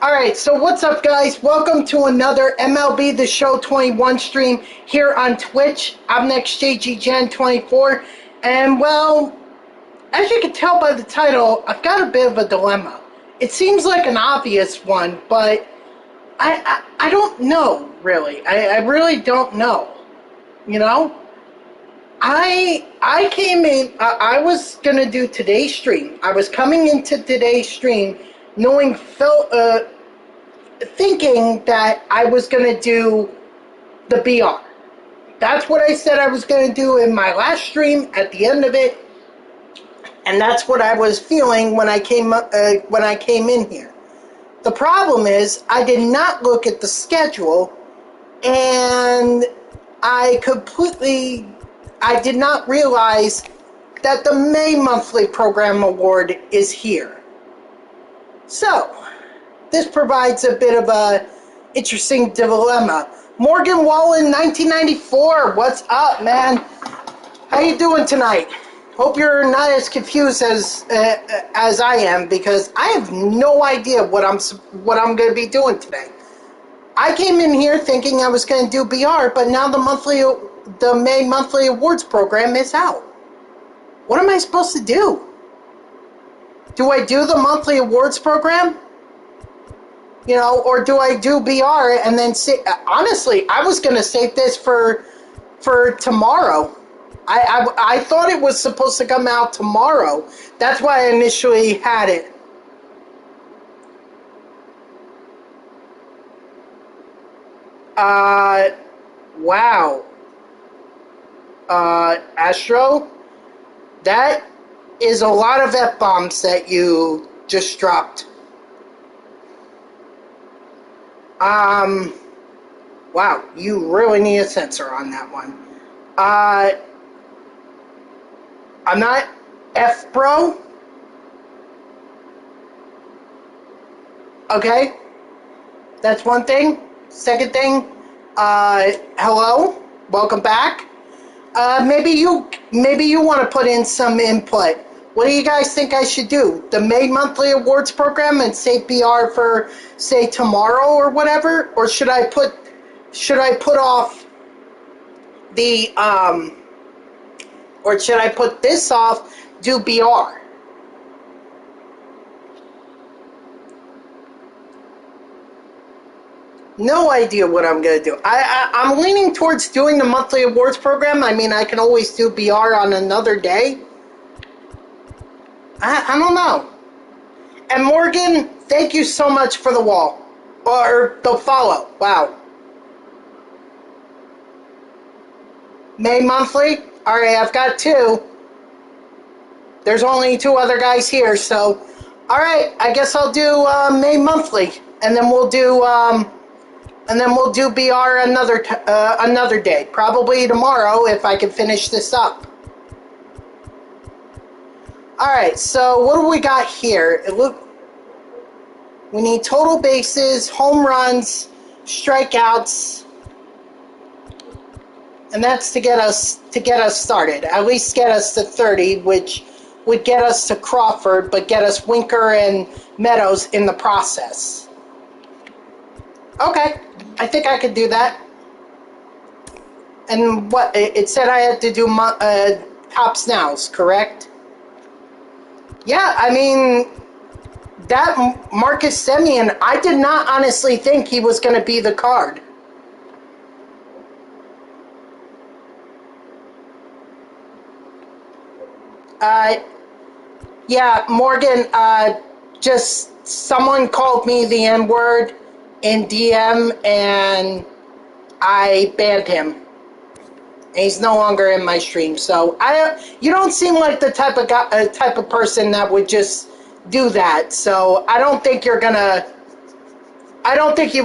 Alright, so what's up, guys? Welcome to another MLB The Show 21 stream here on Twitch. I'm next JGGen24, and well, as you can tell by the title, I've got a bit of a dilemma. It seems like an obvious one, but I don't know, really. I really don't know. You know? I came in, I was gonna do today's stream. I was coming into today's stream knowing thinking that I was going to do the BR. That's what I said I was going to do in my last stream at the end of it, and that's what I was feeling when I came in here. The problem is I did not look at the schedule, and I did not realize that the May monthly program award is here. So this provides a bit of a interesting dilemma. Morgan Wallen, 1994. What's up, man? How you doing tonight? Hope you're not as confused as I am, because I have no idea what I'm going to be doing today. I came in here thinking I was going to do BR, but now the May monthly awards program is out. What am I supposed to do? Do I do the monthly awards program? You know, or do I do BR and then say, honestly, I was going to save this for tomorrow. I thought it was supposed to come out tomorrow. That's why I initially had it. Wow. Astro, that is a lot of F-bombs that you just dropped. Wow, you really need a censor on that one. I'm not F-bro. Okay, that's one thing. Second thing, hello, welcome back. Maybe you want to put in some input. What do you guys think I should do? The May monthly awards program and save BR for, say, tomorrow or whatever? Or should I put off the or should I put this off, do BR? No idea what I'm going to do. I'm leaning towards doing the monthly awards program. I mean, I can always do BR on another day. I don't know. And Morgan, thank you so much for the wall. Or the follow. Wow. May monthly? Alright, I've got two. There's only two other guys here, so... Alright, I guess I'll do May monthly. And then we'll do BR another day. Probably tomorrow if I can finish this up. Alright, so what do we got here? We need total bases, home runs, strikeouts, and that's to get us started. At least get us to 30, which would get us to Crawford, but get us Winker and Meadows in the process. Okay, I think I could do that. And what it said, I had to do Tops Nows, correct? Yeah, I mean, that Marcus Semien, I did not honestly think he was going to be the card. Yeah, Morgan, just someone called me the N-word in DM, and I banned him. And he's no longer in my stream, so you don't seem like the type of person that would just do that. So I don't think you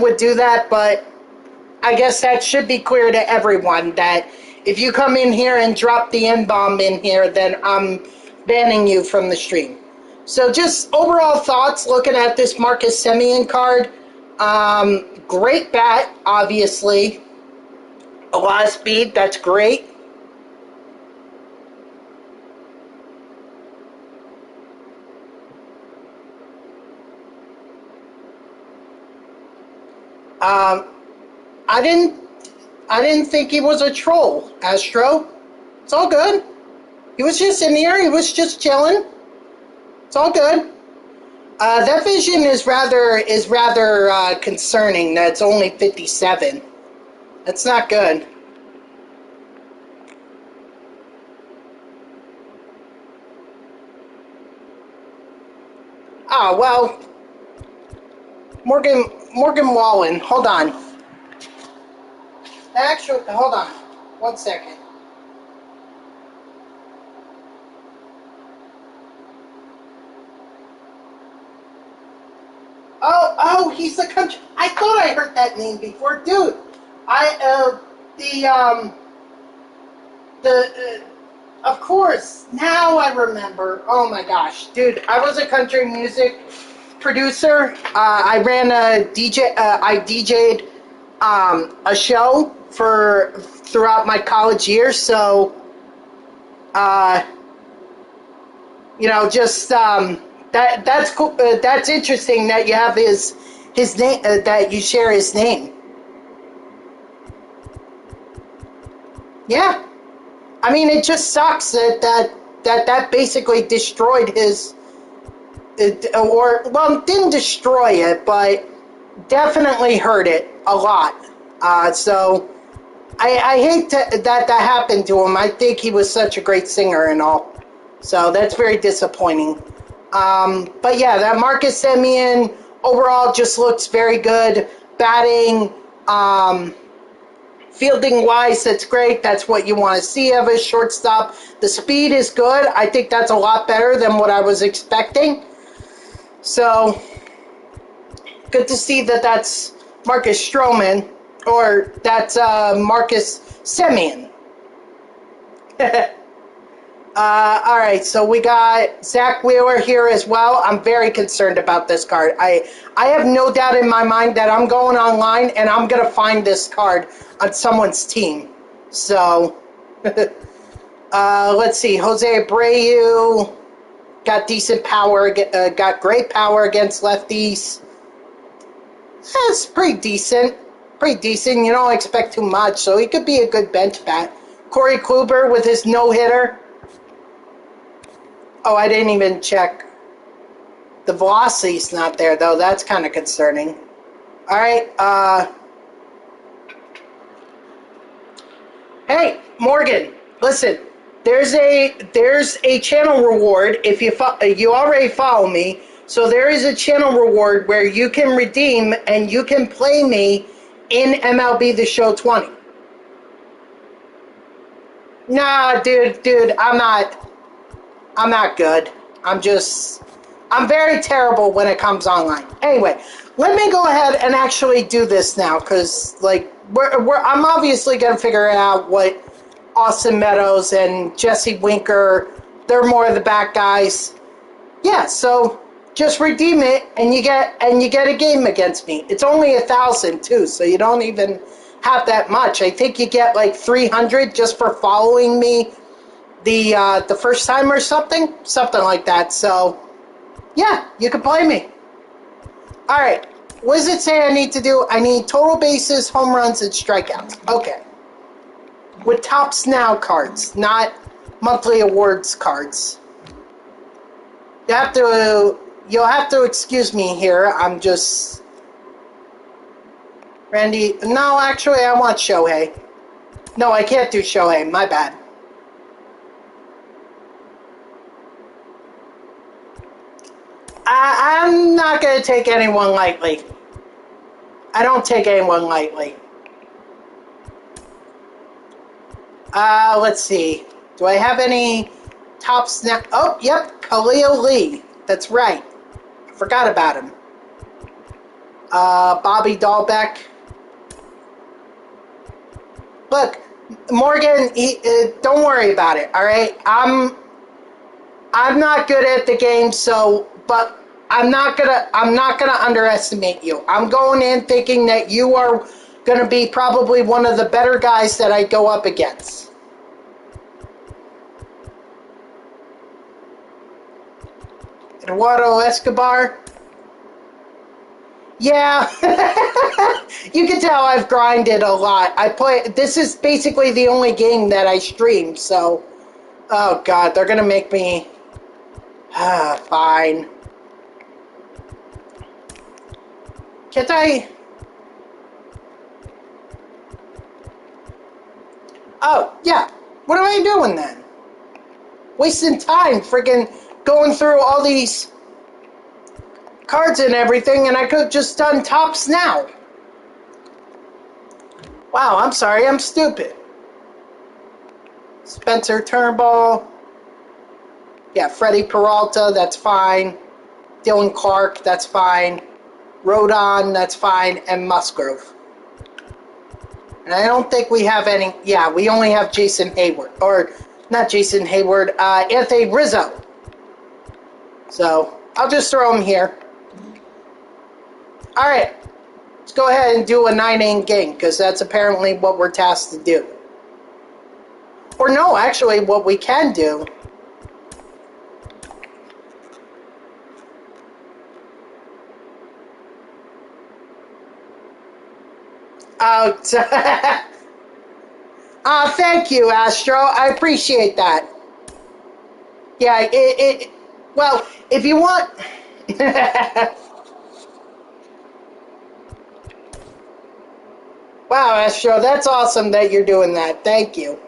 would do that, but I guess that should be clear to everyone that if you come in here and drop the N-bomb in here, then I'm banning you from the stream. So just overall thoughts looking at this Marcus Semien card. Great bat, obviously. A lot of speed, that's great. Um, I didn't I didn't think he was a troll, Astro. It's all good. He was just in here. He was just chilling. It's all good. That vision is rather concerning. That it's only 57. That's not good. Ah, well, Morgan Wallen. Hold on. Actually, hold on. 1 second. He's the country. I thought I heard that name before, dude. The of course. Now I remember. Oh my gosh, dude. I was a country music producer. I ran a DJ. I DJ'd a show for throughout my college years. So, uh, just that's cool. That's interesting that you have his name. That you share his name. Yeah. I mean, it just sucks that basically destroyed his, or well, didn't destroy it, but definitely hurt it a lot. So I hate that happened to him. I think he was such a great singer and all. So that's very disappointing. But yeah, that Marcus Semien overall just looks very good. Batting, fielding wise, that's great. That's what you want to see of a shortstop. The speed is good. I think that's a lot better than what I was expecting. So good to see that that's Marcus Stroman, or that's Marcus Semien. All right, so we got Zach Wheeler here as well. I'm very concerned about this card. I have no doubt in my mind that I'm going online and I'm going to find this card on someone's team. So, let's see. Jose Abreu got decent power, got great power against lefties. That's pretty decent. Pretty decent. You don't expect too much, so he could be a good bench bat. Corey Kluber with his no-hitter. Oh, I didn't even check. The velocity's not there, though. That's kind of concerning. All right. Hey, Morgan. Listen. There's a channel reward if you already follow me. So there is a channel reward where you can redeem and you can play me in MLB The Show 20. Nah, dude, I'm not good. I'm very terrible when it comes online. Anyway, let me go ahead and actually do this now, because I'm obviously gonna figure out what Austin Meadows and Jesse Winker, they're more of the back guys. Yeah, so just redeem it and you get a game against me. It's only 1,000 too, so you don't even have that much. I think you get like 300 just for following me the first time or something like that. So yeah, you can play me. All right, what does it say I need to do? I need total bases, home runs, and strikeouts. Okay, with Tops Now cards, not monthly awards cards. You'll have to excuse me here. I'm just Randy. No, actually, I want Shohei. No, I can't do Shohei. My bad. I'm not going to take anyone lightly. I don't take anyone lightly. Let's see. Do I have any top snap? Oh, yep, Khalil Lee. That's right. I forgot about him. Bobby Dahlbeck. Look, Morgan, don't worry about it, all right? I'm not good at the game, but I'm not gonna underestimate you. I'm going in thinking that you are gonna be probably one of the better guys that I go up against. Eduardo Escobar. Yeah, you can tell I've grinded a lot. This is basically the only game that I stream, so, oh god, they're gonna make me, fine. Can't I? Oh, yeah, what am I doing then? Wasting time freaking going through all these cards and everything, and I could have just done tops now. Wow, I'm sorry, I'm stupid. Spencer Turnbull. Yeah, Freddie Peralta, that's fine. Dylan Clark, that's fine. Rodon, that's fine. And Musgrove. And I don't think we have any... Yeah, we only have Jason Hayward. Or, not Jason Hayward, Anthony Rizzo. So, I'll just throw him here. Alright. Let's go ahead and do a 9-inning game, because that's apparently what we're tasked to do. Or no, actually, what we can do... Thank you, Astro. I appreciate that. Yeah, well, if you want... Wow, Astro, that's awesome that you're doing that. Thank you.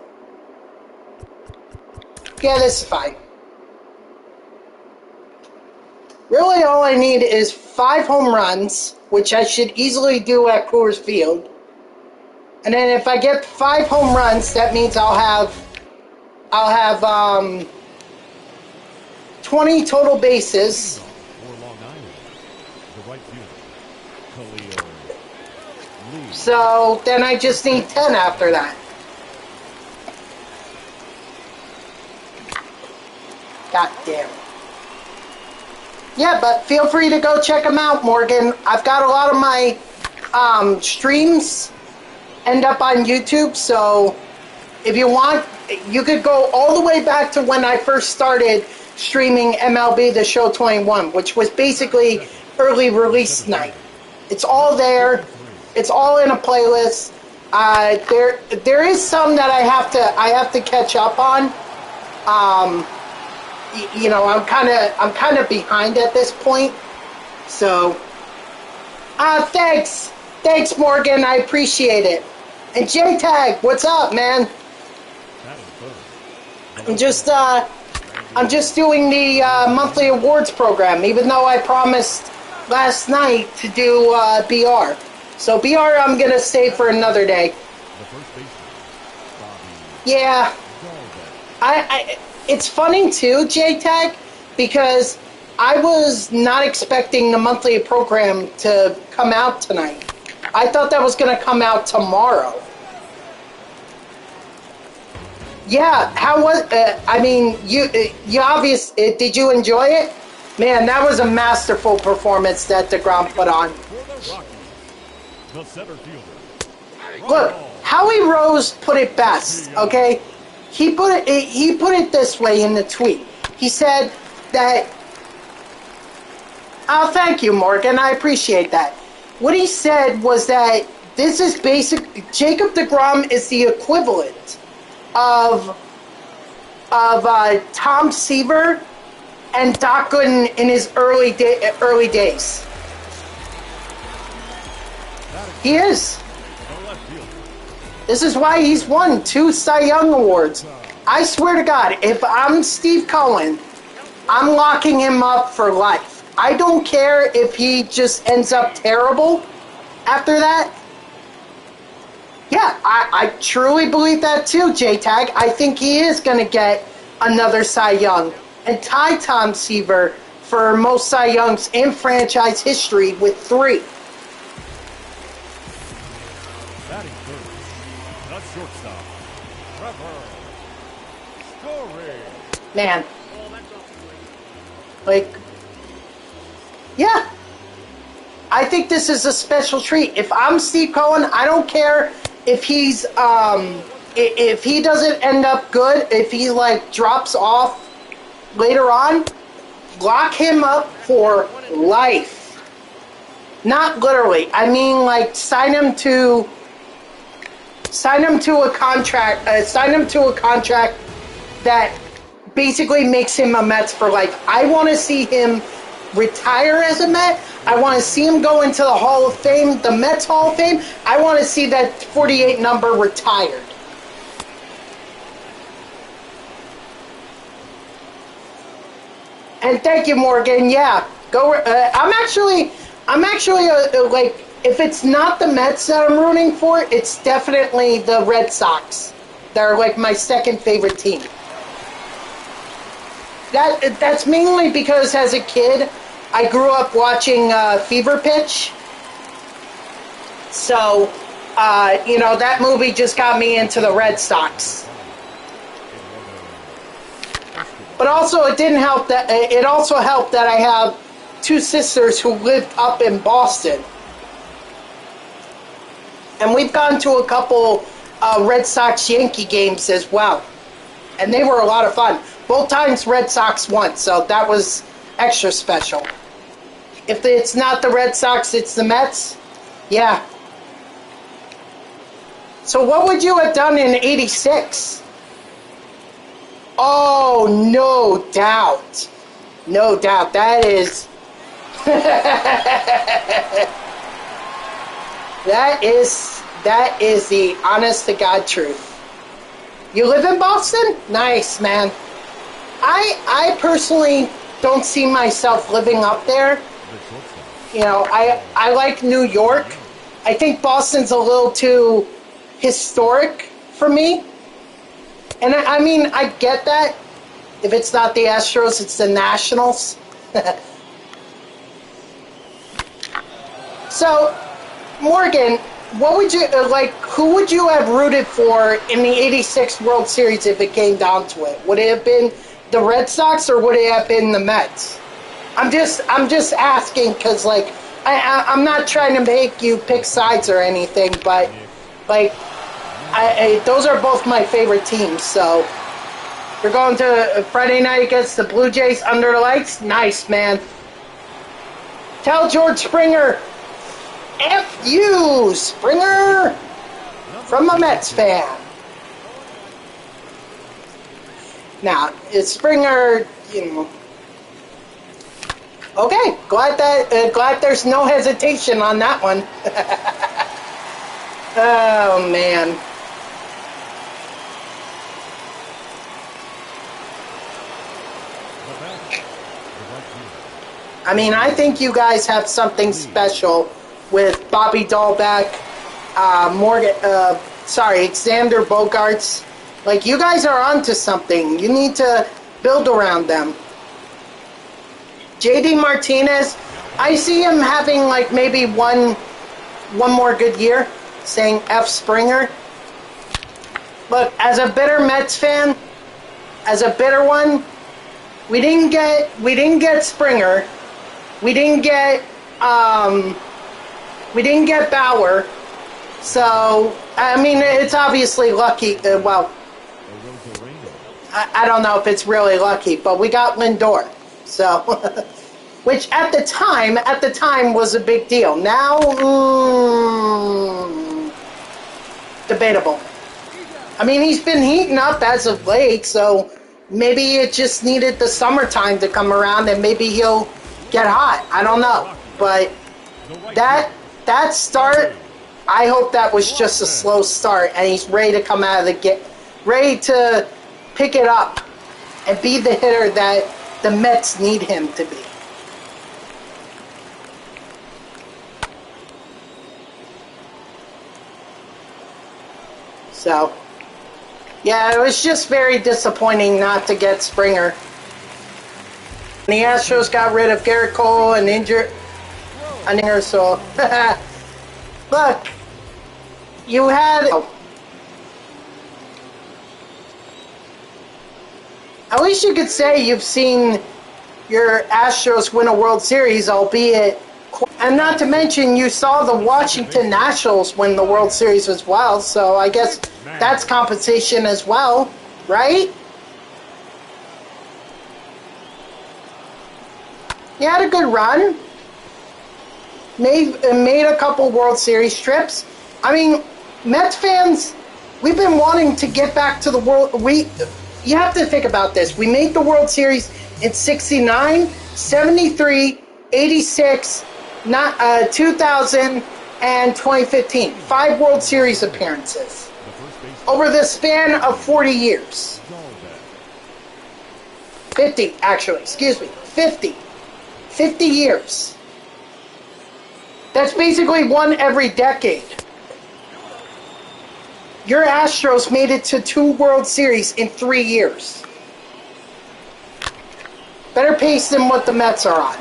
Yeah, this is fine. Really, all I need is 5 home runs, which I should easily do at Coors Field. And then if I get 5 home runs, that means I'll have 20 total bases. So then I just need 10 after that. God damn it. Yeah, but feel free to go check them out, Morgan. I've got a lot of my streams end up on YouTube, so if you want, you could go all the way back to when I first started streaming MLB The Show 21, which was basically early release night. It's all there. It's all in a playlist. There is some that I have to catch up on. You know, I'm kind of behind at this point. So, thanks, Morgan. I appreciate it. And JTag, what's up, man? I'm just doing the monthly awards program, even though I promised last night to do BR. So BR, I'm gonna save for another day. Yeah, it's funny too, JTag, because I was not expecting the monthly program to come out tonight. I thought that was going to come out tomorrow. Yeah, how was? I mean, you did you enjoy it? Man, that was a masterful performance that DeGrom put on. Look, Howie Rose put it best. Okay, he put it this way in the tweet. He said that. Oh, thank you, Morgan. I appreciate that. What he said was that this is basic. Jacob DeGrom is the equivalent of Tom Seaver and Doc Gooden in his early days. He is. This is why he's won 2 Cy Young Awards. I swear to God, if I'm Steve Cohen, I'm locking him up for life. I don't care if he just ends up terrible after that. Yeah, I truly believe that too, J-Tag. I think he is going to get another Cy Young and tie Tom Seaver for most Cy Youngs in franchise history with 3. Batting first, the shortstop, Trevor Story. Man. Like, yeah. I think this is a special treat. If I'm Steve Cohen, I don't care if he's if he doesn't end up good, if he like drops off later on, lock him up for life. Not literally. I mean, like, sign him to a contract. Sign him to a contract that basically makes him a Mets for life. I want to see him retire as a Met. I want to see him go into the Hall of Fame, the Mets Hall of Fame. I want to see that 48 number retired. And thank you, Morgan. Yeah, go. I'm actually like, if it's not the Mets that I'm rooting for, it's definitely the Red Sox. They're like my second favorite team. That's mainly because as a kid, I grew up watching Fever Pitch. So, that movie just got me into the Red Sox. But also, it also helped that I have two sisters who lived up in Boston. And we've gone to a couple Red Sox-Yankee games as well. And they were a lot of fun. Both times Red Sox won, so that was extra special. If it's not the Red Sox, it's the Mets. Yeah. So what would you have done in '86? Oh, no doubt. No doubt. That is... that is the honest-to-God truth. You live in Boston? Nice, man. I personally don't see myself living up there. I like New York. I think Boston's a little too historic for me. And I mean, I get that. If it's not the Astros, it's the Nationals. So, Morgan, what would you, who would you have rooted for in the '86 World Series if it came down to it? Would it have been the Red Sox or would it have been the Mets? I'm just asking because, I'm not trying to make you pick sides or anything, but, those are both my favorite teams, so you're going to Friday night against the Blue Jays under the lights? Nice, man. Tell George Springer, F you, Springer, from a Mets fan. Now, it's Springer, okay, glad there's no hesitation on that one. Oh, man. I mean, I think you guys have something special with Bobby Dahlbeck, Xander Bogaerts. Like, you guys are onto something. You need to build around them. JD Martinez, I see him having, maybe one more good year, saying F Springer. Look, as a bitter Mets fan, as a bitter one, we didn't get Springer. We didn't get Bauer. So, I mean, it's obviously lucky. I don't know if it's really lucky, but we got Lindor. So, which at the time was a big deal. Now, debatable. I mean, he's been heating up as of late, so maybe it just needed the summertime to come around, and maybe he'll get hot. I don't know, but that start, I hope that was just a slow start, and he's ready to come out of ready to pick it up and be the hitter that the Mets need him to be. So, yeah, it was just very disappointing not to get Springer. The Astros got rid of Garrett Cole and injured so look, you had at least you could say you've seen your Astros win a World Series, albeit, and not to mention you saw the Washington Nationals win the World Series as well, so I guess that's compensation as well, right? You had a good run. made a couple World Series trips. I mean, Mets fans, we've been wanting to get back to the World. You have to think about this. We made the World Series in 69, 73, 86, 2000, and 2015. 5 World Series appearances over the span of 40 years. 50, actually. Excuse me. 50. 50 years. That's basically one every decade. Your Astros made it to 2 World Series in 3 years. Better pace than what the Mets are on.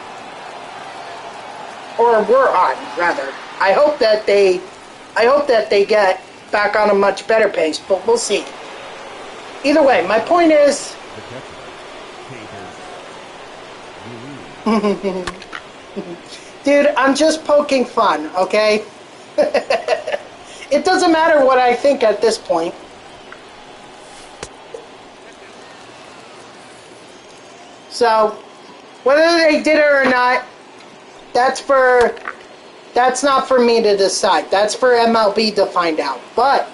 Or were on, rather. I hope that they get back on a much better pace, but we'll see. Either way, my point is... Dude, I'm just poking fun, okay? It doesn't matter what I think at this point. So, whether they did it or not, that's not for me to decide. That's for MLB to find out. But,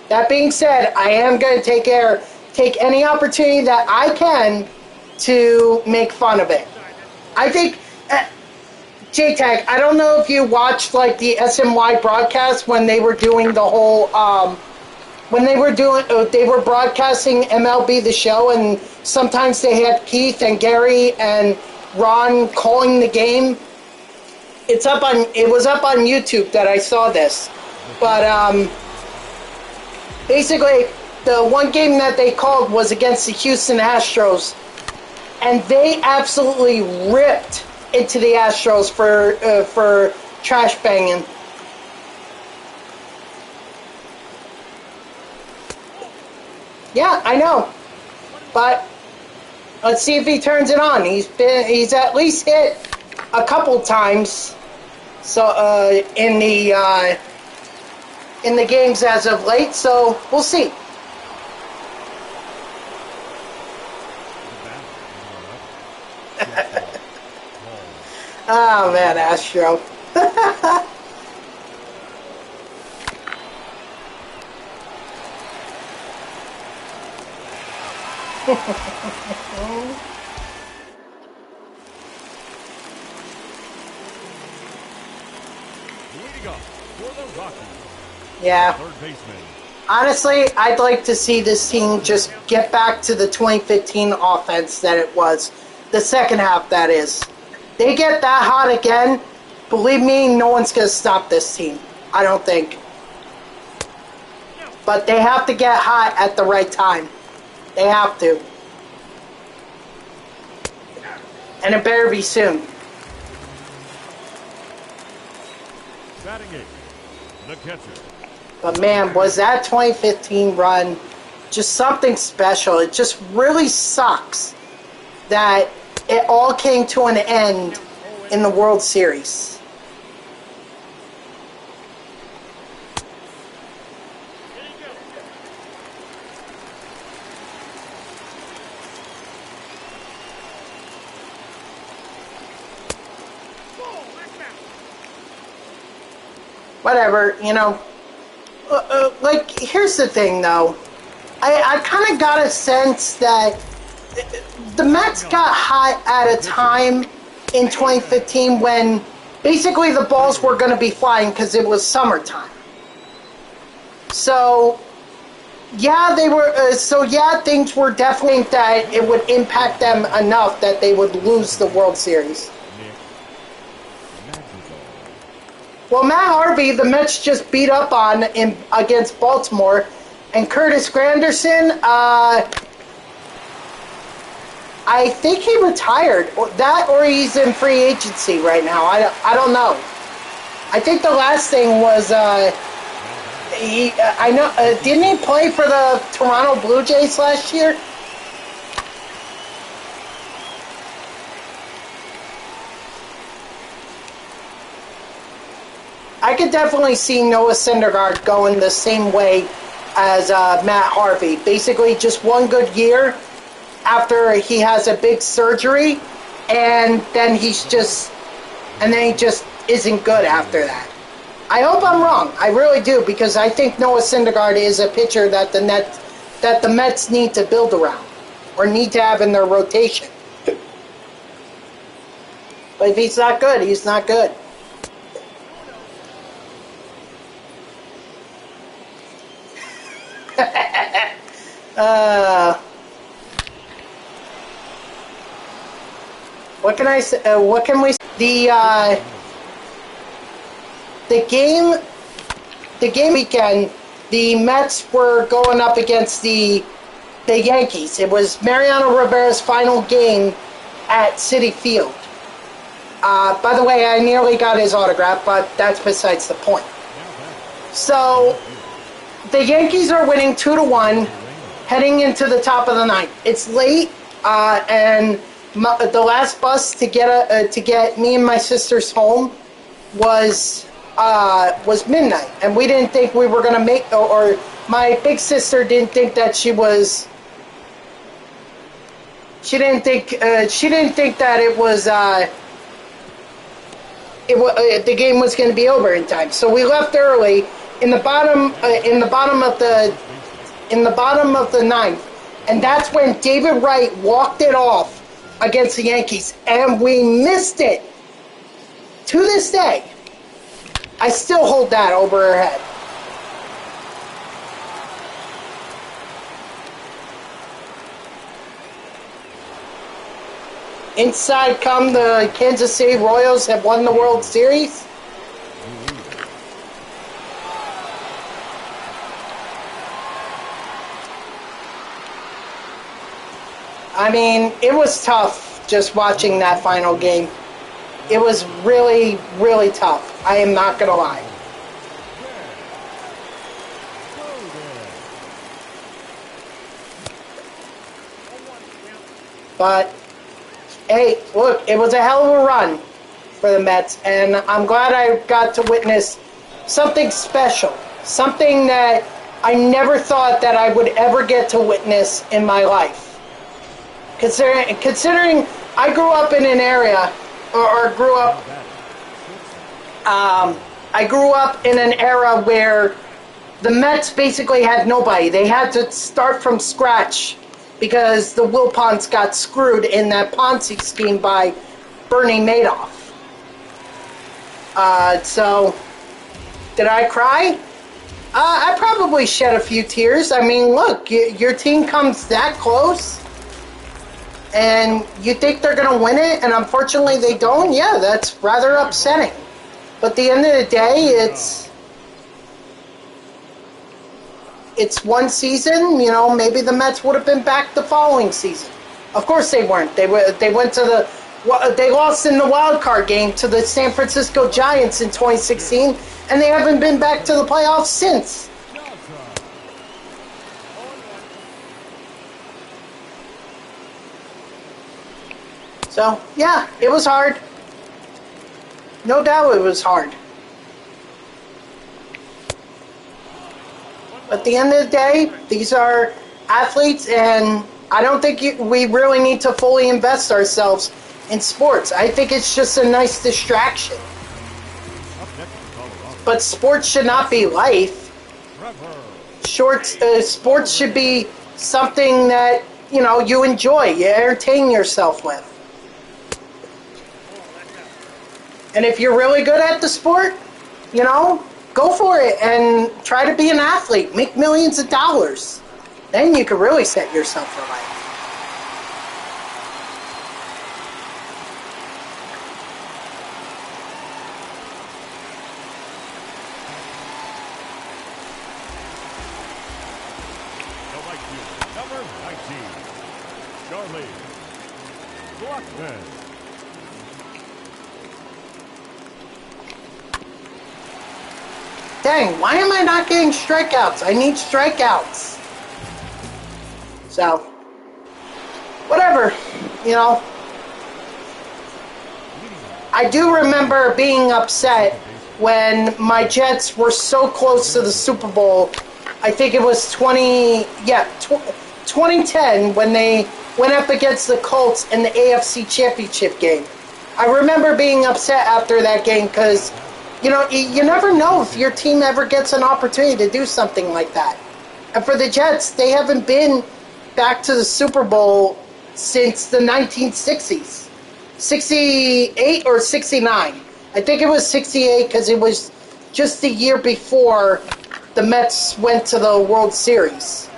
that being said, I am going to take any opportunity that I can to make fun of it. I think, J-Tag, I don't know if you watched like the SNY broadcast when they were doing the whole, they were broadcasting MLB The Show, and sometimes they had Keith and Gary and Ron calling the game. It was up on YouTube that I saw this. But, basically, the one game that they called was against the Houston Astros, and they absolutely ripped into the Astros for trash banging. Yeah, I know, but let's see if he turns it on. He's at least hit a couple times, so in the games as of late. So we'll see. Oh man, Astro. Yeah. Third baseman. Honestly, I'd like to see this team just get back to the 2015 offense that it was. The second half, that is. They get that hot again, believe me, no one's going to stop this team. I don't think. But they have to get hot at the right time. They have to. And it better be soon. Batting it, the catcher. But man, was that 2015 run just something special. It just really sucks that it all came to an end in the World Series. Whatever, you know. Like, here's the thing, though. I kind of got a sense that the Mets got hot at a time in 2015 when basically the balls were going to be flying because it was summertime. So, yeah, things were definitely that it would impact them enough that they would lose the World Series. Well, Matt Harvey, the Mets just beat up on against Baltimore, and Curtis Granderson, I think he retired. That or he's in free agency right now. I don't know. I think the last thing was didn't he play for the Toronto Blue Jays last year? I could definitely see Noah Syndergaard going the same way as Matt Harvey. Basically, just one good year after he has a big surgery, and then he just isn't good after that. I hope I'm wrong. I really do, because I think Noah Syndergaard is a pitcher that the Mets need to build around or need to have in their rotation. But if he's not good, he's not good. What can I say? What can we? The game weekend, the Mets were going up against the Yankees. It was Mariano Rivera's final game at Citi Field. By the way, I nearly got his autograph, but that's besides the point. So the Yankees are winning 2-1, heading into the top of the ninth. It's late, and the last bus to get me and my sisters home was midnight, and we didn't think we were gonna make, or my big sister didn't think that she didn't think that the game was going to be over in time. So we left early in the bottom of the ninth, and that's when David Wright walked it off against the Yankees, and we missed it. To this day, I still hold that over her head. Inside come the Kansas City Royals have won the World Series. I mean, it was tough just watching that final game. It was really, really tough. I am not going to lie. But hey, look, it was a hell of a run for the Mets, and I'm glad I got to witness something special, something that I never thought that I would ever get to witness in my life. Considering I grew up in an area, I grew up in an era where the Mets basically had nobody. They had to start from scratch, because the Wilpons got screwed in that Ponzi scheme by Bernie Madoff. So, did I cry? I probably shed a few tears. I mean, look, your team comes that close, and you think they're going to win it, and unfortunately they don't. Yeah, that's rather upsetting. But at the end of the day, it's one season. You know, maybe the Mets would have been back the following season. Of course they weren't. They went to they lost in the wild card game to the San Francisco Giants in 2016, and they haven't been back to the playoffs since. So, yeah, it was hard. No doubt it was hard. At the end of the day, these are athletes, and I don't think we really need to fully invest ourselves in sports. I think it's just a nice distraction. But sports should not be life. Sports should be something that, you know, you enjoy, you entertain yourself with. And if you're really good at the sport, you know, go for it and try to be an athlete. Make millions of dollars. Then you can really set yourself for life. Number 19, Charlie Blackman. Dang, why am I not getting strikeouts? I need strikeouts. So, whatever, you know. I do remember being upset when my Jets were so close to the Super Bowl. I think it was 2010 when they went up against the Colts in the AFC Championship game. I remember being upset after that game because, you never know if your team ever gets an opportunity to do something like that. And for the Jets, they haven't been back to the Super Bowl since the 1960s. 68 or 69. I think it was 68 because it was just the year before the Mets went to the World Series.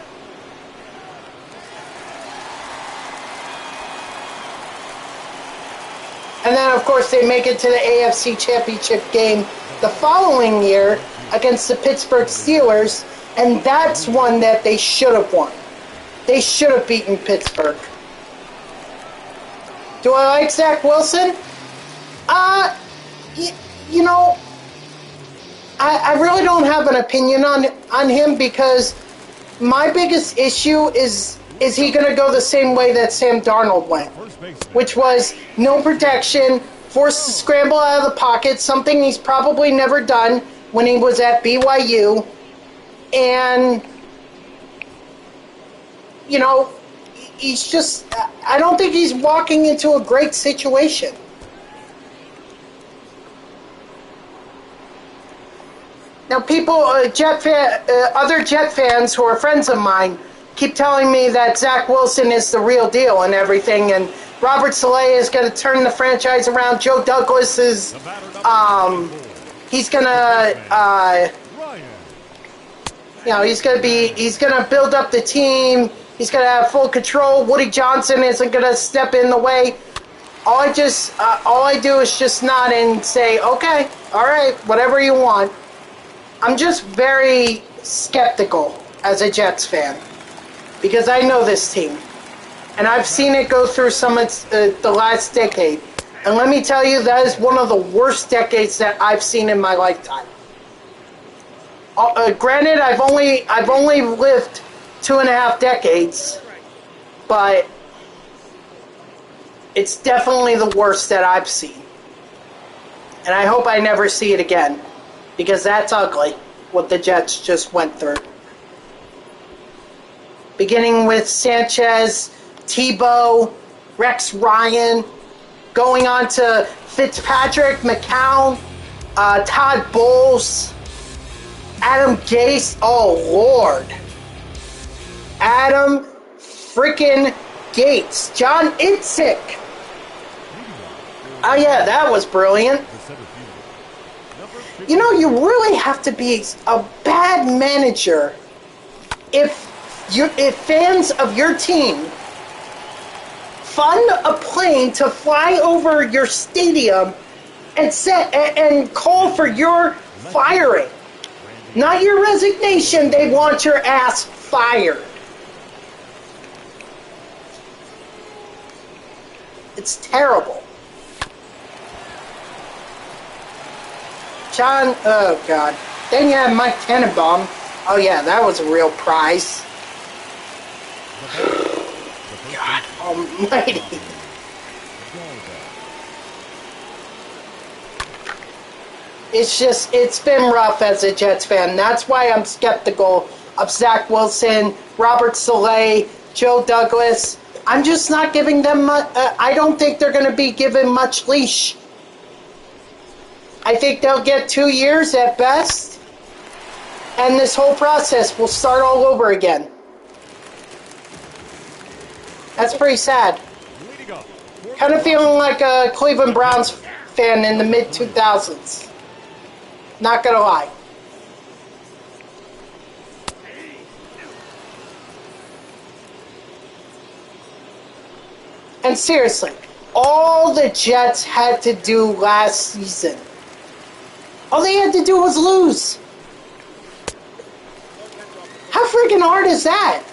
And then, of course, they make it to the AFC Championship game the following year against the Pittsburgh Steelers, and that's one that they should have won. They should have beaten Pittsburgh. Do I like Zach Wilson? I really don't have an opinion on him because my biggest issue is he going to go the same way that Sam Darnold went, which was no protection, forced to scramble out of the pocket, something he's probably never done when he was at BYU, and he's just, I don't think he's walking into a great situation. Now, other Jet fans who are friends of mine keep telling me that Zach Wilson is the real deal and everything, and Robert Saleh is going to turn the franchise around. Joe Douglas is, he's going to, he's going to build up the team. He's going to have full control. Woody Johnson isn't going to step in the way. All I do is just nod and say, okay, all right, whatever you want. I'm just very skeptical as a Jets fan because I know this team. And I've seen it go through some of the last decade. And let me tell you, that is one of the worst decades that I've seen in my lifetime. Granted, I've only lived 2.5 decades, but it's definitely the worst that I've seen. And I hope I never see it again, because that's ugly, what the Jets just went through. Beginning with Sanchez, Tebow, Rex Ryan, going on to Fitzpatrick, McCown, Todd Bowles, Adam Gase. Oh, Lord. Adam freaking Gates. John Idzik. Oh, yeah, that was brilliant. You really have to be a bad manager if fans of your team fund a plane to fly over your stadium and call for your firing. Not your resignation. They want your ass fired. It's terrible. John, oh God. Then you have Mike Tannenbaum. Oh yeah, that was a real prize. God almighty. It's been rough as a Jets fan. That's why I'm skeptical of Zach Wilson, Robert Saleh, Joe Douglas. I'm just not giving them much. I don't think they're going to be given much leash. I think they'll get 2 years at best, and this whole process will start all over again. That's pretty sad. Kind of feeling like a Cleveland Browns fan in the mid-2000s. Not gonna lie. And seriously, all the Jets had to do last season, all they had to do was lose. How freaking hard is that?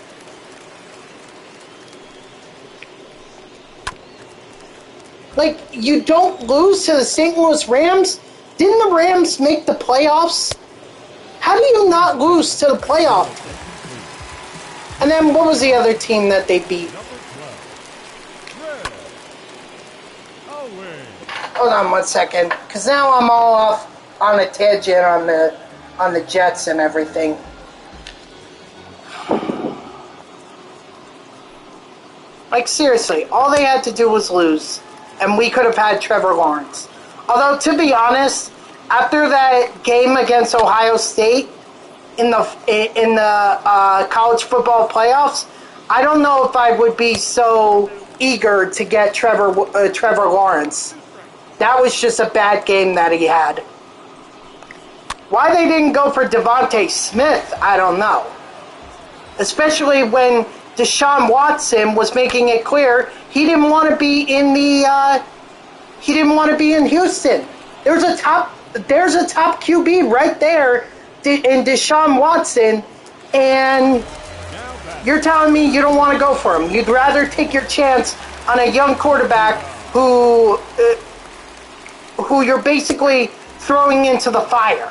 Like, you don't lose to the St. Louis Rams? Didn't the Rams make the playoffs? How do you not lose to the playoffs? And then what was the other team that they beat? Hold on 1 second, because now I'm all off on a tangent on the Jets and everything. Like, seriously, all they had to do was lose, and we could have had Trevor Lawrence. Although, to be honest, after that game against Ohio State in the college football playoffs, I don't know if I would be so eager to get Trevor Lawrence. That was just a bad game that he had. Why they didn't go for Devontae Smith, I don't know. Especially when Deshaun Watson was making it clear he didn't want to be in Houston. There's a top QB right there in Deshaun Watson, and you're telling me you don't want to go for him. You'd rather take your chance on a young quarterback who you're basically throwing into the fire.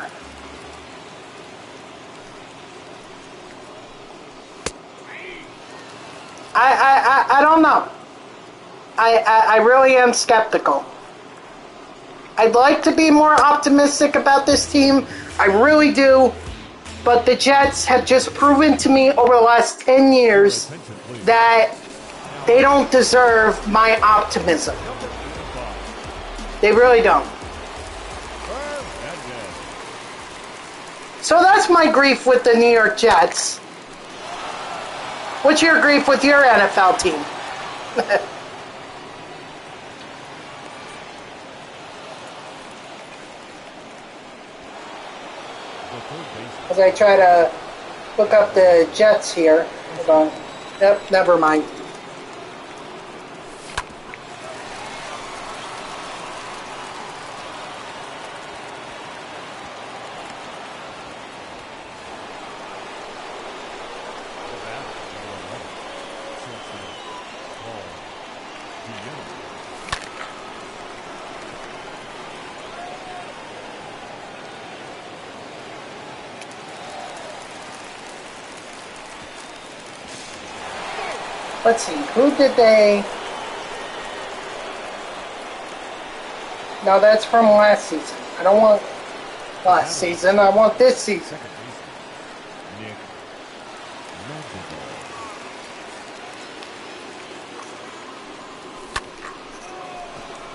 I don't know. I really am skeptical. I'd like to be more optimistic about this team. I really do. But the Jets have just proven to me over the last 10 years that they don't deserve my optimism. They really don't. So that's my grief with the New York Jets. What's your grief with your NFL team? As I try to look up the Jets here. Hold on. Yep, never mind. Let's see, who did they... No, that's from last season. I don't want last season, I want this season.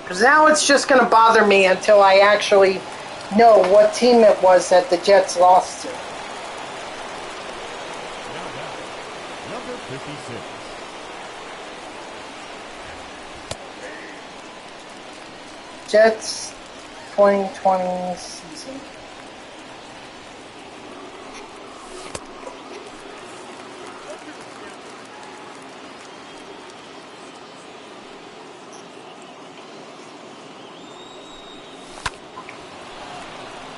Because now it's just going to bother me until I actually know what team it was that the Jets lost to. Number 56. Jets 2020 season.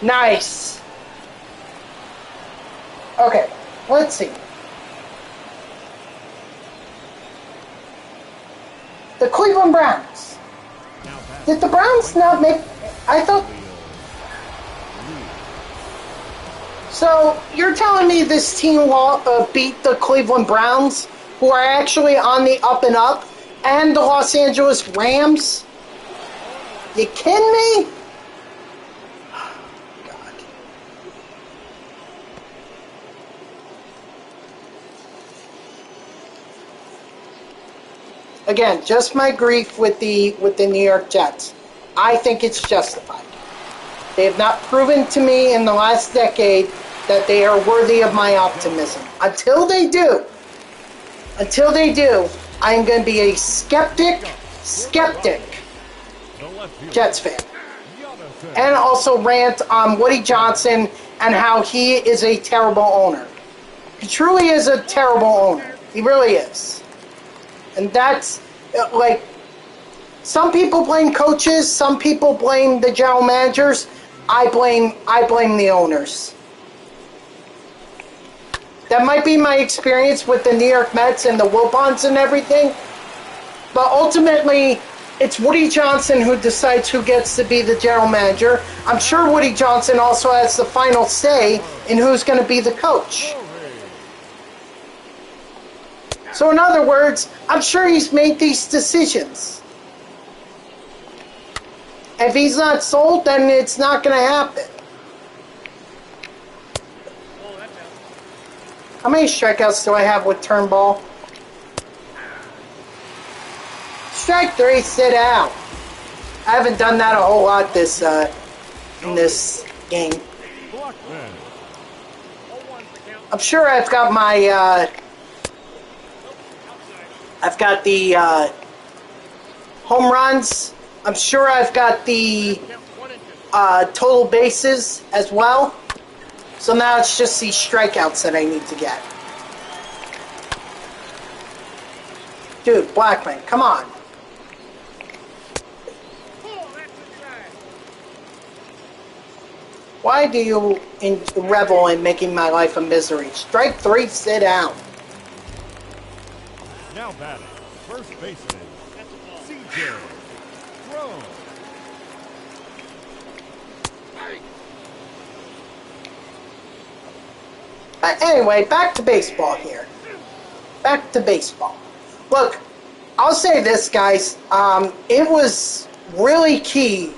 Nice. Okay, let's see. The Cleveland Browns. Did the Browns not make... I thought... So, you're telling me this team beat the Cleveland Browns, who are actually on the up and up, and the Los Angeles Rams? You kidding me? God. Again, just my grief with the New York Jets. I think it's justified. They have not proven to me in the last decade that they are worthy of my optimism. Until they do, I'm going to be a skeptic Jets fan. And also rant on Woody Johnson and how he is a terrible owner. He truly is a terrible owner. He really is. And that's, like, some people blame coaches, some people blame the general managers. I blame the owners. That might be my experience with the New York Mets and the Wilpons and everything. But ultimately, it's Woody Johnson who decides who gets to be the general manager. I'm sure Woody Johnson also has the final say in who's going to be the coach. So in other words, I'm sure he's made these decisions. If he's not sold, then it's not going to happen. How many strikeouts do I have with Turnbull? strike three, sit down. I haven't done that a whole lot this in this game. Blackman. I'm sure I've got my I've got the home runs. I'm sure I've got the total bases as well. So now it's just these strikeouts that I need to get. Dude, Blackman, come on. Why do you revel in making my life a misery? Strike three, sit down. Now batting, first baseman, CJ Rome. Anyway, back to baseball here. Back to baseball. Look, I'll say this, guys. It was really key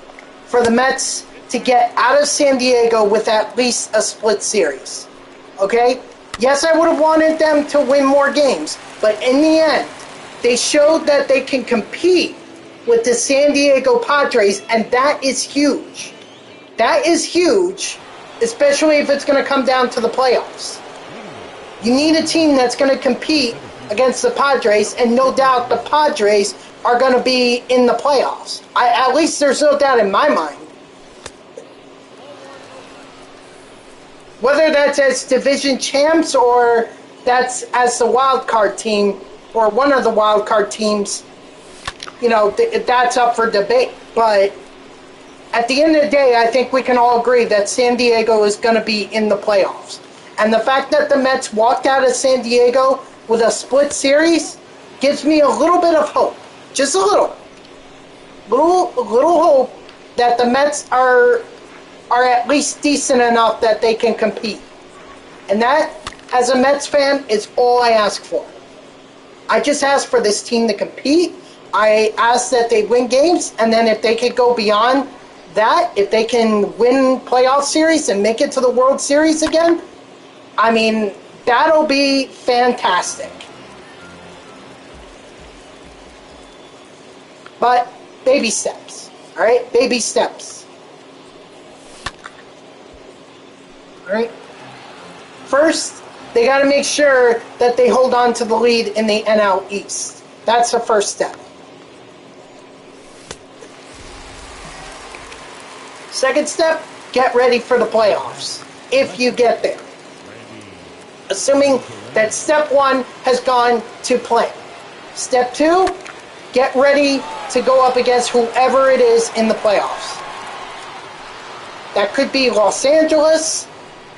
for the Mets to get out of San Diego with at least a split series. Okay? Yes, I would have wanted them to win more games, but in the end, they showed that they can compete with the San Diego Padres, and that is huge. That is huge, especially if it's going to come down to the playoffs. You need a team that's going to compete against the Padres, and no doubt the Padres are going to be in the playoffs. At least there's no doubt in my mind. Whether that's as division champs or that's as the wild card team or one of the wild card teams, you know, that's up for debate. But at the end of the day, I think we can all agree that San Diego is going to be in the playoffs. And the fact that the Mets walked out of San Diego with a split series gives me a little bit of hope. Just a little. Little hope that the Mets are at least decent enough that they can compete. And that, as a Mets fan, is all I ask for. I just ask for this team to compete. I ask that they win games, and then if they could go beyond that, if they can win playoff series and make it to the World Series again, I mean, that'll be fantastic. But baby steps, all right? Baby steps. All right. First, they got to make sure that they hold on to the lead in the NL East. That's the first step. Second step, get ready for the playoffs, if you get there. Assuming that step one has gone to plan. Step two, get ready to go up against whoever it is in the playoffs. That could be Los Angeles.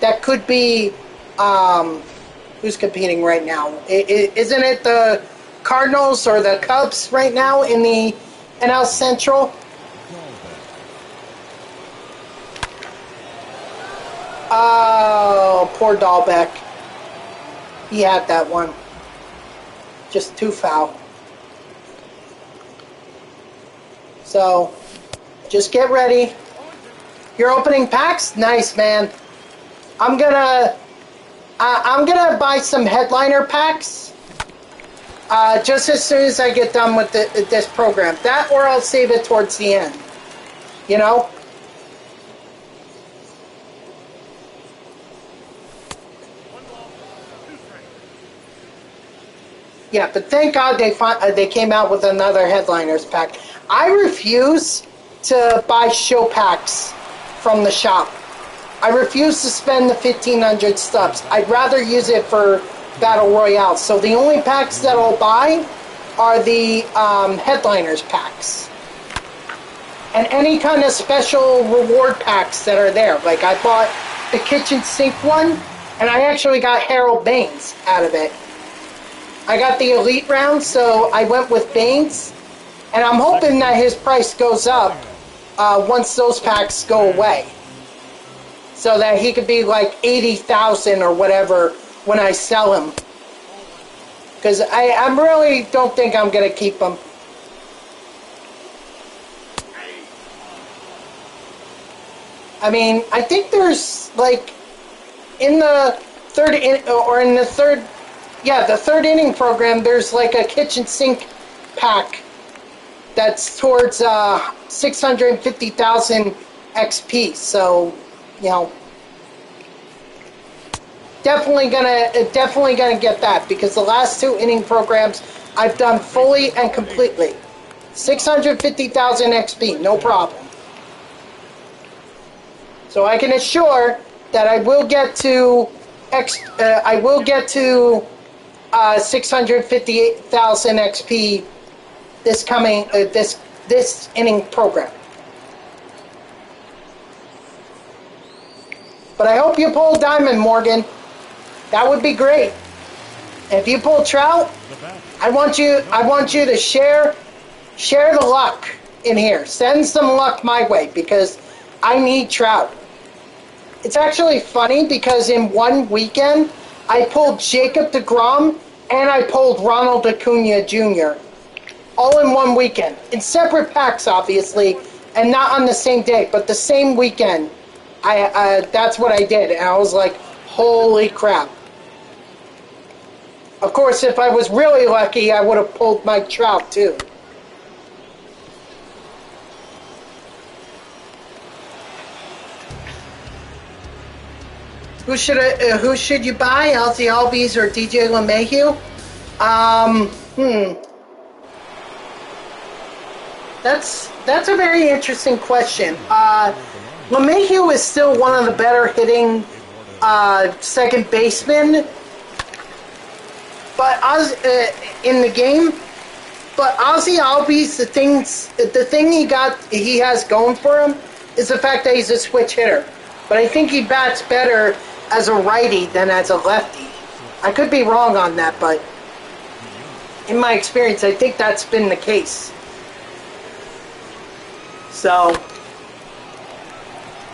That could be, who's competing right now? Isn't it the Cardinals or the Cubs right now in the NL Central? Oh, poor Dahlbeck. He had that one. Just too foul. So, just get ready. Your opening packs? Nice, man. I'm gonna buy some headliner packs just as soon as I get done with this program. That, or I'll save it towards the end. You know. Yeah, but thank God they came out with another headliners pack. I refuse to buy show packs from the shop. I refuse to spend the 1,500 stubs. I'd rather use it for Battle Royale. So the only packs that I'll buy are the headliners packs. And any kind of special reward packs that are there. Like I bought the kitchen sink one, and I actually got Harold Baines out of it. I got the Elite round, so I went with Baines. And I'm hoping that his price goes up once those packs go away. So that he could be like 80,000 or whatever when I sell him. Because I really don't think I'm going to keep him. I mean, I think there's like in the third the third inning program, there's like a kitchen sink pack that's towards 650,000 XP. So, you know, definitely gonna get that, because the last 2 inning programs I've done fully and completely. 650,000 XP, no problem. So I can assure that I will get to 658,000 XP this coming this inning program. But I hope you pull Diamond, Morgan. That would be great. If you pull Trout, I want you to share the luck in here. Send some luck my way, because I need Trout. It's actually funny because in one weekend I pulled Jacob deGrom and I pulled Ronald Acuna Jr. all in one weekend, in separate packs, obviously, and not on the same day, but the same weekend. That's what I did, and I was like, holy crap. Of course, if I was really lucky, I would have pulled Mike Trout too. Who should you buy, Ozzie Albies or DJ LeMahieu? That's a very interesting question. LeMahieu is still one of the better hitting second basemen, but in the game. But Ozzie Albies, the thing he has going for him is the fact that he's a switch hitter. But I think he bats better as a righty than as a lefty. I could be wrong on that, but in my experience, I think that's been the case. So,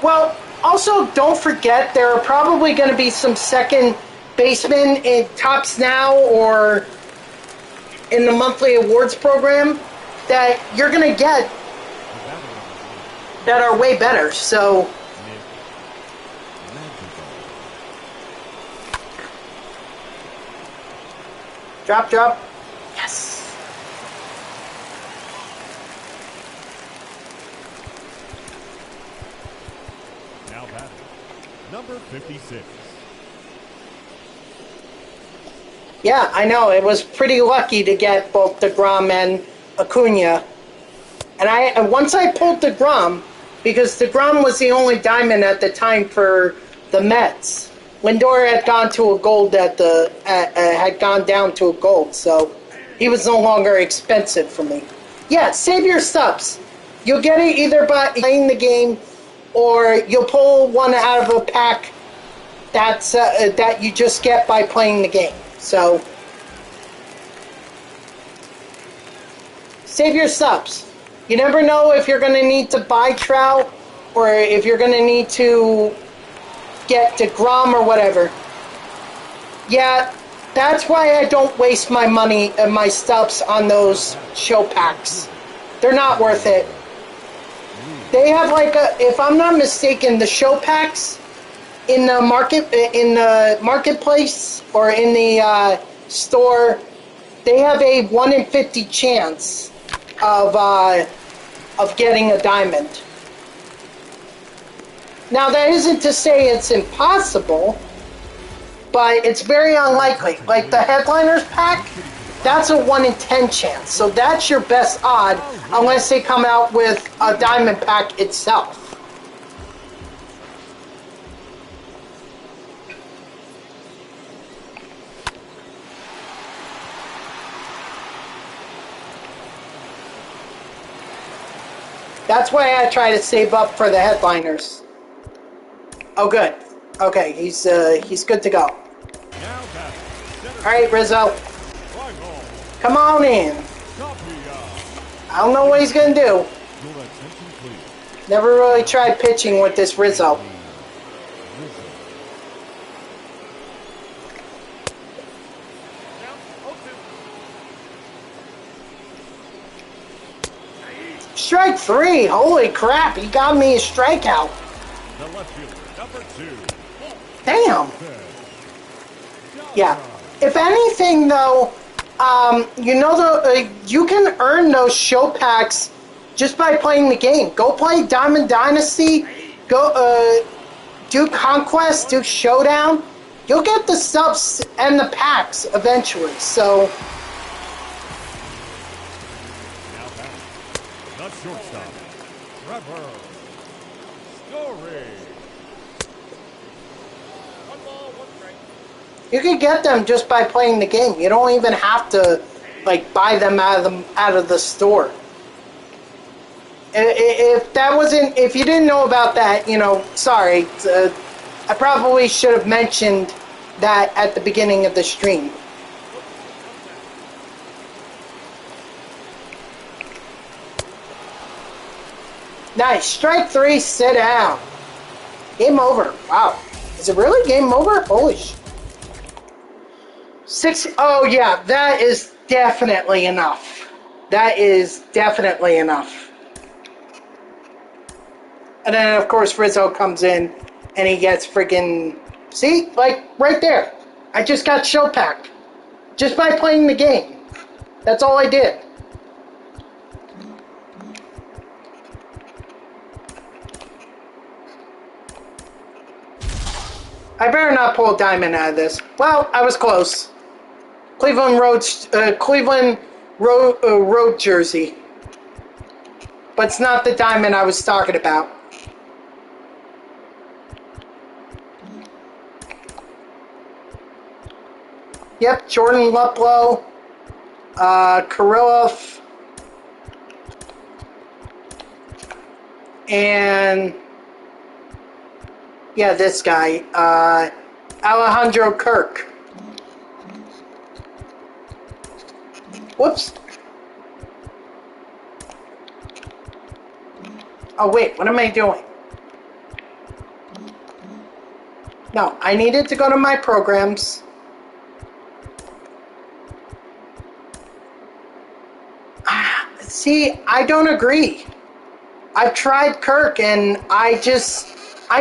well, also don't forget there are probably going to be some second basemen in Tops Now or in the monthly awards program that you're going to get that are way better. So, drop. Yes. Now batting, number 56. Yeah, I know. It was pretty lucky to get both DeGrom and Acuna. And once I pulled DeGrom, because DeGrom was the only diamond at the time for the Mets. Lindor had gone to a gold had gone down to a gold, so he was no longer expensive for me. Yeah, save your subs. You'll get it either by playing the game, or you'll pull one out of a pack that you just get by playing the game. So save your subs. You never know if you're going to need to buy Trout or if you're going to need to get DeGrom or whatever. Yeah, that's why I don't waste my money and my stubs on those show packs. They're not worth it. They have if I'm not mistaken, the show packs in the marketplace or in the store, they have a 1 in 50 chance of getting a diamond. Now, that isn't to say it's impossible, but it's very unlikely. Like the Headliners pack, that's a 1 in 10 chance. So that's your best odd, unless they come out with a diamond pack itself. That's why I try to save up for the Headliners. Oh, good. Okay, he's good to go. All right, Rizzo. Come on in. I don't know what he's going to do. Never really tried pitching with this Rizzo. Strike 3. Holy crap, he got me a strikeout. The left fielder, number 2. Damn. Yeah. If anything, though, You know, you can earn those show packs just by playing the game. Go play Diamond Dynasty. Go do Conquest, do Showdown. You'll get the subs and the packs eventually. So Now back. The shortstop, Trevor Story. One ball, one strike. you can get them just by playing the game. You don't even have to like buy them out of the store. If you didn't know about that, you know, sorry. I probably should have mentioned that at the beginning of the stream. Nice. Strike 3, sit down. Game over. Wow. Is it really game over? Holy sh... 6... Oh, yeah. That is definitely enough. That is definitely enough. And then, of course, Rizzo comes in and he gets freaking... See? Like, right there. I just got show packed. Just by playing the game. That's all I did. I better not pull a diamond out of this. Well, I was close. Cleveland Road jersey. But it's not the diamond I was talking about. Yep, Jordan Luplow, Kirillov, and yeah, this guy, Alejandro Kirk. Whoops. Oh wait, what am I doing? No, I needed to go to my programs. See, I don't agree. I've tried Kirk and I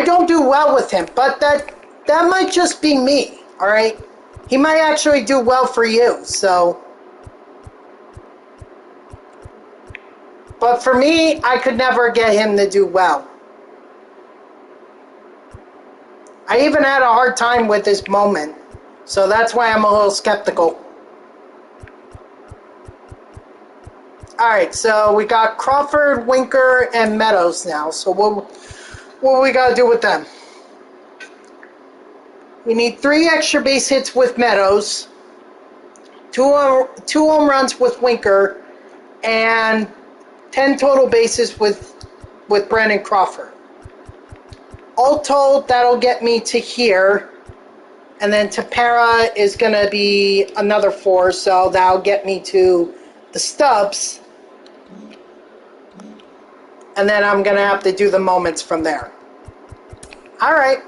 don't do well with him, but that might just be me, all right? He might actually do well for you, so. But for me, I could never get him to do well. I even had a hard time with this moment, so that's why I'm a little skeptical. Alright, so we got Crawford, Winker, and Meadows now. So what we got to do with them? We need 3 extra base hits with Meadows, 2 home runs with Winker, and 10 total bases with Brandon Crawford. All told, that'll get me to here. And then Tepera is going to be another 4, so that'll get me to the stubs. And then I'm going to have to do the moments from there. Alright.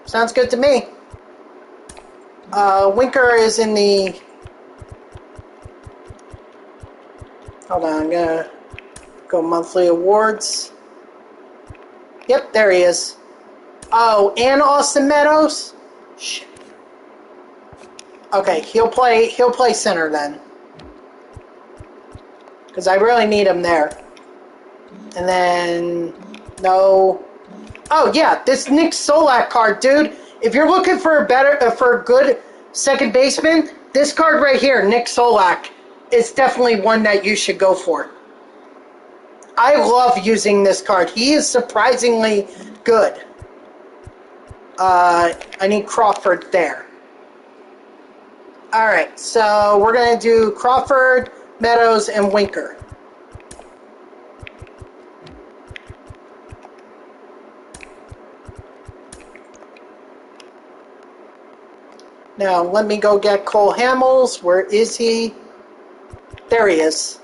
Sounds good to me. Winker is in the... Hold on, I'm going to go monthly awards. Yep, there he is. Oh, and Austin Meadows? Shit. Okay, he'll play center then. Because I really need him there. And then, no. Oh yeah, this Nick Solak card, dude. If you're looking for a good second baseman, this card right here, Nick Solak, is definitely one that you should go for. I love using this card. He is surprisingly good. I need Crawford there. Alright, so we're going to do Crawford, Meadows, and Winker. Now, let me go get Cole Hamels. Where is he? There he is.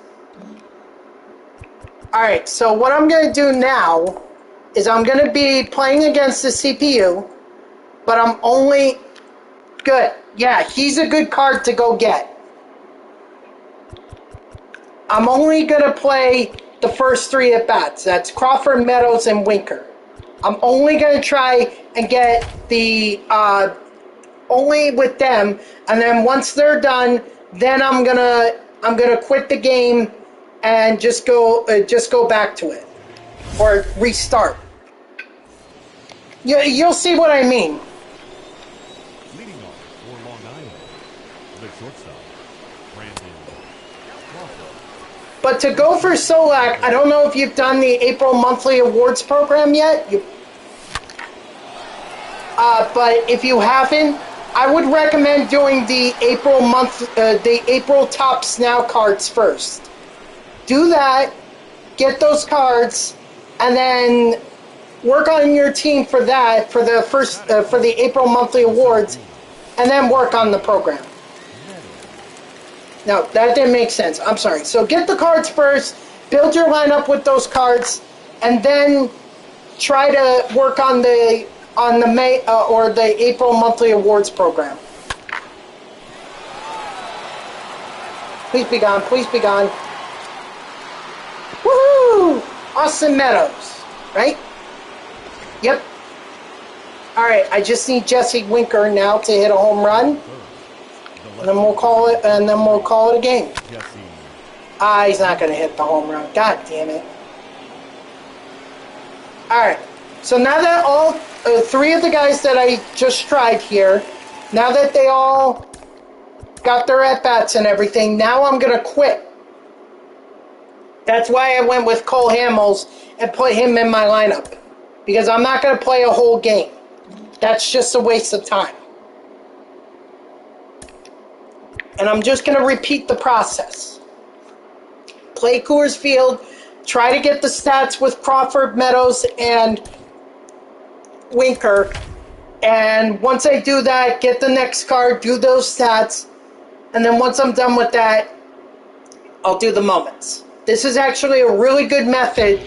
Alright, so what I'm going to do now is I'm going to be playing against the CPU, but I'm only... Good. Yeah, he's a good card to go get. I'm only going to play the first 3 at-bats. That's Crawford, Meadows, and Winker. I'm only going to try and get the... only with them, and then once they're done, then I'm gonna quit the game and just go back to it or restart. You'll see what I mean. Leading off for Long Island, the shortstop, Brandon Crawford. But to go for Solak, I don't know if you've done the April monthly awards program yet. But if you haven't, I would recommend doing the April Topps Now cards first. Do that, get those cards, and then work on your team for that for the April monthly awards, and then work on the program. No, that didn't make sense. I'm sorry. So get the cards first, build your lineup with those cards, and then try to work on the May or the April monthly awards program. Please be gone. Please be gone. Woohoo! Austin Meadows, right? Yep. All right. I just need Jesse Winker now to hit a home run, and then we'll call it. And then we'll call it a game. He's not going to hit the home run. God damn it! All right. So now that all three of the guys that I just tried here, now that they all got their at-bats and everything, now I'm going to quit. That's why I went with Cole Hamels and put him in my lineup. Because I'm not going to play a whole game. That's just a waste of time. And I'm just going to repeat the process. Play Coors Field, try to get the stats with Crawford, Meadows, and Winker, and once I do that, get the next card, do those stats, and then once I'm done with that, I'll do the moments. This is actually a really good method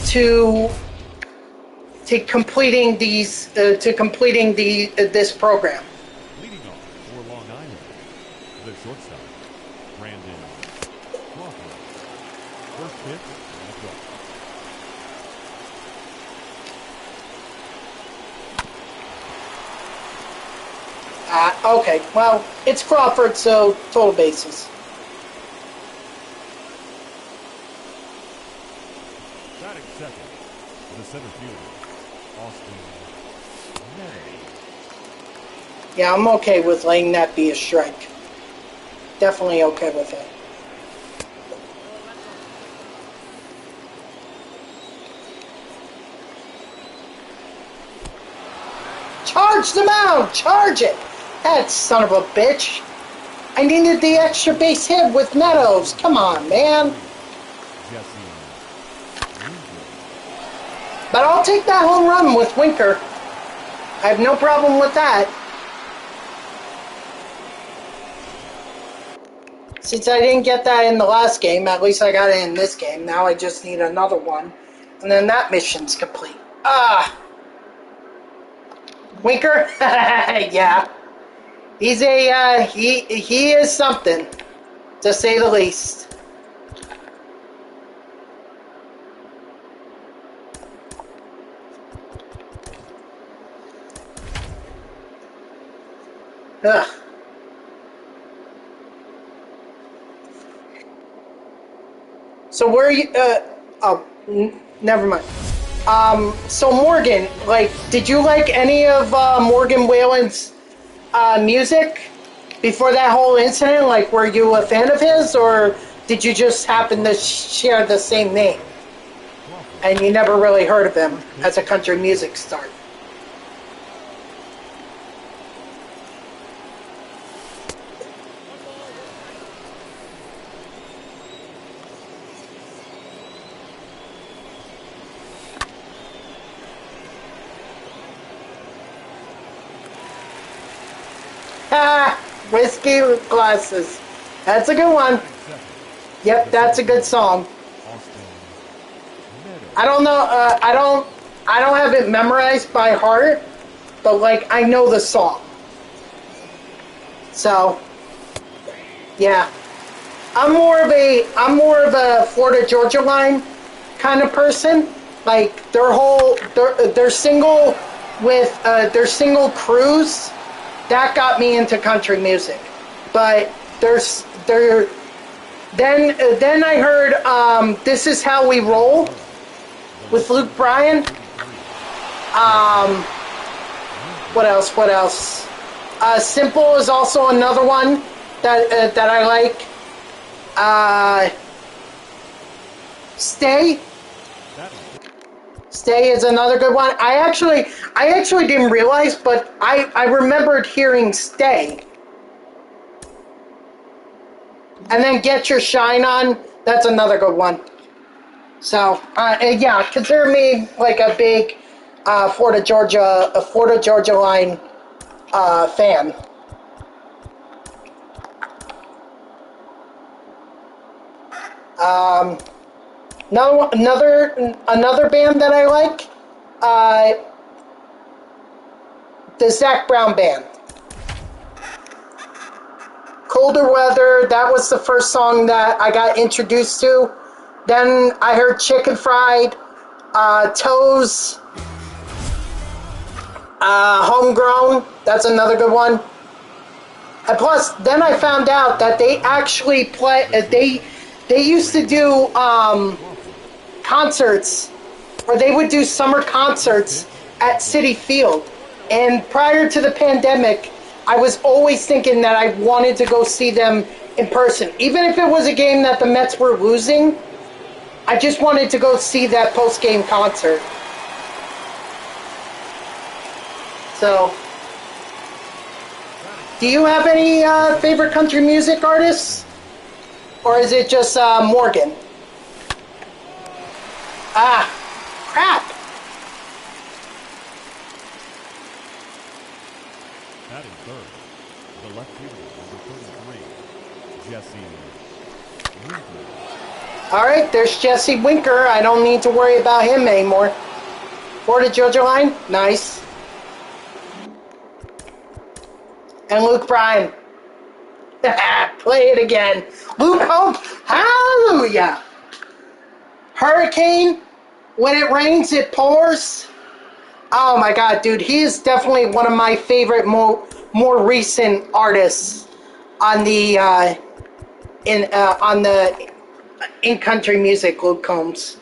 to completing these this program. Leading off for Long Island, the shortstop, Brandon Crawford. First pitch, and a throw. Okay, well, it's Crawford, so total bases. Batting second, the center fielder, Austin Meadows. Yeah, I'm okay with letting that be a strike. Definitely okay with it. Charge the mound! Charge it! That son of a bitch. I needed the extra base hit with Meadows. Come on, man. But I'll take that home run with Winker. I have no problem with that. Since I didn't get that in the last game, at least I got it in this game. Now I just need another one. And then that mission's complete. Winker? Yeah. He's he is something, to say the least. Ugh. So where are you, never mind. So Morgan, like, did you like any of Morgan Whalen's music before that whole incident? Like, were you a fan of his, or did you just happen to share the same name and you never really heard of him as a country music star? Whiskey glasses. That's a good one. Yep, that's a good song. I don't know. I don't have it memorized by heart, but like I know the song. So, yeah, I'm more of a Florida Georgia Line kind of person. Like their single with their single Cruise. That got me into country music. But There's there. Then I heard "This Is How We Roll" with Luke Bryan. What else? What else? "Simple" is also another one that I like. "Stay." "Stay" is another good one. I actually didn't realize, but I remembered hearing "Stay." And then "Get Your Shine On." That's another good one. So yeah, consider me like a big Florida Georgia Line fan. Um, another band that I like, uh, the Zac Brown Band. "Colder Weather." That was the first song that I got introduced to. Then I heard "Chicken Fried," "Toes," "Homegrown." That's another good one. And plus, then I found out that they actually play. They used to do concerts, or they would do summer concerts at Citi Field. And prior to the pandemic, I was always thinking that I wanted to go see them in person, even if it was a game that the Mets were losing. I just wanted to go see that post-game concert. So, do you have any favorite country music artists? Or is it just Morgan? Ah, crap. Batting third, the left fielder, number 33, Jesse Winker. All right, there's Jesse Winker. I don't need to worry about him anymore. Florida Georgia Line, nice. And Luke Bryan. Play it again. Luke Hope, hallelujah. Hurricane, when it rains, it pours. Oh my God, dude, he is definitely one of my favorite more recent artists on the in country music. Luke Combs.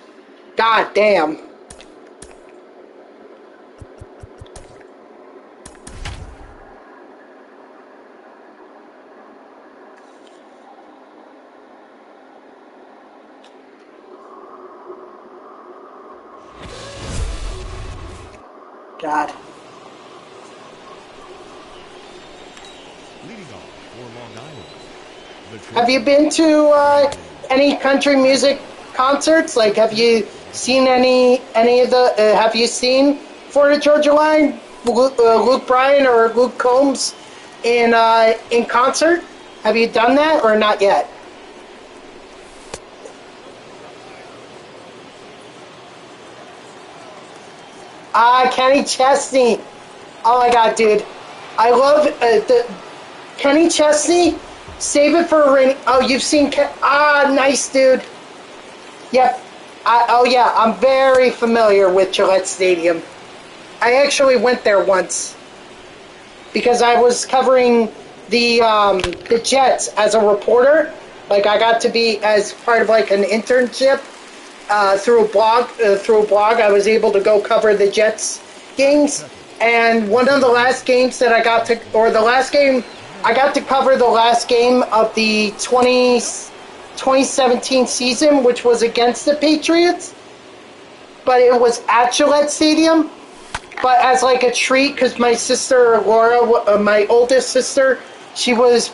God damn. God. Leading off for Long Island. Have you been to any country music concerts? Like, have you seen any of the? Have you seen Florida Georgia Line, Luke Bryan or Luke Combs in concert? Have you done that or not yet? Kenny Chesney. Oh my God, dude. I love the Kenny Chesney. Save it for a rainy. Oh, you've seen nice, dude. Yep. Oh yeah, I'm very familiar with Gillette Stadium. I actually went there once because I was covering the Jets as a reporter. Like, I got to be as part of like an internship through a blog. I was able to go cover the Jets games, and one of the last games that I got to, or the last game I got to cover, the last game of the 2017 season, which was against the Patriots, but it was at Gillette Stadium. But as like a treat, because my sister Laura, my oldest sister, she was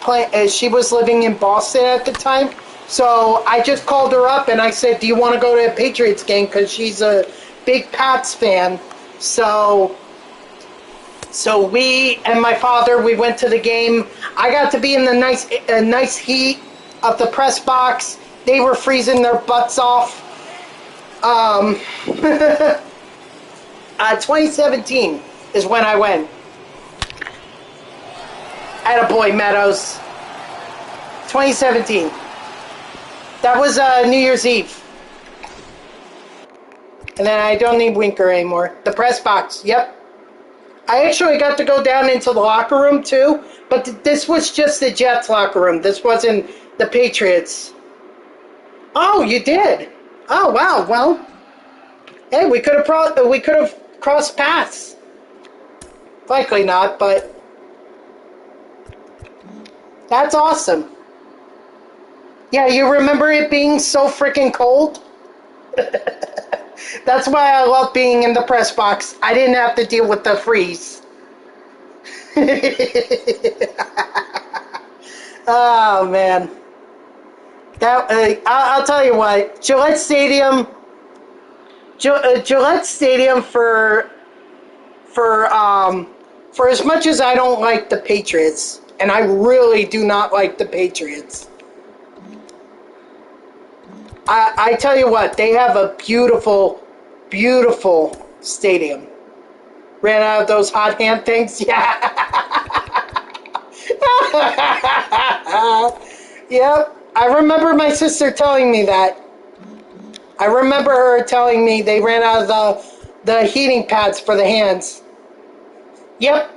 living in Boston at the time. So I just called her up and I said, "Do you want to go to a Patriots game?" Because she's a big Pats fan. So we and my father, we went to the game. I got to be in the nice heat of the press box. They were freezing their butts off. 2017 is when I went. Attaboy, Meadows. 2017. That was New Year's Eve. And then I don't need Winker anymore. The press box, yep. I actually got to go down into the locker room too, but this was just the Jets locker room. This wasn't the Patriots. Oh, you did? Oh, wow. Well, hey, we could have crossed paths. Likely not, but that's awesome. Yeah, you remember it being so freaking cold? That's why I love being in the press box. I didn't have to deal with the freeze. Oh man, that I'll tell you what, Gillette Stadium for as much as I don't like the Patriots, and I really do not like the Patriots. I tell you what, they have a beautiful, beautiful stadium. Ran out of those hot hand things, yeah. Yep, I remember my sister telling me that. I remember her telling me they ran out of the heating pads for the hands. Yep.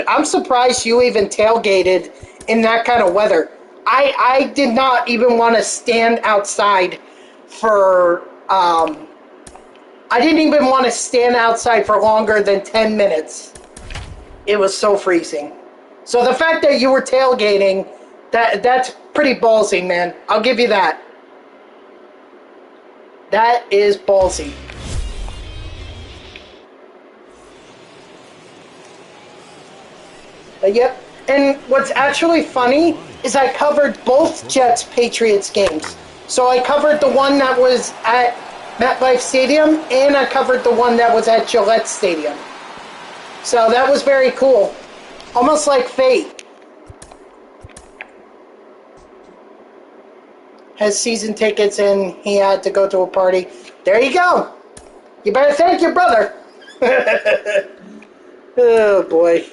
I'm surprised you even tailgated in that kind of weather. I did not even want to stand outside for I didn't even want to stand outside for longer than 10 minutes. It was so freezing. So the fact that you were tailgating, that's pretty ballsy, man. I'll give you that. That is ballsy. Yep. And what's actually funny is I covered both Jets Patriots games. So I covered the one that was at MetLife Stadium, and I covered the one that was at Gillette Stadium. So that was very cool. Almost like fate. Has season tickets and he had to go to a party. There you go. You better thank your brother. Oh boy.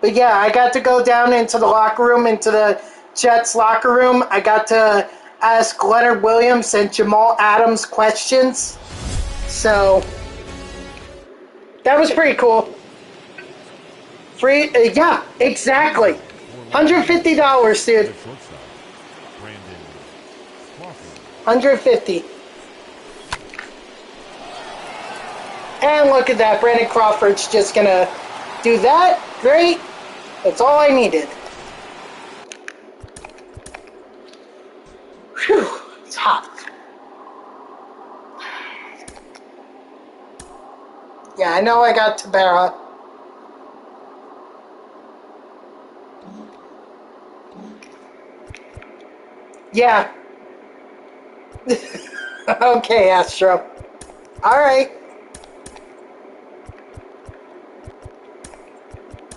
But yeah, I got to go down into the locker room, into the Jets locker room. I got to ask Leonard Williams and Jamal Adams questions. So that was pretty cool. Free, yeah, exactly. $150, dude. $150. And look at that, Brandon Crawford's just gonna do that. Great. That's all I needed. Whew, it's hot. Yeah, I know I got Tabara. Yeah. Okay, Astro. Alright.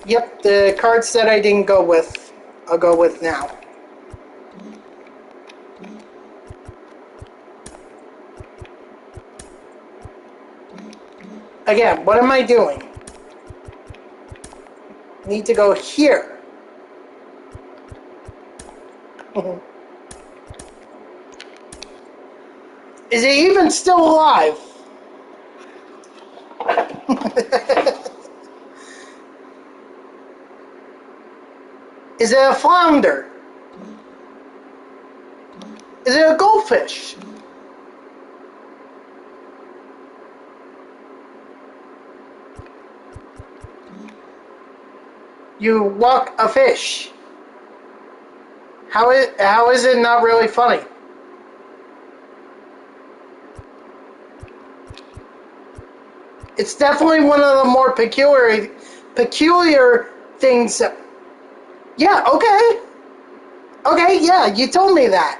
Yep, the cards that I didn't go with, I'll go with now. Again, what am I doing? Need to go here. Is he even still alive? Is it a flounder? Is it a goldfish? You walk a fish. How is it not really funny? It's definitely one of the more peculiar things. Yeah, okay. Okay, yeah, you told me that.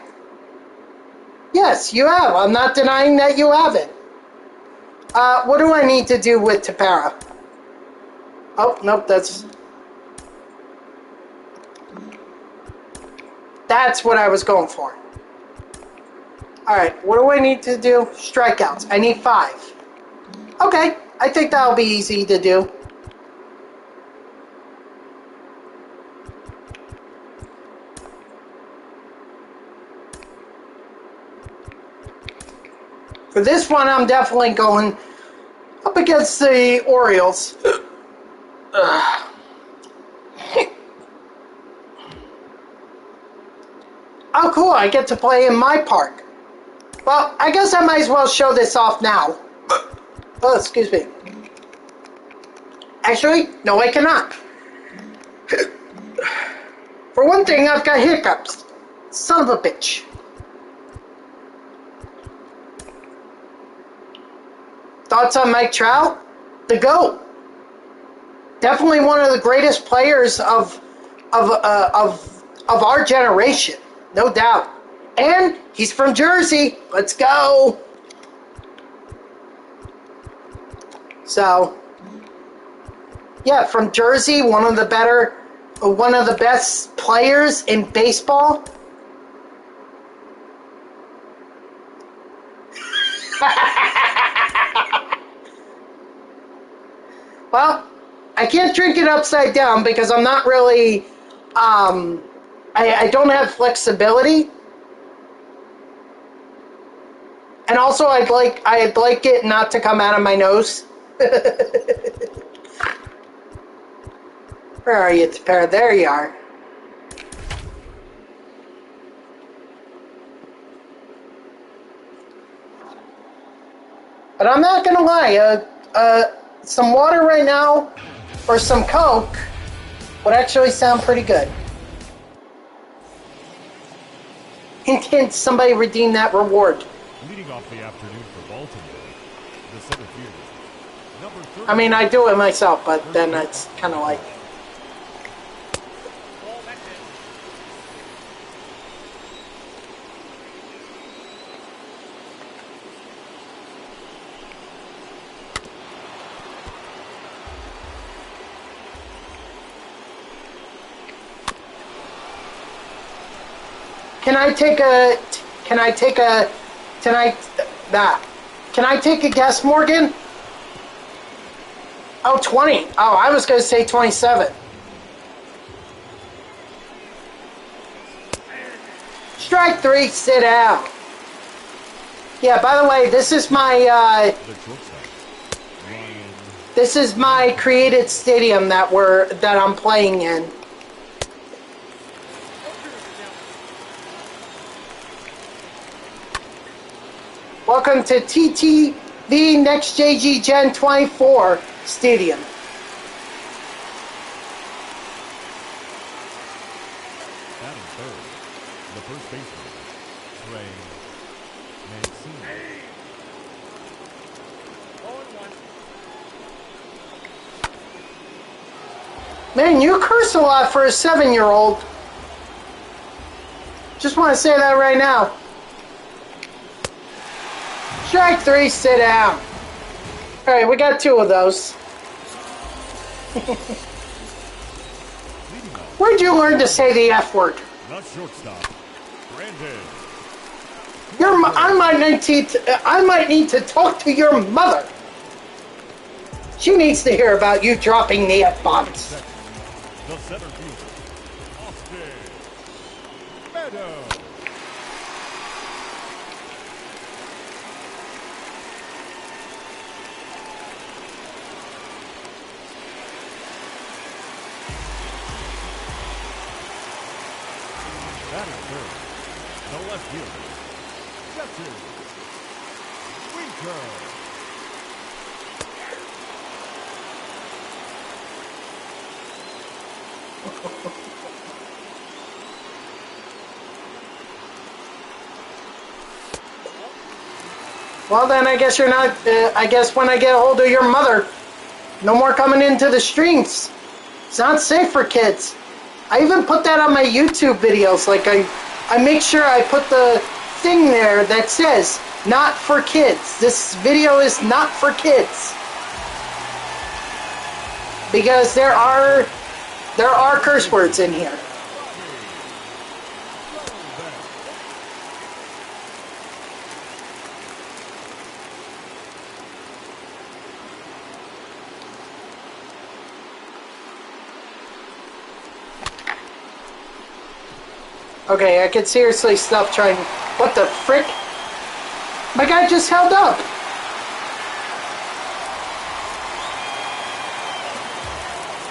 Yes, you have. I'm not denying that you haven't. What do I need to do with Tapara? Oh, nope, that's what I was going for. Alright, what do I need to do? Strikeouts. I need 5. Okay, I think that'll be easy to do. For this one, I'm definitely going up against the Orioles. Oh, cool. I get to play in my park. Well, I guess I might as well show this off now. Oh, excuse me. Actually, no, I cannot. For one thing, I've got hiccups. Son of a bitch. Thoughts on Mike Trout? The GOAT. Definitely one of the greatest players of our generation, no doubt. And he's from Jersey. Let's go. So, yeah, from Jersey, one of the best players in baseball. Well, I can't drink it upside down because I'm not really, I don't have flexibility. And also, I'd like it not to come out of my nose. Where are you, Tapera? There you are. But I'm not gonna lie, some water right now, or some Coke, would actually sound pretty good. Hint, hint, somebody redeem that reward. Leading off the afternoon for Baltimore, the center fielder, number 30. I mean, I do it myself, but then it's kind of like... Can I take a guess, Morgan? Oh, 20. Oh, I was going to say 27. Strike 3, sit down. Yeah, by the way, this is my created stadium that I'm playing in. Welcome to TTV Next JG Gen 24 Stadium. Batting third, the first baseman, Semien. Man, you curse a lot for a 7-year-old. Just want to say that right now. Strike 3, sit down. Alright, we got 2 of those. Where'd you learn to say the F word? Not shortstop, Brandon. I might need to talk to your mother. She needs to hear about you dropping the F-bombs. The center fielder, Austin Meadows. Batting third, the left fielder, Justin Winker. Well, then I guess you're not. I guess when I get a hold of your mother, no more coming into the streams. It's not safe for kids. I even put that on my YouTube videos. Like I make sure I put the thing there that says "not for kids." This video is not for kids because there are curse words in here. Okay, I could seriously stop trying. What the frick? My guy just held up.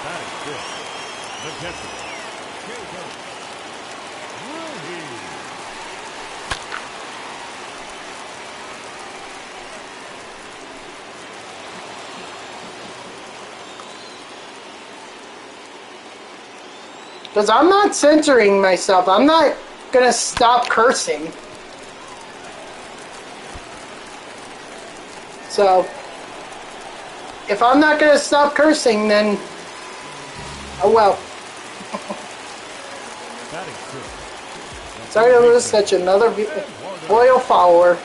That is good. The catcher. Jacob Rudy. Because I'm not censoring myself. I'm not going to stop cursing. So, if I'm not going to stop cursing, then, oh well. That is good. Sorry to lose such another loyal follower.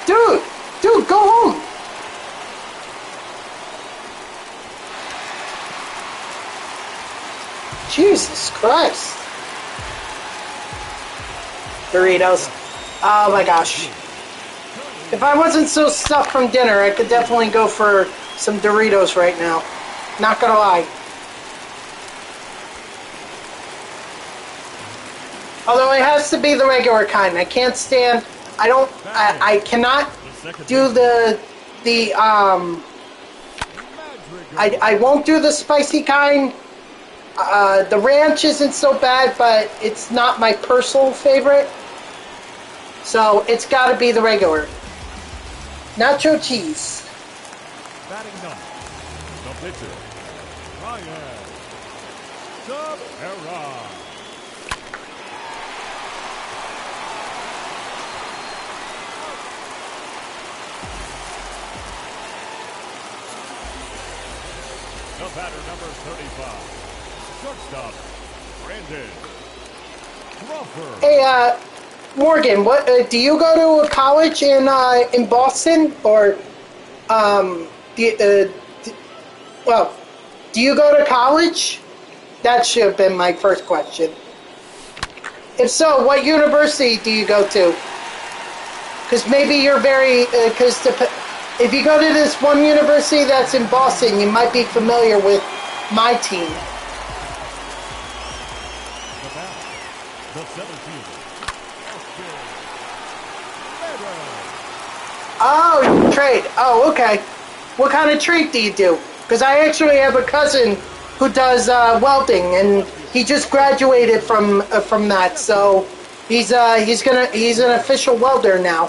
Dude, go home. Jesus Christ. Doritos. Oh my gosh. If I wasn't so stuffed from dinner, I could definitely go for some Doritos right now. Not gonna lie. Although it has to be the regular kind. I can't stand, I cannot do I won't do the spicy kind. The ranch isn't so bad, but it's not my personal favorite. So it's got to be the regular. Nacho cheese. Batting ninth, the pitcher, Ryan Cabrera. The batter, number 35, shortstop, Brandon Crawford. Hey, Morgan, what do you go to a college in Boston, or do you go to college? That should have been my first question. If so, what university do you go to? Because maybe you're very if you go to this one university that's in Boston, you might be familiar with my team. The 17th. Oh, trade. Oh, okay. What kind of trade do you do? Because I actually have a cousin who does welding, and he just graduated from that. So he's an official welder now.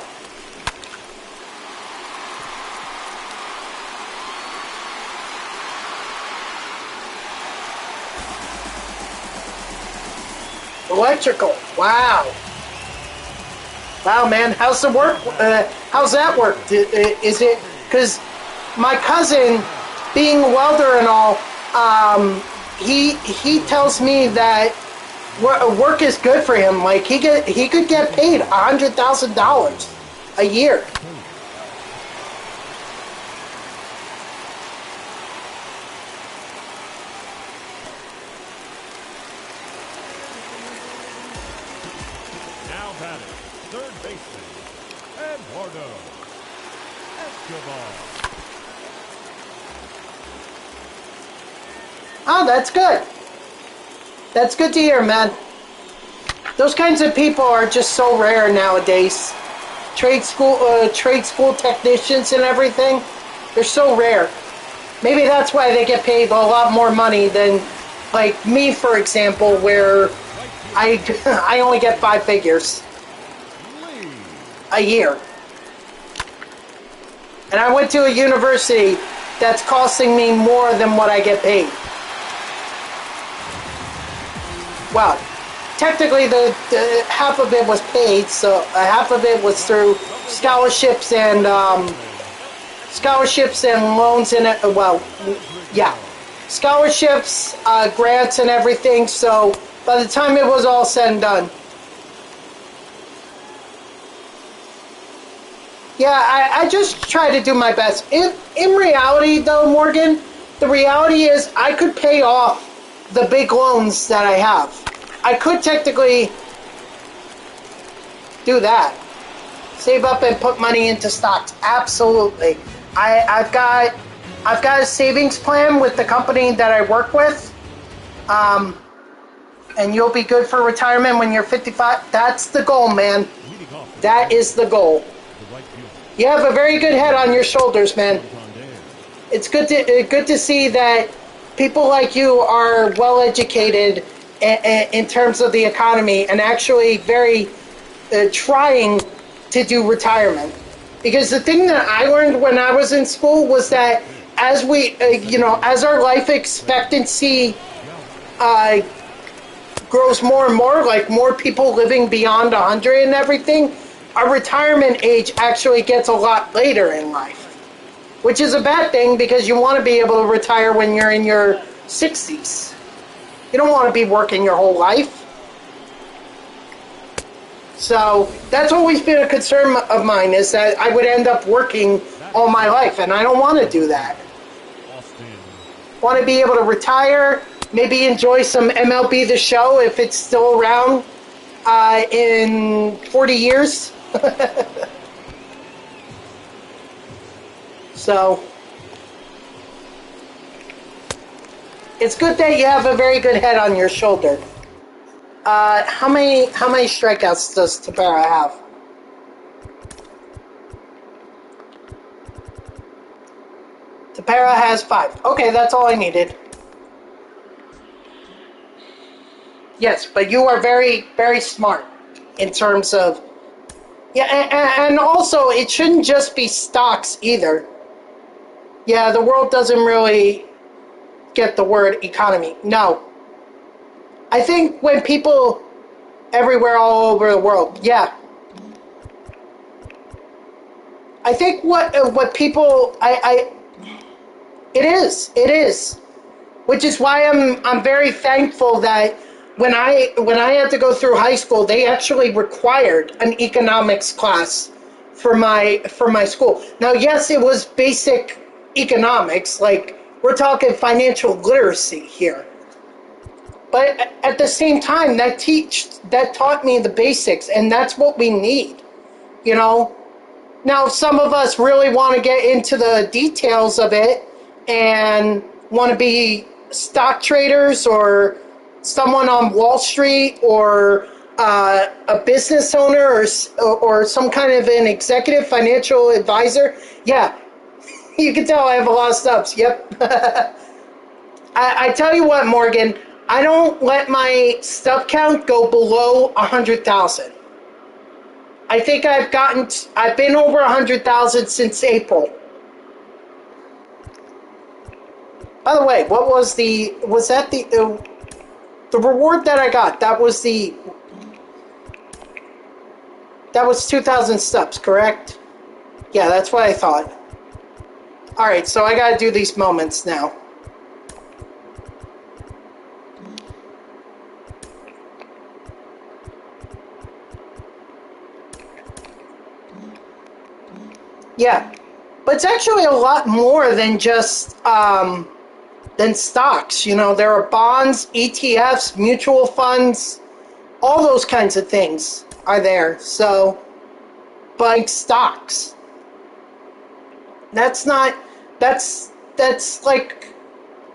Electrical. Wow. Wow, man. How's the work? How's that work? Is it because my cousin, being a welder and all, he tells me that work is good for him. Like he could get paid $100,000 a year. Now batting, third baseman, Eduardo Escobar. Oh, that's good. That's good to hear, man. Those kinds of people are just so rare nowadays. Trade school technicians and everything, they're so rare. Maybe that's why they get paid a lot more money than, like me, for example, where I only get 5 figures a year. And I went to a university that's costing me more than what I get paid. Well, technically the half of it was paid, so half of it was through scholarships and loans and scholarships, grants and everything. So by the time it was all said and done, yeah, I just try to do my best. In reality, though, Morgan, the reality is I could pay off the big loans that I have. I could technically do that. Save up and put money into stocks. Absolutely. I've got a savings plan with the company that I work with. And you'll be good for retirement when you're 55. That's the goal, man. Leading off That is the goal. the right field. You have a very good head on your shoulders, man. It's good to see that people like you are well educated in terms of the economy and actually very trying to do retirement. Because the thing that I learned when I was in school was that as we, as our life expectancy grows more and more, like more people living beyond 100 and everything, our retirement age actually gets a lot later in life. Which is a bad thing because you want to be able to retire when you're in your 60s. You don't want to be working your whole life. So that's always been a concern of mine, is that I would end up working all my life, and I don't want to do that. Want to be able to retire, maybe enjoy some MLB The Show if it's still around in 40 years. So it's good that you have a very good head on your shoulder. How many strikeouts does Tepera have? Tepera has 5. Okay, that's all I needed. Yes, but you are very, very smart in terms of... Yeah, and also, it shouldn't just be stocks either. Yeah, the world doesn't really get the word economy. No. I think when people everywhere all over the world, yeah. I think what people it is. Which is why I'm very thankful that when I had to go through high school, they actually required an economics class for my school. Now, yes, it was basic economics, like we're talking financial literacy here. But at the same time, that taught me the basics, and that's what we need, you know. Now, some of us really want to get into the details of it and want to be stock traders or someone on Wall Street or a business owner or some kind of an executive financial advisor. Yeah, you can tell I have a lot of stubs. Yep. I tell you what, Morgan, I don't let my stub count go below 100,000. I think I've been over 100,000 since April. By the way, was that the reward that I got? That was 2,000 stubs, correct? Yeah, that's what I thought. Alright, so I gotta do these moments now. Yeah, but it's actually a lot more than just than stocks. You know, there are bonds, ETFs, mutual funds, all those kinds of things are there. So, but stocks, that's like,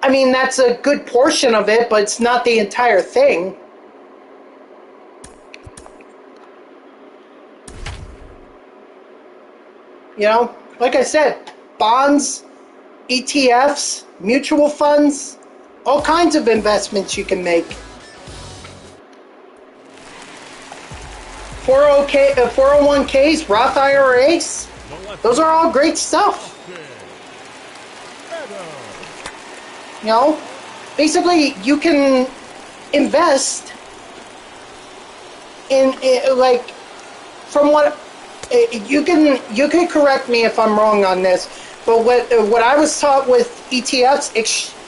I mean, that's a good portion of it, but it's not the entire thing. You know, like I said, bonds, ETFs, mutual funds, all kinds of investments you can make. 401ks, Roth IRAs, those are all great stuff. You know, basically you can invest in like, from what you can correct me if I'm wrong on this, but what I was taught with ETFs,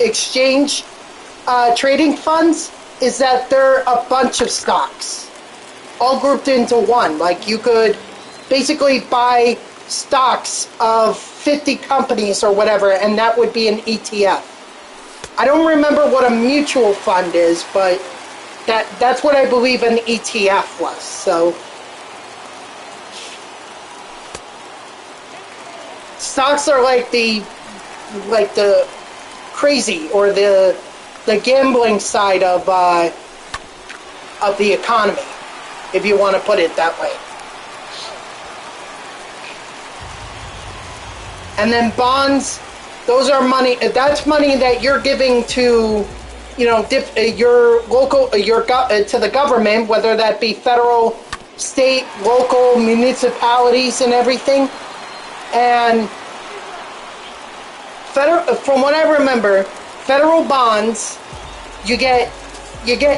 exchange trading funds, is that they're a bunch of stocks all grouped into one. Like, you could basically buy stocks of 50 companies or whatever, and that would be an ETF. I don't remember what a mutual fund is, but that's what I believe an ETF was. So stocks are like the crazy or the gambling side of of the economy, if you want to put it that way. And then bonds, those are money. That's money that you're giving to, your local, to the government, whether that be federal, state, local, municipalities, and everything. And from what I remember, federal bonds, you get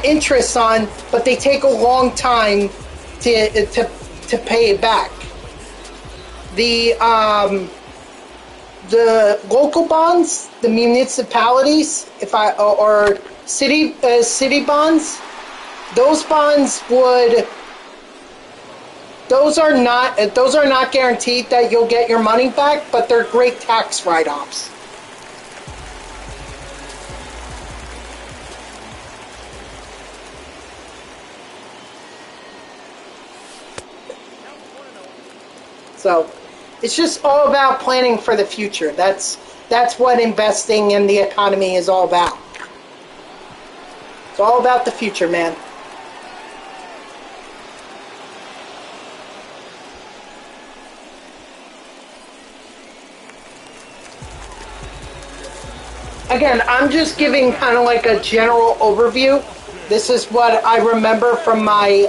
interest on, but they take a long time to pay it back. The local bonds, the municipalities, or city bonds, those are not guaranteed that you'll get your money back, but they're great tax write-offs. So it's just all about planning for the future. That's what investing in the economy is all about. It's all about the future, man. Again, I'm just giving kind of like a general overview. This is what I remember from my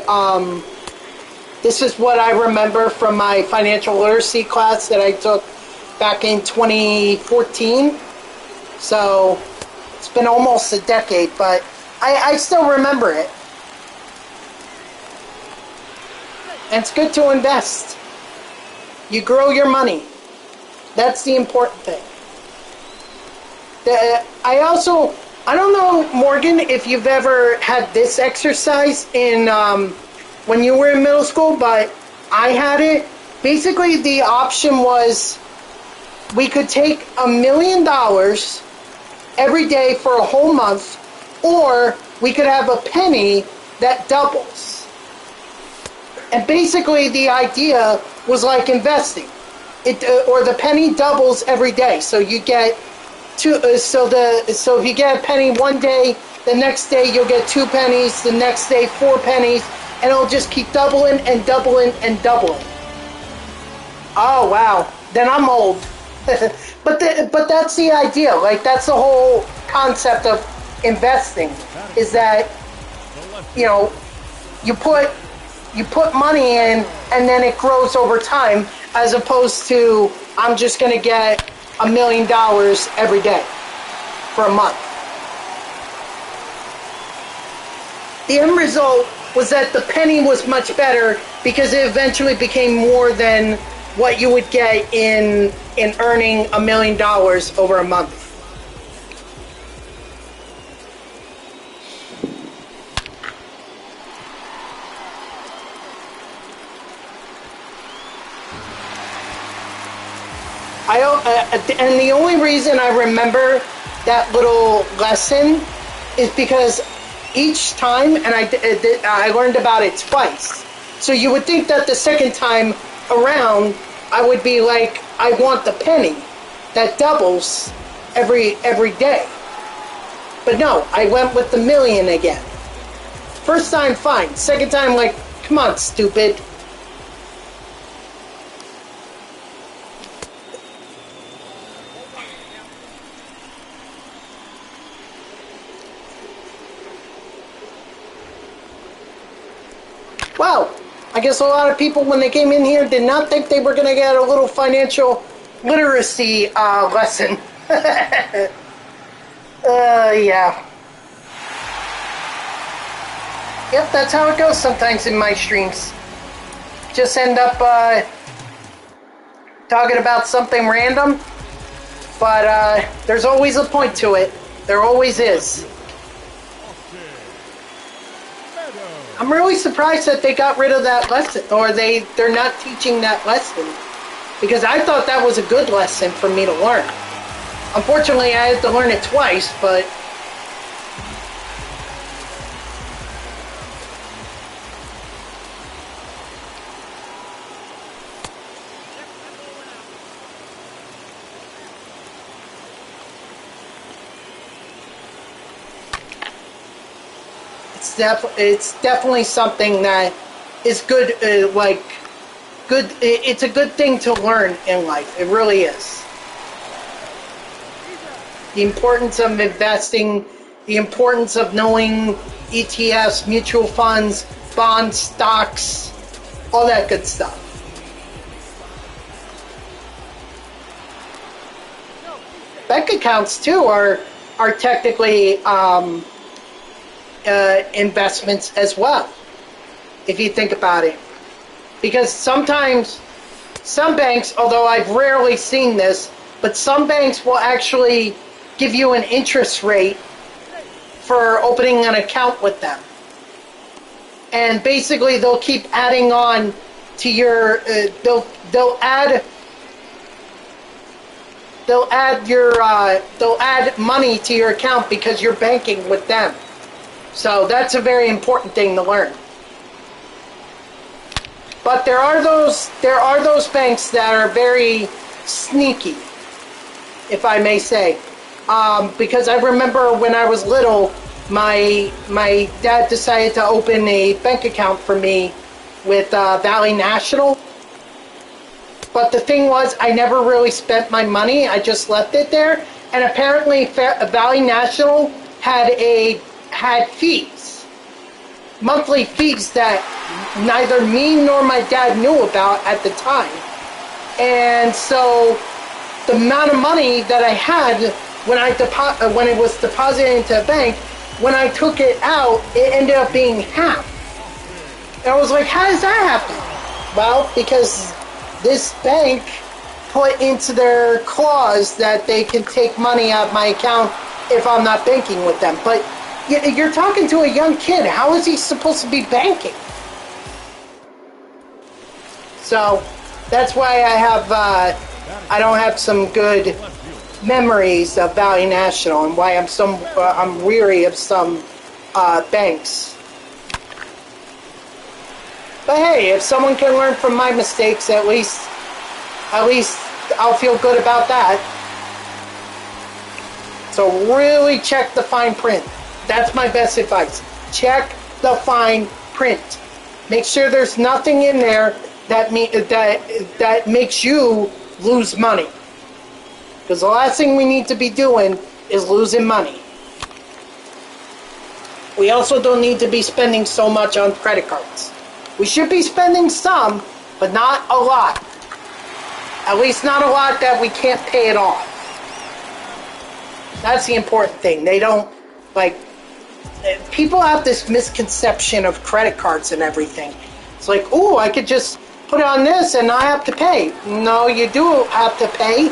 financial literacy class that I took back in 2014. So it's been almost a decade, but I still remember it. And it's good to invest. You grow your money. That's the important thing. I don't know, Morgan, if you've ever had this exercise in when you were in middle school, but I had it. Basically, the option was we could take $1 million every day for a whole month, or we could have a penny that doubles. And basically, the idea was like investing. Or the penny doubles every day, so you get two. So if you get a penny one day, the next day you'll get 2 pennies, the next day 4 pennies, and it'll just keep doubling and doubling and doubling. Oh wow, then I'm old. but that's the idea. Like, that's the whole concept of investing, is that you put money in and then it grows over time, as opposed to I'm just going to get $1 million every day for a month. The end result was that the penny was much better because it eventually became more than what you would get in earning $1 million over a month. And the only reason I remember that little lesson is because each time, and I learned about it twice. So you would think that the second time around, I would be like, I want the penny that doubles every day. But no, I went with the million again. First time, fine. Second time, like, come on, stupid. Wow, I guess a lot of people, when they came in here, did not think they were going to get a little financial literacy lesson. Yeah. Yep, that's how it goes sometimes in my streams. Just end up talking about something random, but there's always a point to it. There always is. I'm really surprised that they got rid of that lesson, or they're not teaching that lesson, because I thought that was a good lesson for me to learn. Unfortunately, I had to learn it twice, but It's definitely something that is good. Good. It's a good thing to learn in life. It really is. The importance of investing, the importance of knowing ETFs, mutual funds, bonds, stocks, all that good stuff. Bank accounts too are technically investments as well, if you think about it. Because sometimes some banks, although I've rarely seen this, but some banks will actually give you an interest rate for opening an account with them. And basically they'll keep adding on to your they'll add money to your account because you're banking with them. So that's a very important thing to learn. But there are those banks that are very sneaky, if I may say. Because I remember when I was little, my dad decided to open a bank account for me with Valley National. But the thing was, I never really spent my money. I just left it there. And apparently, Valley National had fees, monthly fees that neither me nor my dad knew about at the time. And so, the amount of money that I had when it was deposited into a bank, when I took it out, it ended up being half. And I was like, how does that happen? Well, because this bank put into their clause that they can take money out of my account if I'm not banking with them. But you're talking to a young kid. How is he supposed to be banking? So that's why I don't have some good memories of Valley National, and why I'm weary of some banks. But hey, if someone can learn from my mistakes, at least I'll feel good about that. So really check the fine print. That's my best advice. Check the fine print. Make sure there's nothing in there that makes you lose money. Because the last thing we need to be doing is losing money. We also don't need to be spending so much on credit cards. We should be spending some, but not a lot. At least not a lot that we can't pay it off. That's the important thing. They don't, people have this misconception of credit cards and everything. It's like, oh, I could just put it on this and not have to pay. No, you do have to pay.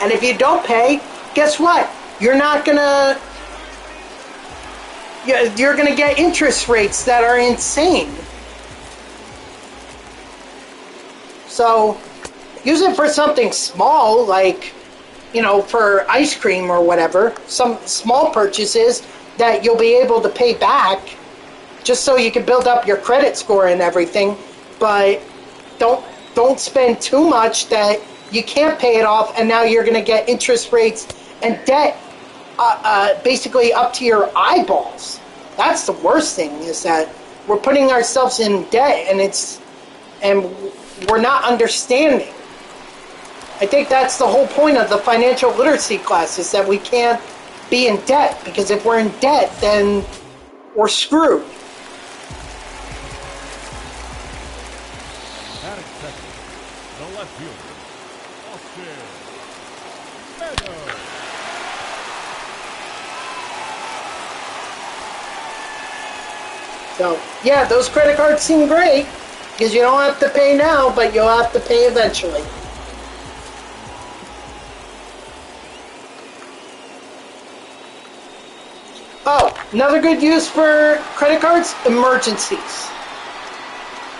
And if you don't pay, guess what? You're gonna get interest rates that are insane. So use it for something small, like, for ice cream or whatever. Some small purchases that you'll be able to pay back, just so you can build up your credit score and everything. But don't spend too much that you can't pay it off, and now you're going to get interest rates and debt basically up to your eyeballs. That's the worst thing, is that we're putting ourselves in debt, and we're not understanding. I think that's the whole point of the financial literacy class, is that we can't be in debt, because if we're in debt, then we're screwed. Batting second, the left fielder, Austin Meadows. So, yeah, those credit cards seem great, because you don't have to pay now, but you'll have to pay eventually. Oh, another good use for credit cards, emergencies.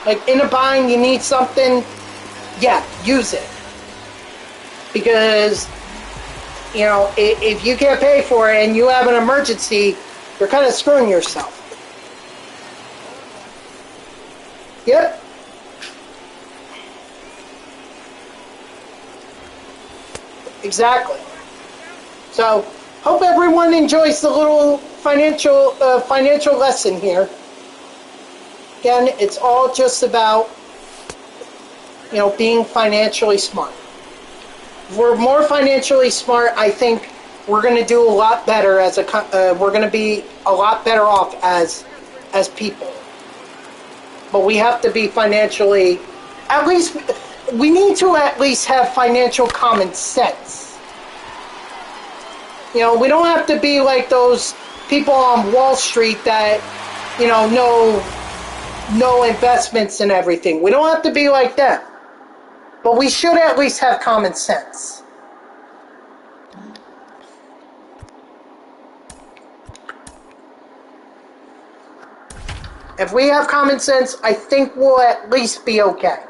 Like, in a bind, you need something, yeah, use it. Because, if you can't pay for it and you have an emergency, you're kind of screwing yourself. Yep. Exactly. So, hope everyone enjoys the little financial lesson here. Again, it's all just about, being financially smart. If we're more financially smart, I think we're going to do a lot better we're going to be a lot better off as people. But we have to be financially, we need to at least have financial common sense. We don't have to be like those people on Wall Street that, know investments and everything. We don't have to be like them. But we should at least have common sense. If we have common sense, I think we'll at least be okay.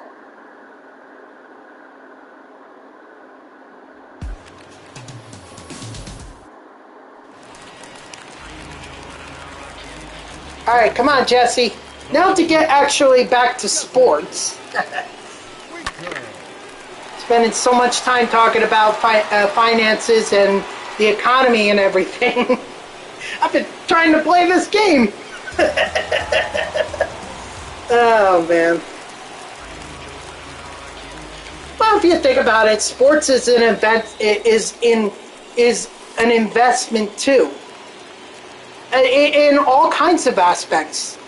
Alright, come on, Jesse. Now to get actually back to sports. Spending so much time talking about finances and the economy and everything. I've been trying to play this game. Oh, man. Well, if you think about it, sports is an investment too. In all kinds of aspects.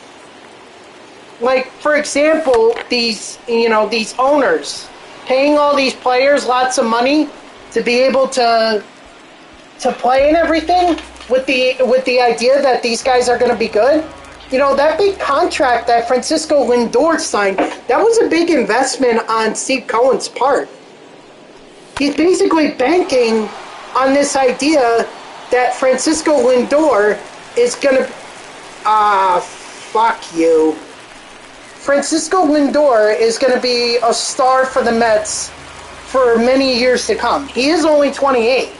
Like, for example, these owners paying all these players lots of money to be able to play and everything with the idea that these guys are going to be good. That big contract that Francisco Lindor signed, that was a big investment on Steve Cohen's part. He's basically banking on this idea that Francisco Lindor is going to... fuck you. Francisco Lindor is going to be a star for the Mets for many years to come. He is only 28.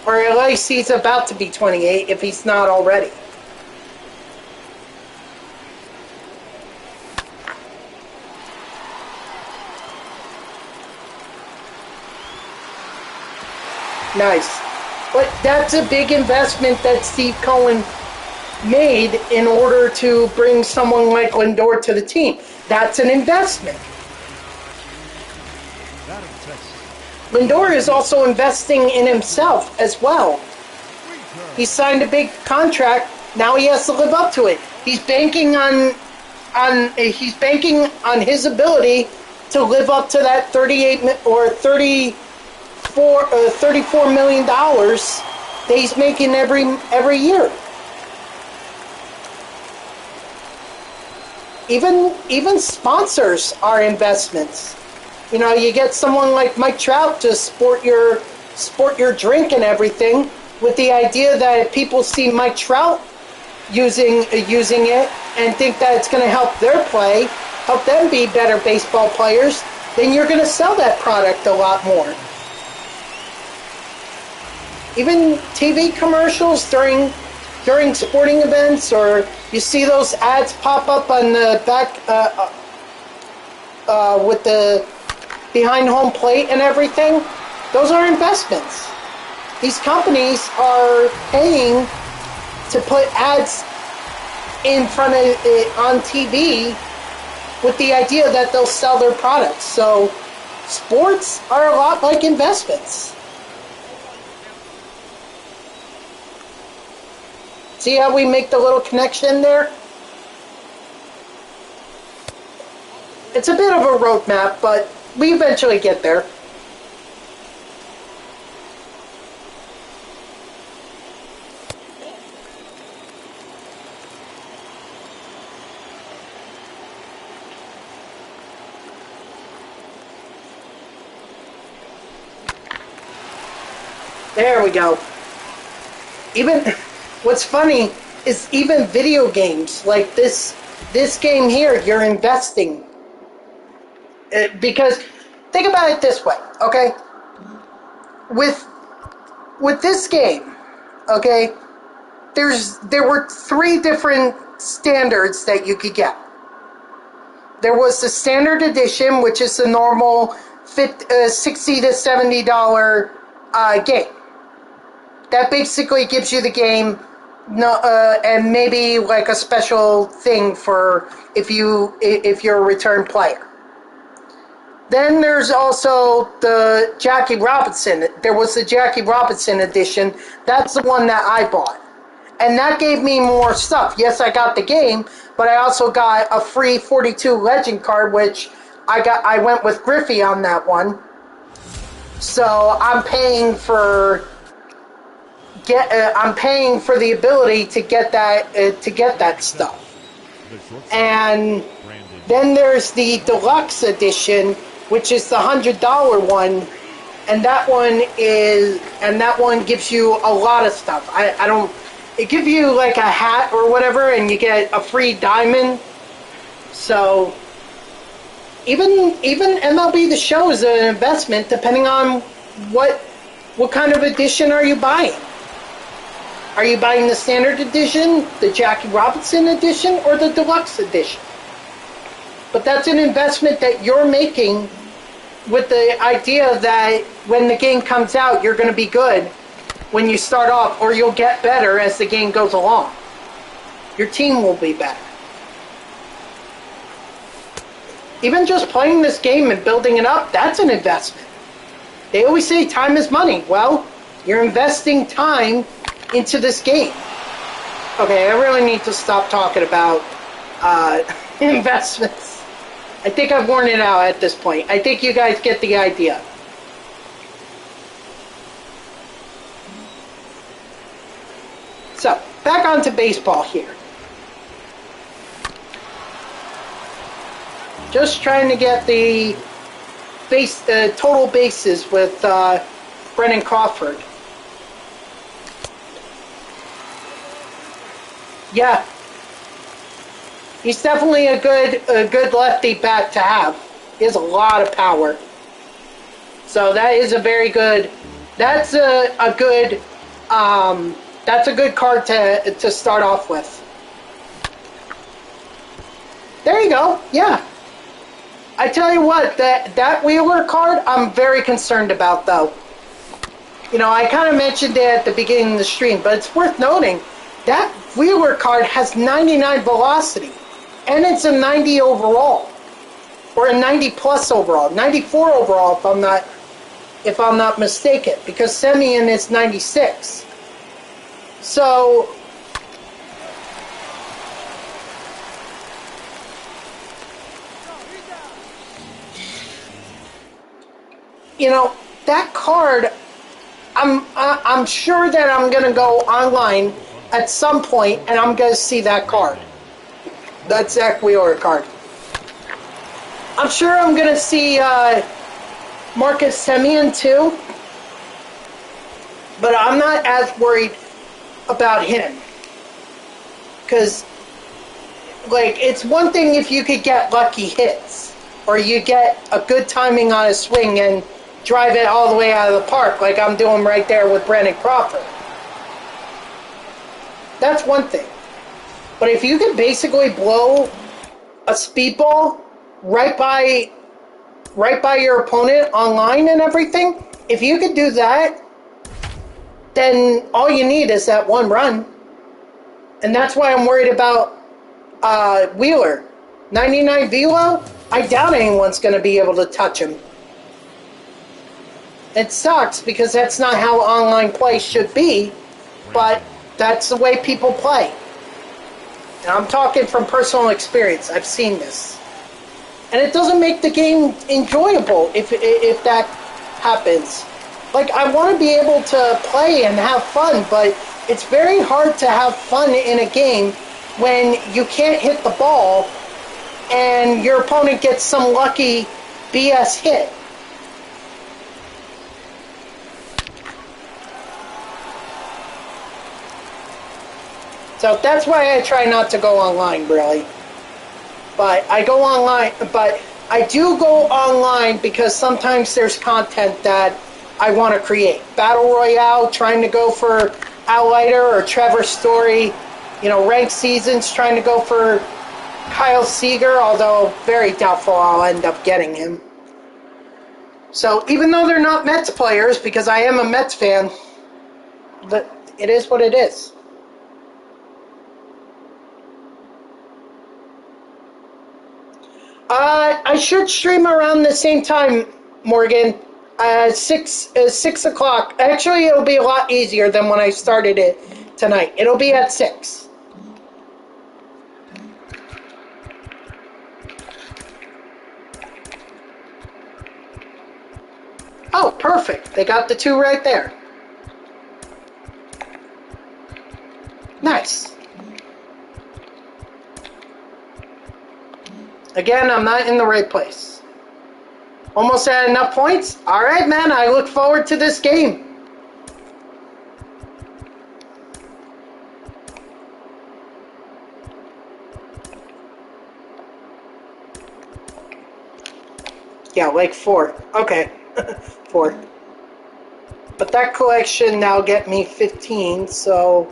Or at least he's about to be 28 if he's not already. Nice. But that's a big investment that Steve Cohen made in order to bring someone like Lindor to the team. That's an investment. Lindor is also investing in himself as well. He signed a big contract. Now he has to live up to it. He's banking on his ability to live up to that $34 million that he's making every year. Even sponsors are investments. You get someone like Mike Trout to sport your drink and everything, with the idea that if people see Mike Trout using it and think that it's going to help their play, help them be better baseball players, then you're going to sell that product a lot more. Even TV commercials during sporting events, or you see those ads pop up on the back with the behind home plate and everything. Those are investments. These companies are paying to put ads in front of it on TV with the idea that they'll sell their products. So sports are a lot like investments. See how we make the little connection there? It's a bit of a roadmap, but we eventually get there. There we go. What's funny is even video games like this game here, you're investing. Because think about it this way, okay? With this game, okay, there were 3 different standards that you could get. There was the standard edition, which is the normal $60 to $70 game. that basically gives you the game, no, and maybe like a special thing for if you're a return player. Then there's also the Jackie Robinson. There was the Jackie Robinson edition. That's the one that I bought. And that gave me more stuff. Yes, I got the game, but I also got a free 42 Legend card, which I went with Griffey on that one. So I'm paying for the ability to get that stuff. And then there's the deluxe edition, which is the $100 one, and that one gives you a lot of stuff. It gives you like a hat or whatever, and you get a free diamond. So even MLB The Show is an investment, depending on what kind of edition are you buying. Are you buying the standard edition, the Jackie Robinson edition, or the deluxe edition? But that's an investment that you're making with the idea that when the game comes out, you're going to be good when you start off, or you'll get better as the game goes along. Your team will be better. Even just playing this game and building it up, that's an investment. They always say time is money. Well, you're investing time into this game. Okay, I really need to stop talking about investments. I think I've worn it out at this point. I think you guys get the idea. So, back onto baseball here. Just trying to get the total bases with Brennan Crawford. Yeah. He's definitely a good lefty bat to have. He has a lot of power. So that is a very good. That's a good card to start off with. There you go. Yeah. I tell you what, that Wheeler card I'm very concerned about, though. You know, I kind of mentioned it at the beginning of the stream, but it's worth noting that Wheeler card has 99 velocity. And it's a 90 overall, or a 90 plus overall, 94 overall if I'm not mistaken, because Semien is 96. So you know, that card, I'm sure that I'm gonna go online at some point and I'm gonna see that card. That Zach Wheeler card. I'm sure I'm going to see Marcus Semien too. But I'm not as worried about him. Because, like, it's one thing if you could get lucky hits. Or you get a good timing on a swing and drive it all the way out of the park, like I'm doing right there with Brennan Crawford. That's one thing. But if you can basically blow a speedball right by your opponent online and everything, if you could do that, then all you need is that one run. And that's why I'm worried about Wheeler. 99 velo, I doubt anyone's going to be able to touch him. It sucks because that's not how online play should be, but that's the way people play. And I'm talking from personal experience. I've seen this. And it doesn't make the game enjoyable if that happens. Like, I want to be able to play and have fun, but it's very hard to have fun in a game when you can't hit the ball and your opponent gets some lucky BS hit. So that's why I try not to go online, really. But I go online, but I do go online because sometimes there's content that I want to create. Battle Royale, trying to go for Outlighter or Trevor Story, you know, ranked seasons, trying to go for Kyle Seager, although very doubtful I'll end up getting him. So even though they're not Mets players, because I am a Mets fan, it is what it is. I should stream around the same time, Morgan. 6 o'clock. Actually, it'll be a lot easier than when I started it tonight. It'll be at 6. Oh, perfect. They got the 2 right there. Nice. Again, I'm not in the right place. Almost had enough points? Alright, man. I look forward to this game. Yeah, like 4. Okay. 4. But that collection now get me 15, so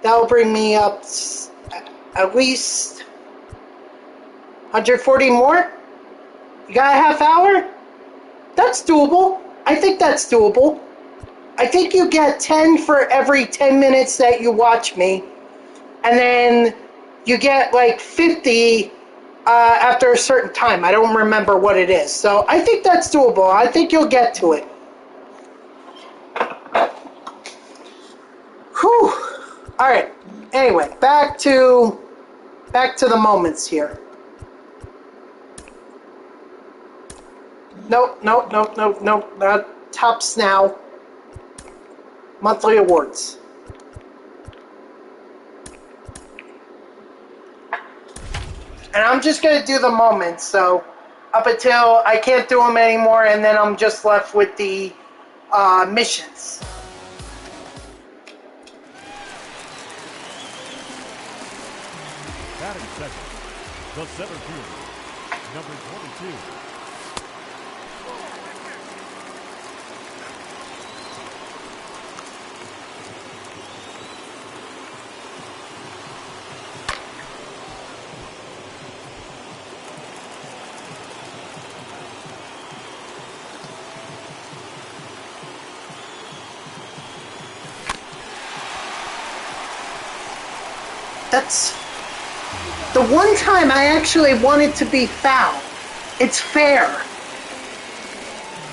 that'll bring me up at least 140 more? You got a half hour? That's doable. I think that's doable. I think you get 10 for every 10 minutes that you watch me. And then you get like 50 after a certain time. I don't remember what it is. So I think that's doable. I think you'll get to it. Whew. Alright. Anyway, back to the moments here. Nope. Not tops now. Monthly awards. And I'm just going to do the moments, so up until I can't do them anymore, and then I'm just left with the missions. Batting second, the center fielder, number 22. That's the one time I actually wanted to be foul. It's fair.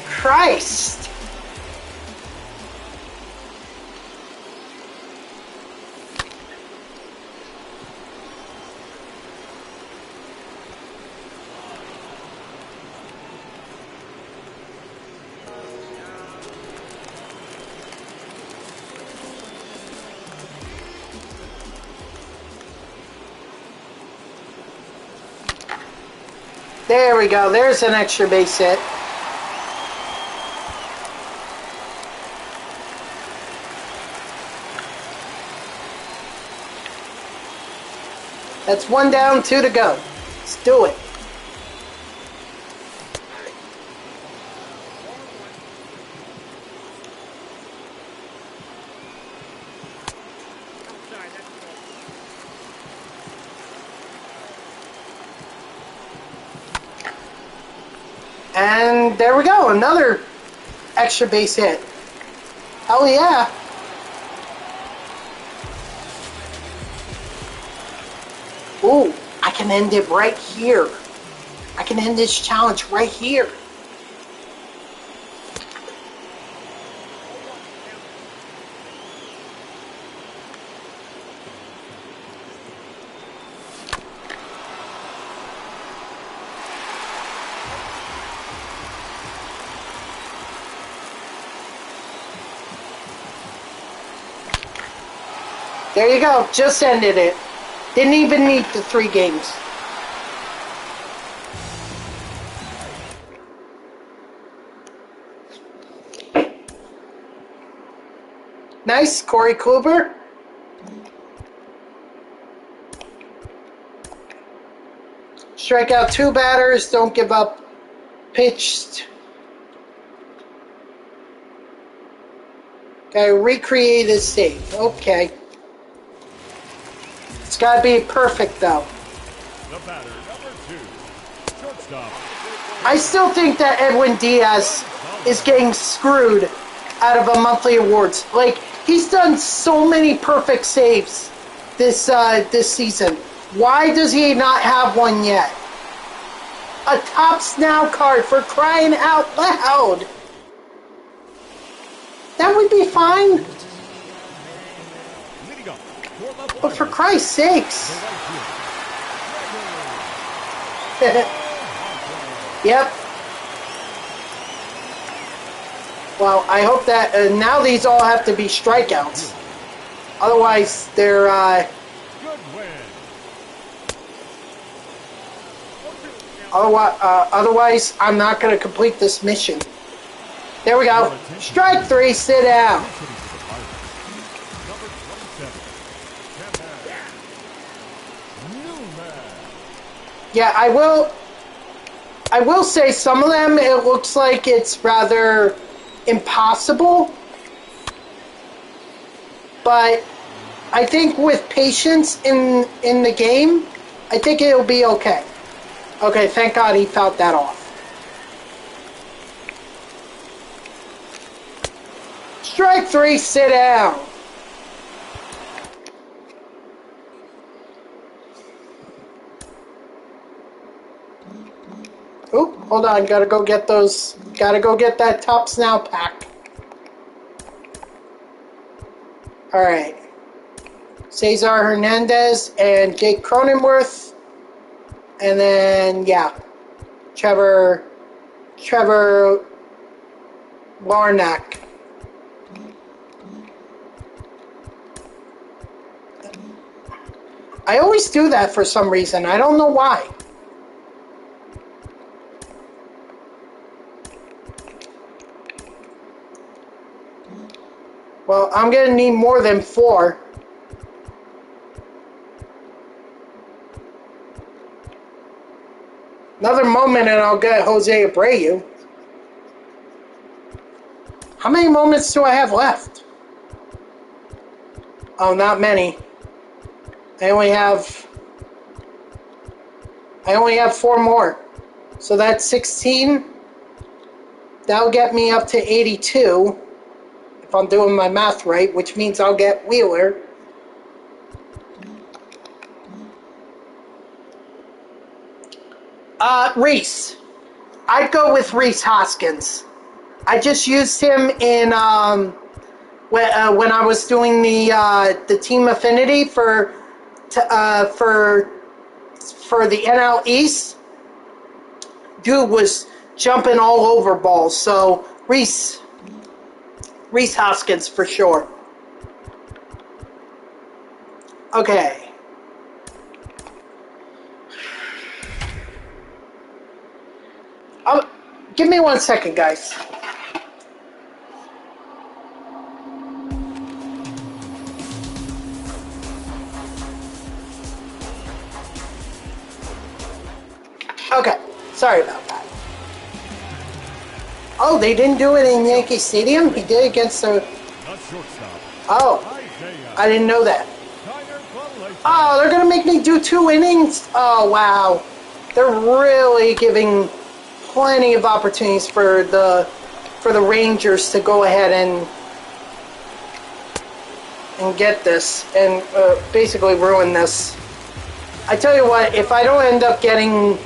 Christ. There we go. There's an extra base hit. That's 1 down, 2 to go. Let's do it. And there we go, another extra base hit. Hell yeah. Ooh, I can end it right here. I can end this challenge right here. There you go, just ended it. Didn't even need the 3 games. Nice, Corey Kluber. Strike out 2 batters, don't give up. Pitched. Gotta recreate his save. Okay. It's gotta be perfect though. The batter, number 2, shortstop. I still think that Edwin Diaz is getting screwed out of a monthly awards. Like, He's done so many perfect saves this season. Why does he not have one yet? A Topps Now card, for crying out loud. That would be fine. But for Christ's sakes. Yep. Well, I hope that now these all have to be strikeouts. Otherwise, they're otherwise, I'm not going to complete this mission. There we go. Strike 3, sit down. Yeah, I will say some of them, it looks like it's rather impossible. But I think with patience in the game, I think it'll be okay. Okay, thank God he fouled that off. Strike 3, sit down. Oop, hold on, gotta go get those, gotta go get that Topps Now pack. Alright. Cesar Hernandez and Jake Cronenworth. And then, yeah, Trevor Larnack. I always do that for some reason. I don't know why. Well, I'm going to need more than 4. Another moment and I'll get Jose Abreu. How many moments do I have left? Oh, not many. I only have 4 more. So that's 16. That'll get me up to 82. If I'm doing my math right, which means I'll get Wheeler. Reese. I'd go with Reese Hoskins. I just used him in when I was doing the team affinity for the NL East. Dude was jumping all over balls. So Reese Hoskins for sure. Okay. Give me 1 second, guys. Okay, sorry about that. Oh, they didn't do it in Yankee Stadium? He did against the... Oh, I didn't know that. Oh, they're going to make me do 2 innings? Oh, wow. They're really giving plenty of opportunities for the Rangers to go ahead and get this and basically ruin this. I tell you what, if I don't end up getting...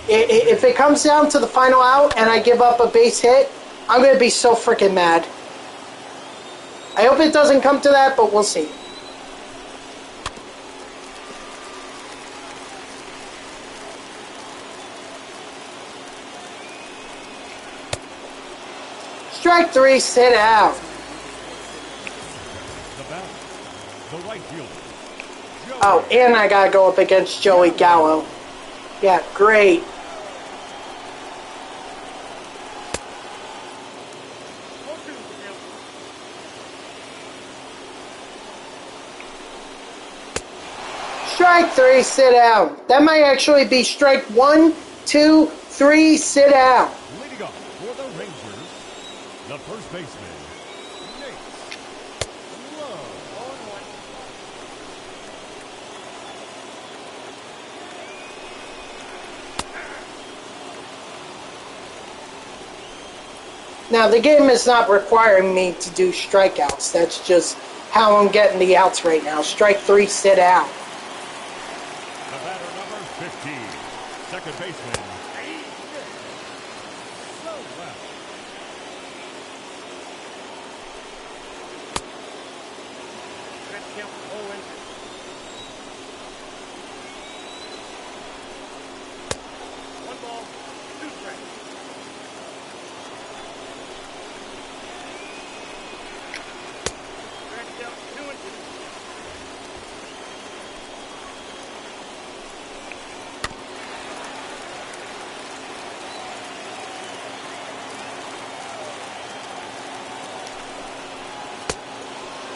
If it comes down to the final out and I give up a base hit, I'm going to be so freaking mad. I hope it doesn't come to that, but we'll see. Strike 3, sit down. Oh, and I gotta go up against Joey Gallo. Yeah, great. Strike 3, sit down. That might actually be strike 1, 2, 3, sit down. Leading off for the Rangers, the first baseman, Nate Lowe. Now, the game is not requiring me to do strikeouts. That's just how I'm getting the outs right now. Strike 3, sit out. The batter number 15, second baseman. So left. One ball, 2 strikes. Strikes out, 2 and 2.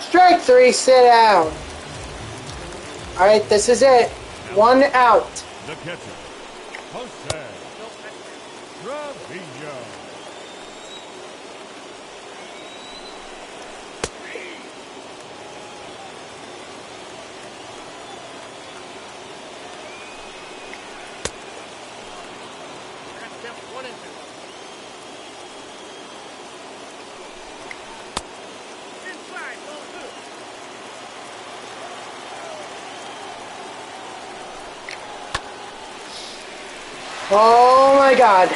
Strike 3, sit out. All right, this is it. 1 out. The catcher, Jose Trevino. Strikes out, 1 and 2. Inside, ball 2. Oh my God.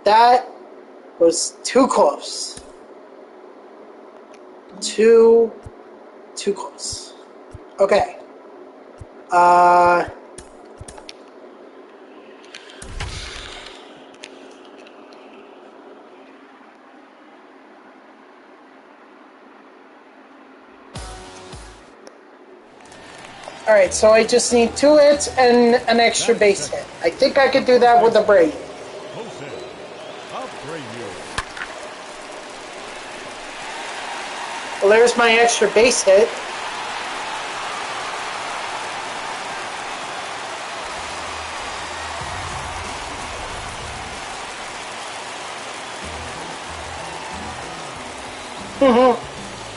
That was too close. Too close. Okay. Alright, so I just need 2 hits and an extra base hit. I think I could do that with a break. Jose Abreu. Well, there's my extra base hit.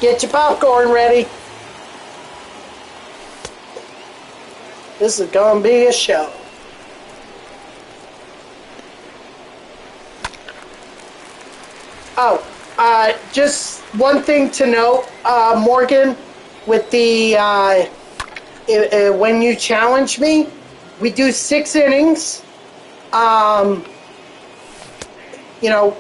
Get your popcorn ready. This is gonna be a show. Oh, just one thing to note, Morgan, with the when you challenge me, we do 6 innings. You know,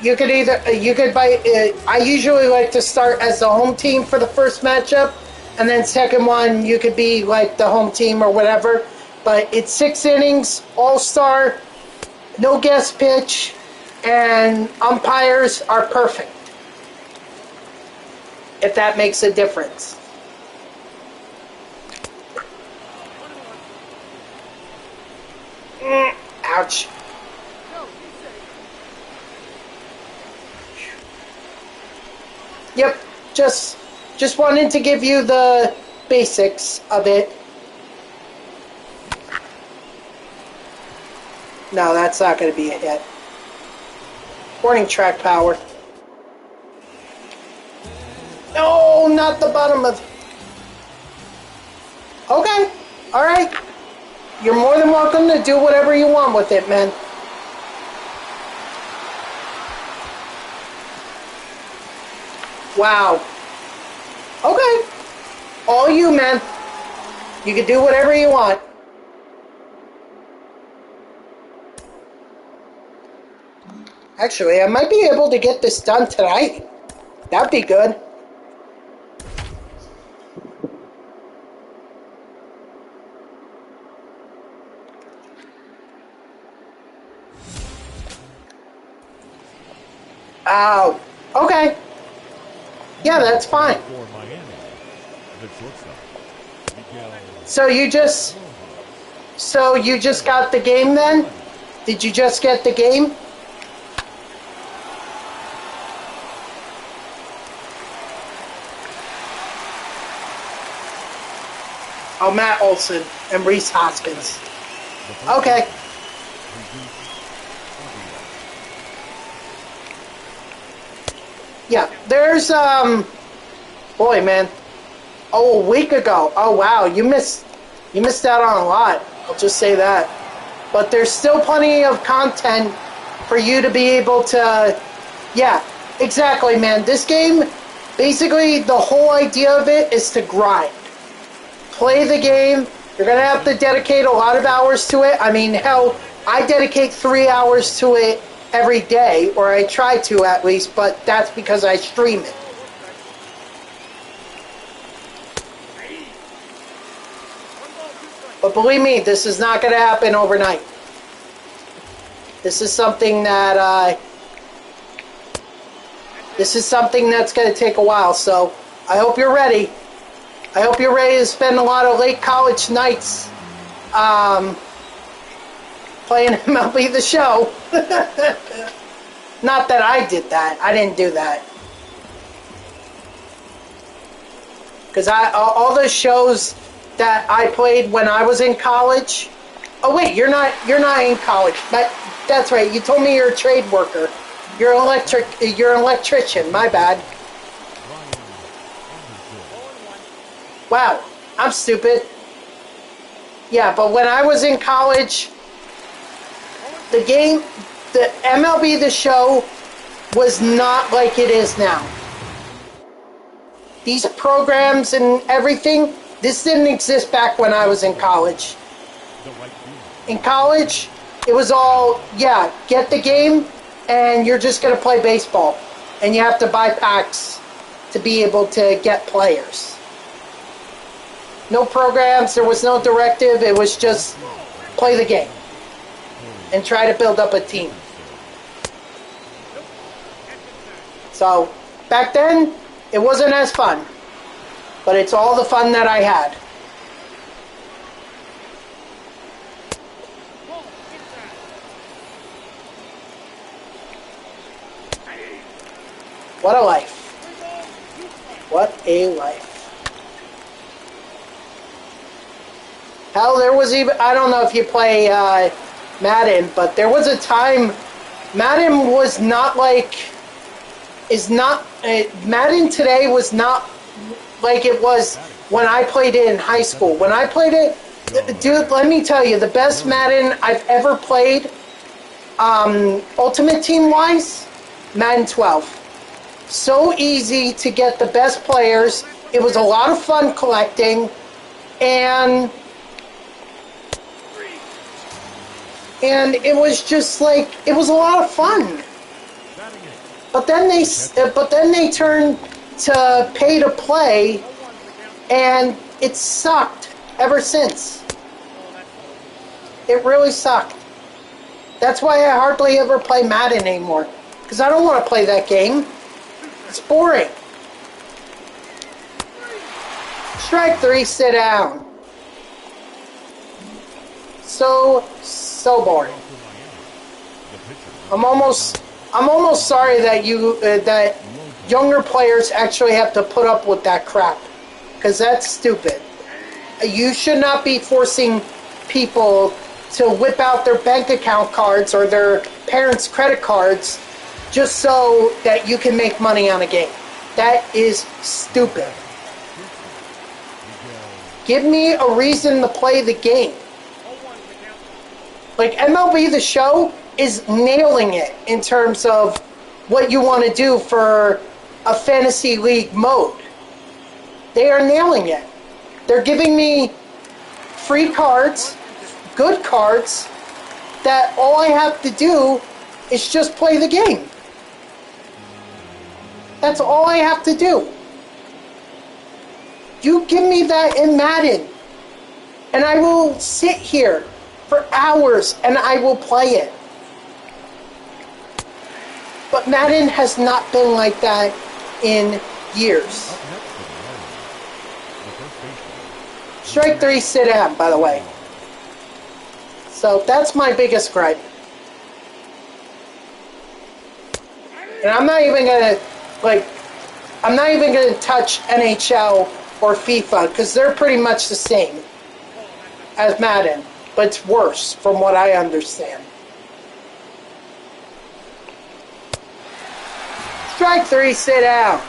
you could I usually like to start as the home team for the first matchup, and then second one you could be like the home team or whatever. But it's 6 innings, all-star, no guest pitch, and umpires are perfect. If that makes a difference. Ouch. Yep, just wanted to give you the basics of it. No, that's not going to be a hit. Warning track power. No, not the bottom of... Okay, alright. You're more than welcome to do whatever you want with it, man. Wow. Okay. All you, man. You can do whatever you want. Actually, I might be able to get this done tonight. That'd be good. Oh, okay. Yeah, that's fine. For Miami, the shortstop, Miguel. So you just got the game then? Did you just get the game? Oh, Matt Olson and Reese Hoskins. Okay. Yeah, there's, boy, man. Oh, a week ago. Oh, wow, you missed out on a lot. I'll just say that. But there's still plenty of content for you to be able to... Yeah, exactly, man. This game, basically, the whole idea of it is to grind. Play the game. You're going to have to dedicate a lot of hours to it. I mean, hell, I dedicate 3 hours to it every day, or I try to at least, but that's because I stream it. But believe me, this is not going to happen overnight. This is something that that's going to take a while. So I hope you're ready. I hope you're ready to spend a lot of late college nights playing MLB The Show. Not that I did that. I didn't do that. Because all the shows that I played when I was in college. Oh wait, you're not in college. But that's right. You told me you're a trade worker. You're an electrician. My bad. Wow, I'm stupid. Yeah, but when I was in college, the MLB The Show was not like it is now. These programs and everything, this didn't exist back when I was in college. In college, it was all, yeah, get the game, and you're just going to play baseball. And you have to buy packs to be able to get players. No programs, there was no directive, it was just play the game. And try to build up a team. So, back then, it wasn't as fun. But it's all the fun that I had. What a life. What a life. Hell, there was even... I don't know if you play Madden, but there was a time... Madden was not like... Madden today was not like it was when I played it in high school. When I played it... Dude, let me tell you, the best Madden I've ever played, Ultimate Team-wise, Madden 12. So easy to get the best players. It was a lot of fun collecting, and it was just like, it was a lot of fun. But then they turned to pay to play, and it sucked ever since. It really sucked. That's why I hardly ever play Madden anymore, because I don't want to play that game. It's boring. Strike 3, sit down. So boring. I'm almost sorry that that younger players actually have to put up with that crap, because that's stupid. You should not be forcing people to whip out their bank account cards or their parents' credit cards just so that you can make money on a game. That is stupid. Give me a reason to play the game. Like, MLB The Show is nailing it in terms of what you want to do for a fantasy league mode. They are nailing it. They're giving me free cards, good cards, that all I have to do is just play the game. That's all I have to do. You give me that in Madden, and I will sit here for hours and I will play it. But Madden has not been like that in years. Strike 3, sit down, by the way. So that's my biggest gripe. And I'm not even gonna touch NHL or FIFA, because they're pretty much the same as Madden, but it's worse from what I understand. Strike 3, sit down.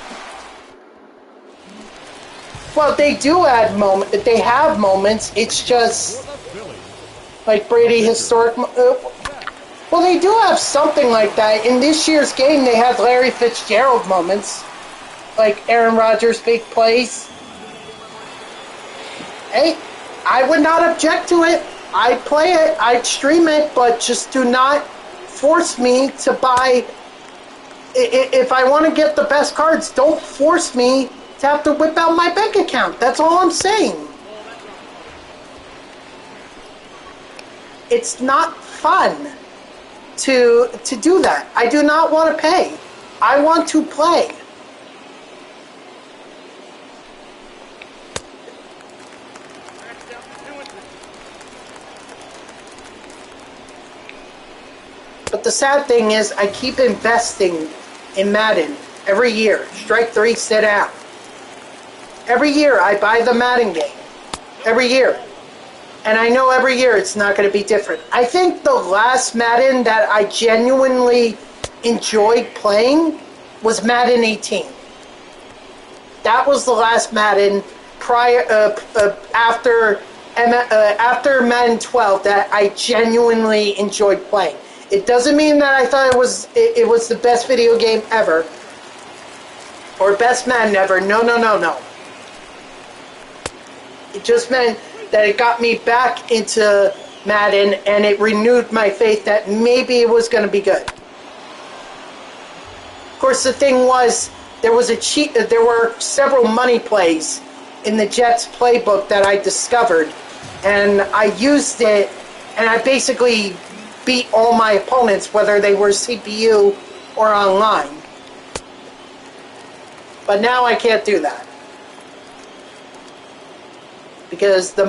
Well, they do add moments. They have moments. It's just Like Brady historic. Well, they do have something like that. In this year's game, they had Larry Fitzgerald moments, like Aaron Rodgers' big plays. Hey, I would not object to it. I'd play it, I'd stream it, but just do not force me to buy. If I want to get the best cards, don't force me to have to whip out my bank account. That's all I'm saying. It's not fun to do that. I do not want to pay. I want to play. But the sad thing is, I keep investing in Madden every year. Strike 3, sit out. Every year, I buy the Madden game. Every year. And I know every year it's not going to be different. I think the last Madden that I genuinely enjoyed playing was Madden 18. That was the last Madden after Madden 12 that I genuinely enjoyed playing. It doesn't mean that I thought it was the best video game ever or best Madden ever. No. It just meant that it got me back into Madden and it renewed my faith that maybe it was going to be good. Of course, the thing was, there were several money plays in the Jets playbook that I discovered, and I used it, and I basically beat all my opponents, whether they were CPU or online. But now I can't do that. Because the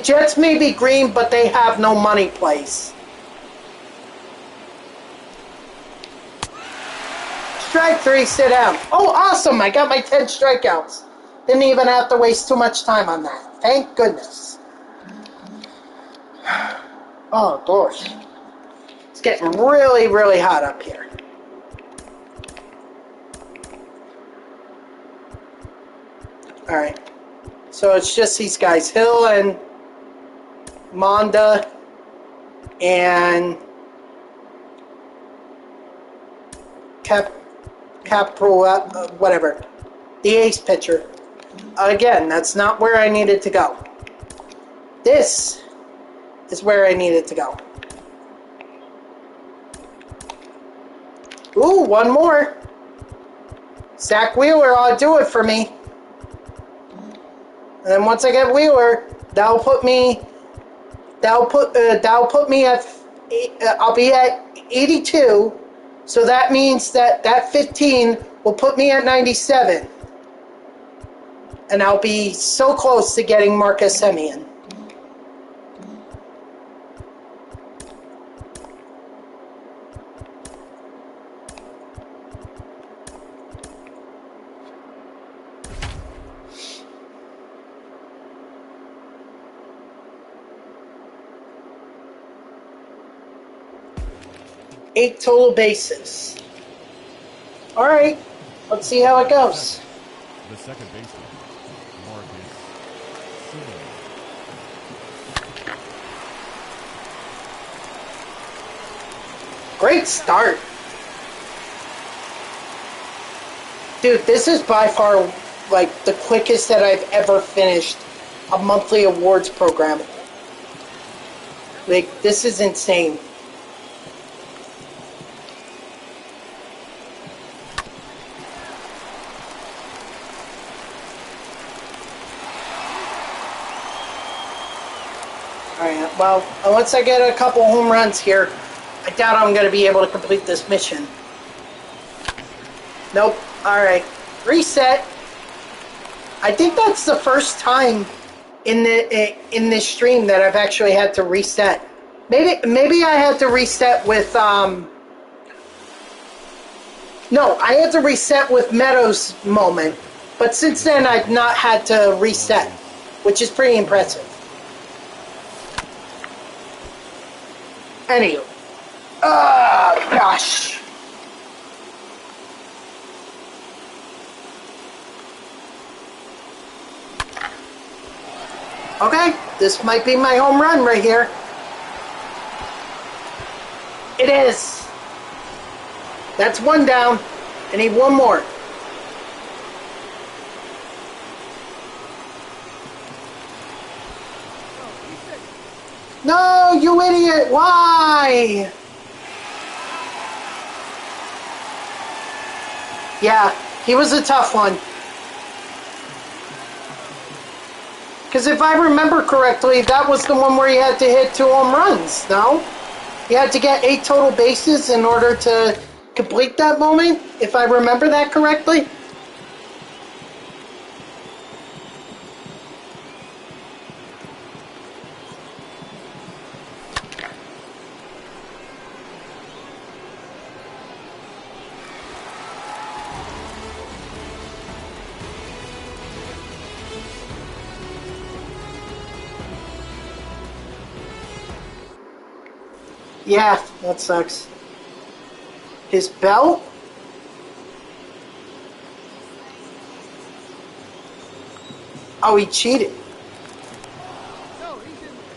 Jets may be green, but they have no money plays. Strike 3, sit down. Oh, awesome! I got my 10 strikeouts. Didn't even have to waste too much time on that. Thank goodness. Oh, gosh. It's getting really, really hot up here. Alright. So it's just these guys. Hill and Monda and whatever. The ace pitcher. Again, that's not where I needed to go. This is where I needed to go. Ooh, one more. Zach Wheeler ought to do it for me. And then once I get Wheeler, that'll put me at I'll be at 82. So that means that 15 will put me at 97. And I'll be so close to getting Marcus Semien. Eight total bases. All right, let's see how it goes. The second baseman, Marcus Semien. Great start. Dude, this is by far like the quickest that I've ever finished a monthly awards program. Like, this is insane. Alright, well, once I get a couple home runs here, I doubt I'm going to be able to complete this mission. Nope. Alright. Reset. I think that's the first time in this stream that I've actually had to reset. Maybe I had to reset with no, I had to reset with Meadows' moment, but since then I've not had to reset, which is pretty impressive. Anywho, gosh. Okay, this might be my home run right here. It is. That's one down. I need one more. No, you idiot! Why? Yeah, he was a tough one. Because if I remember correctly, that was the one where he had to hit 2 home runs, no? He had to get 8 total bases in order to complete that moment, if I remember that correctly. Yeah, that sucks. His belt? Oh, he cheated.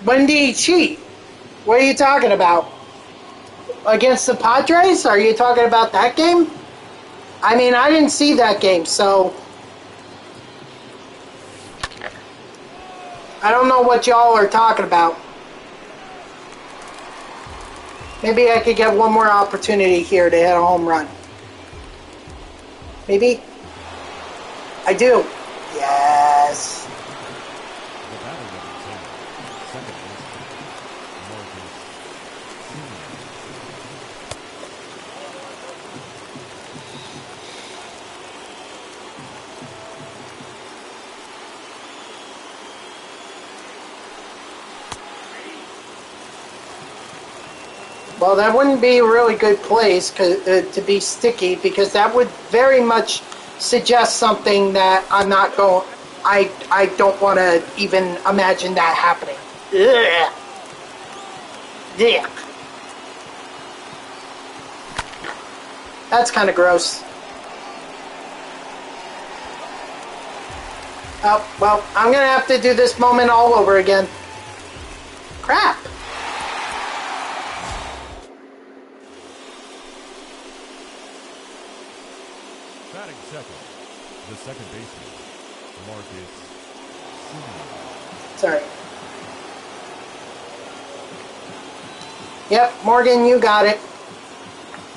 When did he cheat? What are you talking about? Against the Padres? Are you talking about that game? I mean, I didn't see that game, so I don't know what y'all are talking about. Maybe I could get one more opportunity here to hit a home run. Maybe? I do. Yes. The batter number 10, second baseman, Marcus Semien. Well, that wouldn't be a really good place to be sticky, because that would very much suggest something that I'm not going. I don't want to even imagine that happening. Ugh. Yeah. That's kind of gross. Oh, well, I'm going to have to do this moment all over again. Crap. Batting second, the second baseman, Marcus Semien. Sorry. Yep, Morgan, you got it.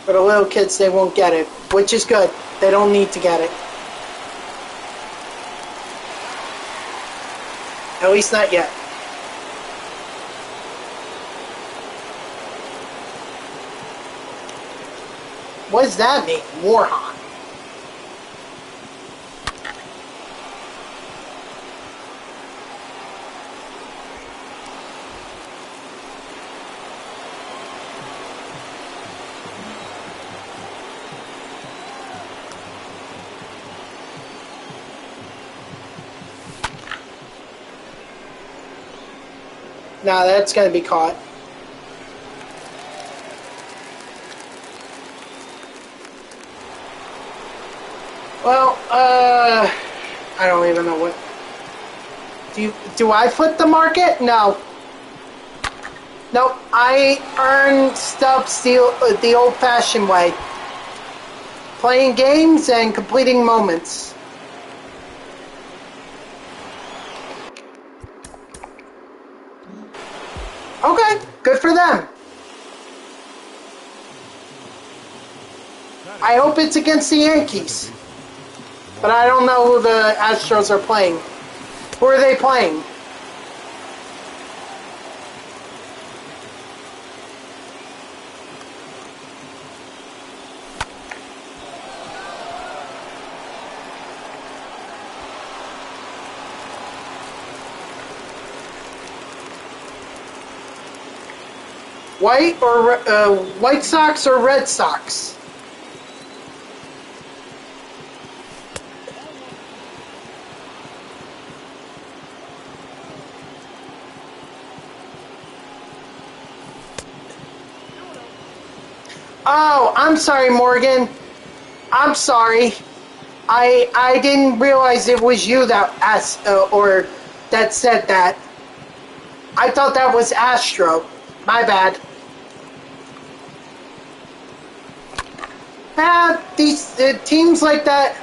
For the little kids, they won't get it, which is good. They don't need to get it. At least not yet. What does that mean? Warhawk. Nah, that's going to be caught. Well, I don't even know what. Do I flip the market? No. Nope, I earn stuff the old-fashioned way. Playing games and completing moments. Okay, good for them. I hope it's against the Yankees. But I don't know who the Astros are playing. Who are they playing? White Sox or Red Sox? Oh, I'm sorry, Morgan. I'm sorry. I didn't realize it was you that asked or that said that. I thought that was Astro. My bad. These teams like that.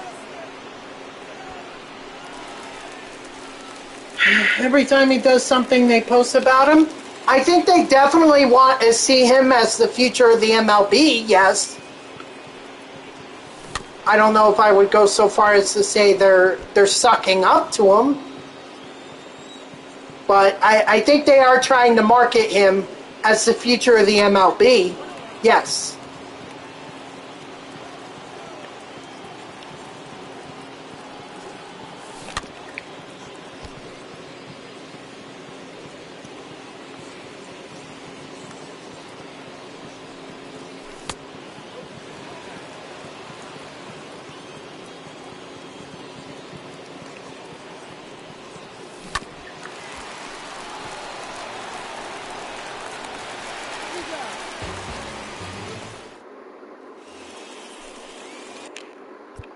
Every time he does something, they post about him. I think they definitely want to see him as the future of the MLB, yes. I don't know if I would go so far as to say they're sucking up to him. But I think they are trying to market him as the future of the MLB, yes.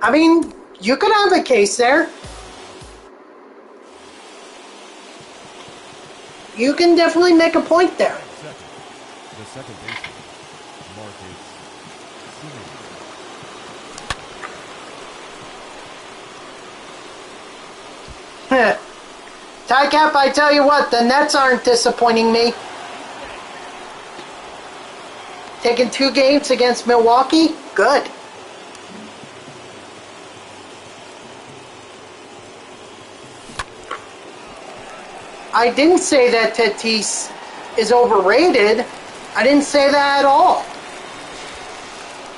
I mean, you could have a case there. You can definitely make a point there. The second baseman, Marcus Semien. Tycap, I tell you what, the Nets aren't disappointing me. Taking 2 games against Milwaukee? Good. I didn't say that Tatis is overrated. I didn't say that at all.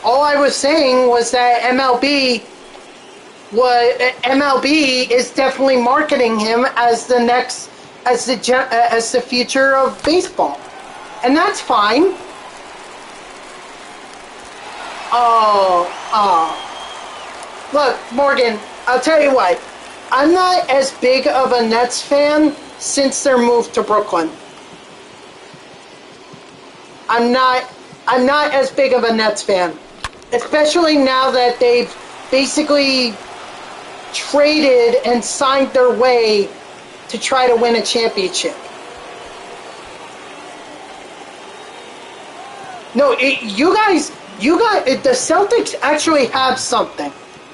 All I was saying was that MLB is definitely marketing him as the next, as the future of baseball, and that's fine. Look, Morgan, I'll tell you what. I'm not as big of a Nets fan since their move to Brooklyn. I'm not as big of a Nets fan, especially now that they've basically traded and signed their way to try to win a championship. No, you guys, the Celtics actually have something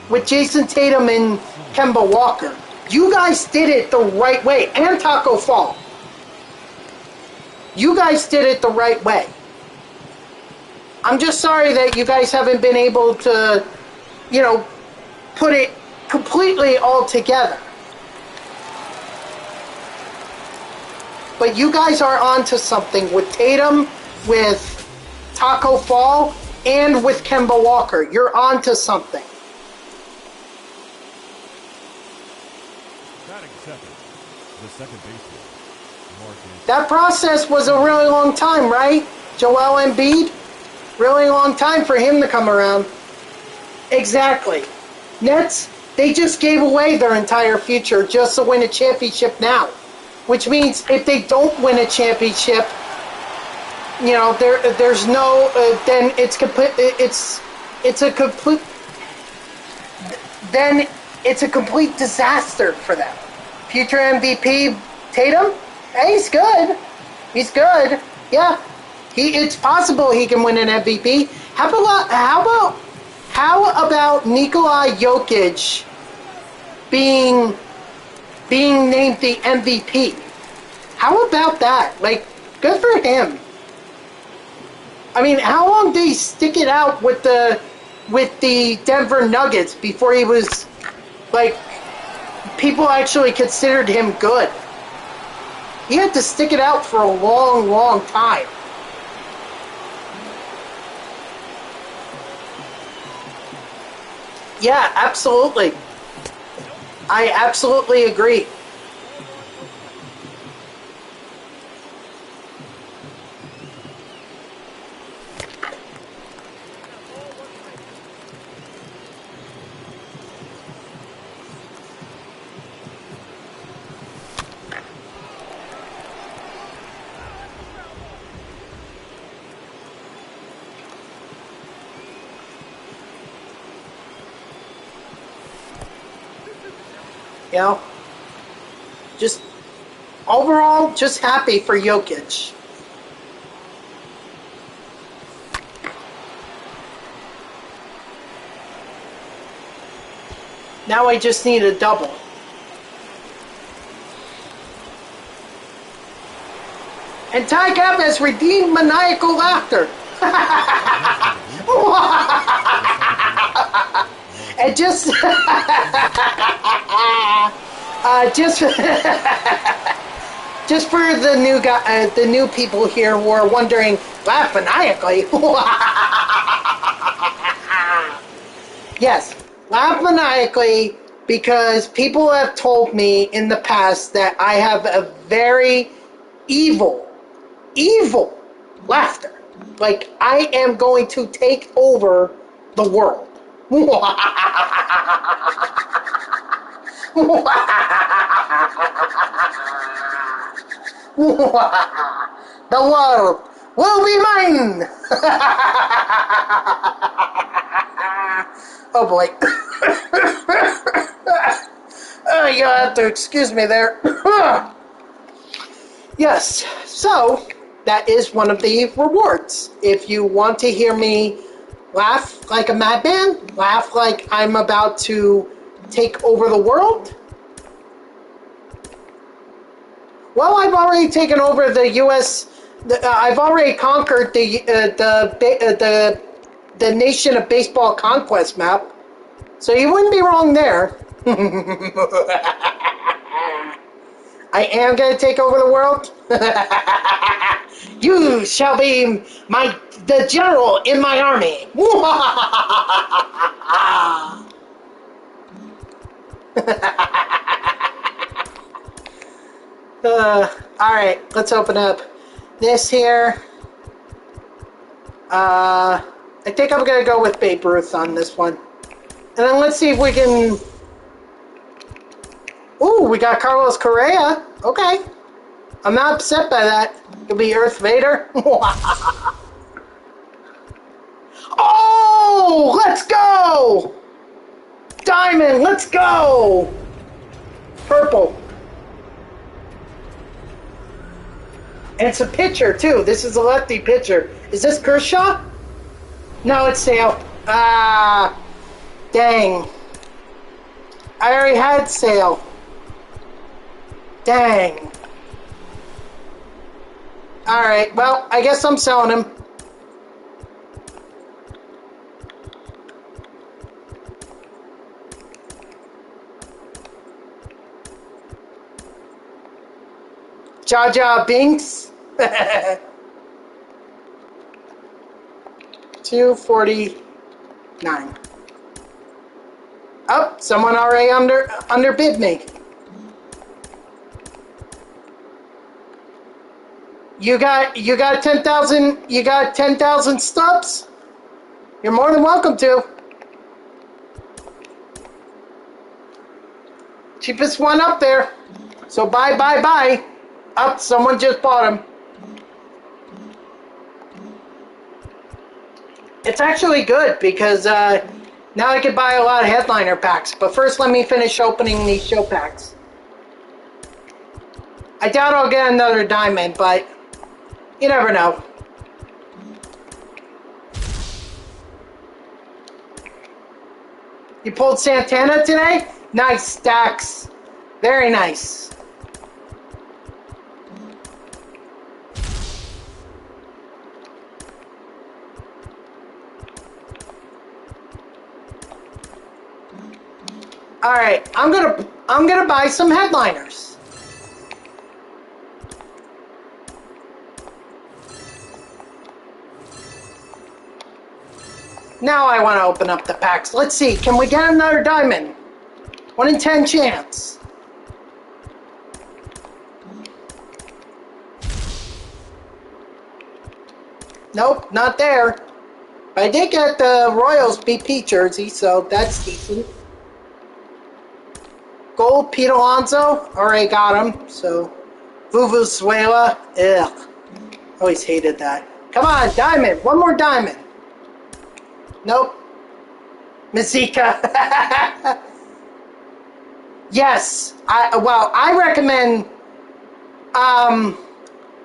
with Jason Tatum and Kemba Walker. You guys did it the right way, and Taco Fall. You guys did it the right way. I'm just sorry that you guys haven't been able to, put it completely all together. But you guys are onto something with Tatum, with Taco Fall, and with Kemba Walker. You're onto something. The second baseman, Marcus. That process was a really long time, right? Joel Embiid? Really long time for him to come around. Exactly. Nets, they just gave away their entire future just to win a championship now. Which means if they don't win a championship, there's no, then it's complete, it's a complete disaster for them. Future MVP Tatum, hey, he's good. He's good. Yeah, it's possible he can win an MVP. How about Nikola Jokic being named the MVP? How about that? Like, good for him. I mean, how long did he stick it out with the Denver Nuggets before he was like? People actually considered him good. He had to stick it out for a long, long time. Yeah, absolutely. I absolutely agree. Just overall, just happy for Jokic. Now I just need a double. And Ty Cobb has redeemed maniacal laughter. And just just for the new people here who are wondering, laugh maniacally. Yes, laugh maniacally because people have told me in the past that I have a very evil laughter. Like I am going to take over the world. The world will be mine. Oh boy. Oh, you'll have to excuse me there. Yes, so that is one of the rewards. If you want to hear me laugh like a madman, laugh like I'm about to take over the world, well, I've already taken over the U.S. I've already conquered the nation of baseball conquest map, so you wouldn't be wrong there. I am going to take over the world. You shall be the general in my army. Alright, let's open up this here. I think I'm going to go with Babe Ruth on this one. And then let's see if we can... Ooh, we got Carlos Correa. Okay. I'm not upset by that. It'll be Earth Vader. Oh, let's go! Diamond, let's go! Purple. And it's a pitcher, too. This is a lefty pitcher. Is this Kershaw? No, it's Sale. Ah, dang. I already had Sale. Dang. Alright, well, I guess I'm selling him. Jaja Binks. 249. Oh, someone already underbid me. You got 10,000 stubs? You're more than welcome to. Cheapest one up there. So buy. Up, someone just bought them. It's actually good because now I can buy a lot of headliner packs. But first, let me finish opening these show packs. I doubt I'll get another diamond, but you never know. You pulled Santana today? Nice stacks. Very nice. All right, I'm gonna buy some headliners. Now I want to open up the packs. Let's see, can we get another diamond? 1 in 10 chance. Nope, not there. But I did get the Royals BP jersey, so that's decent. Gold, Pete Alonso, already got him, so Vuvuzuela, ugh, always hated that. Come on, diamond, one more diamond. Nope. Mazika. Yes, I recommend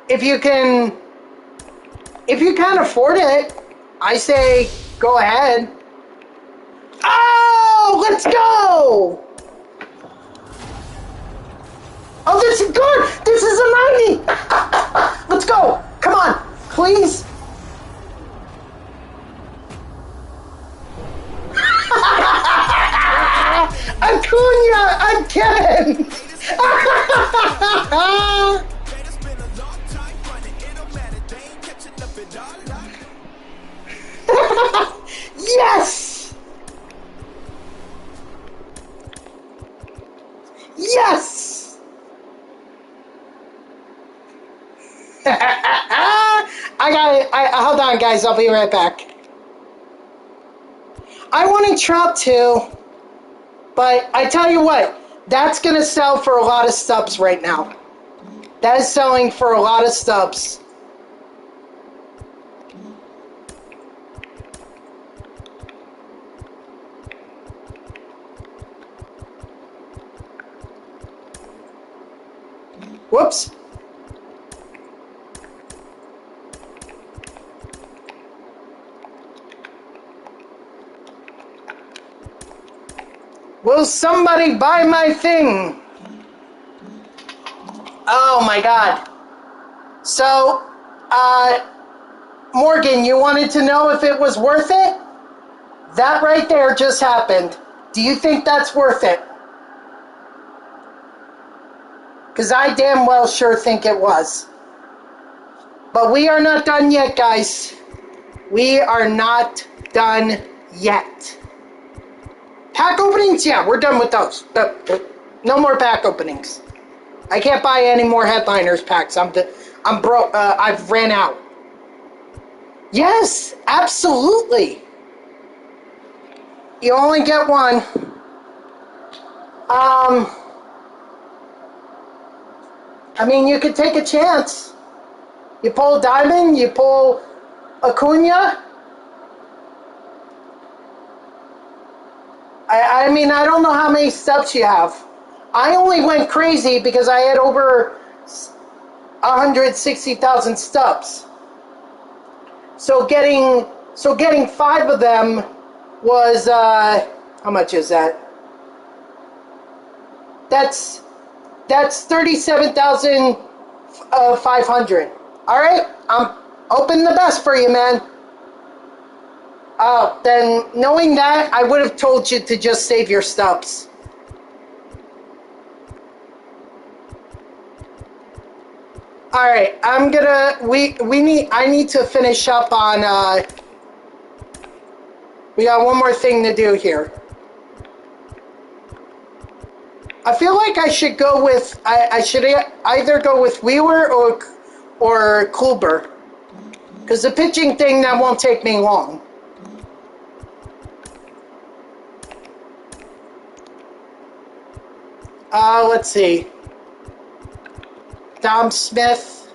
If you can afford it, I say go ahead. Oh, let's go! Oh, this is good! This is a 90! Let's go! Come on, please! Acuna again! Yes! Yes! I got it. Hold on, guys. I'll be right back. I wanted Trout too, but I tell you what, that's going to sell for a lot of stubs right now. That is selling for a lot of stubs. Whoops. Will somebody buy my thing? Oh my God. So, Morgan, you wanted to know if it was worth it? That right there just happened. Do you think that's worth it? Because I damn well sure think it was. But we are not done yet, guys. We are not done yet. Pack openings? Yeah, we're done with those. No more pack openings. I can't buy any more headliners packs. I'm broke. I've ran out. Yes, absolutely. You only get one. I mean, you could take a chance. You pull Diamond, you pull Acuna. I mean, I don't know how many steps you have. I only went crazy because I had over 160,000 steps. So getting 5 of them was how much is that? That's 37,500. All right, I'm hoping the best for you, man. Then knowing that, I would have told you to just save your stubs. All right, I need to finish up on. We got one more thing to do here. I feel like I should go with. I should either go with Wheeler or Kluber, because the pitching thing that won't take me long. Let's see. Dom Smith.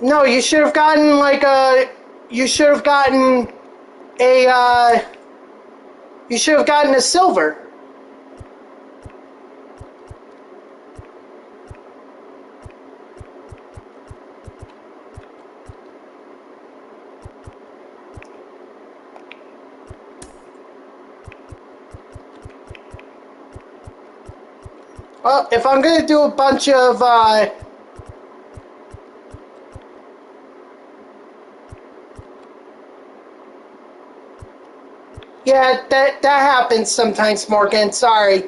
No, you should have gotten like a. You should have gotten a. You should have gotten a silver. Well, if I'm going to do a bunch of, yeah, that happens sometimes, Morgan. Sorry.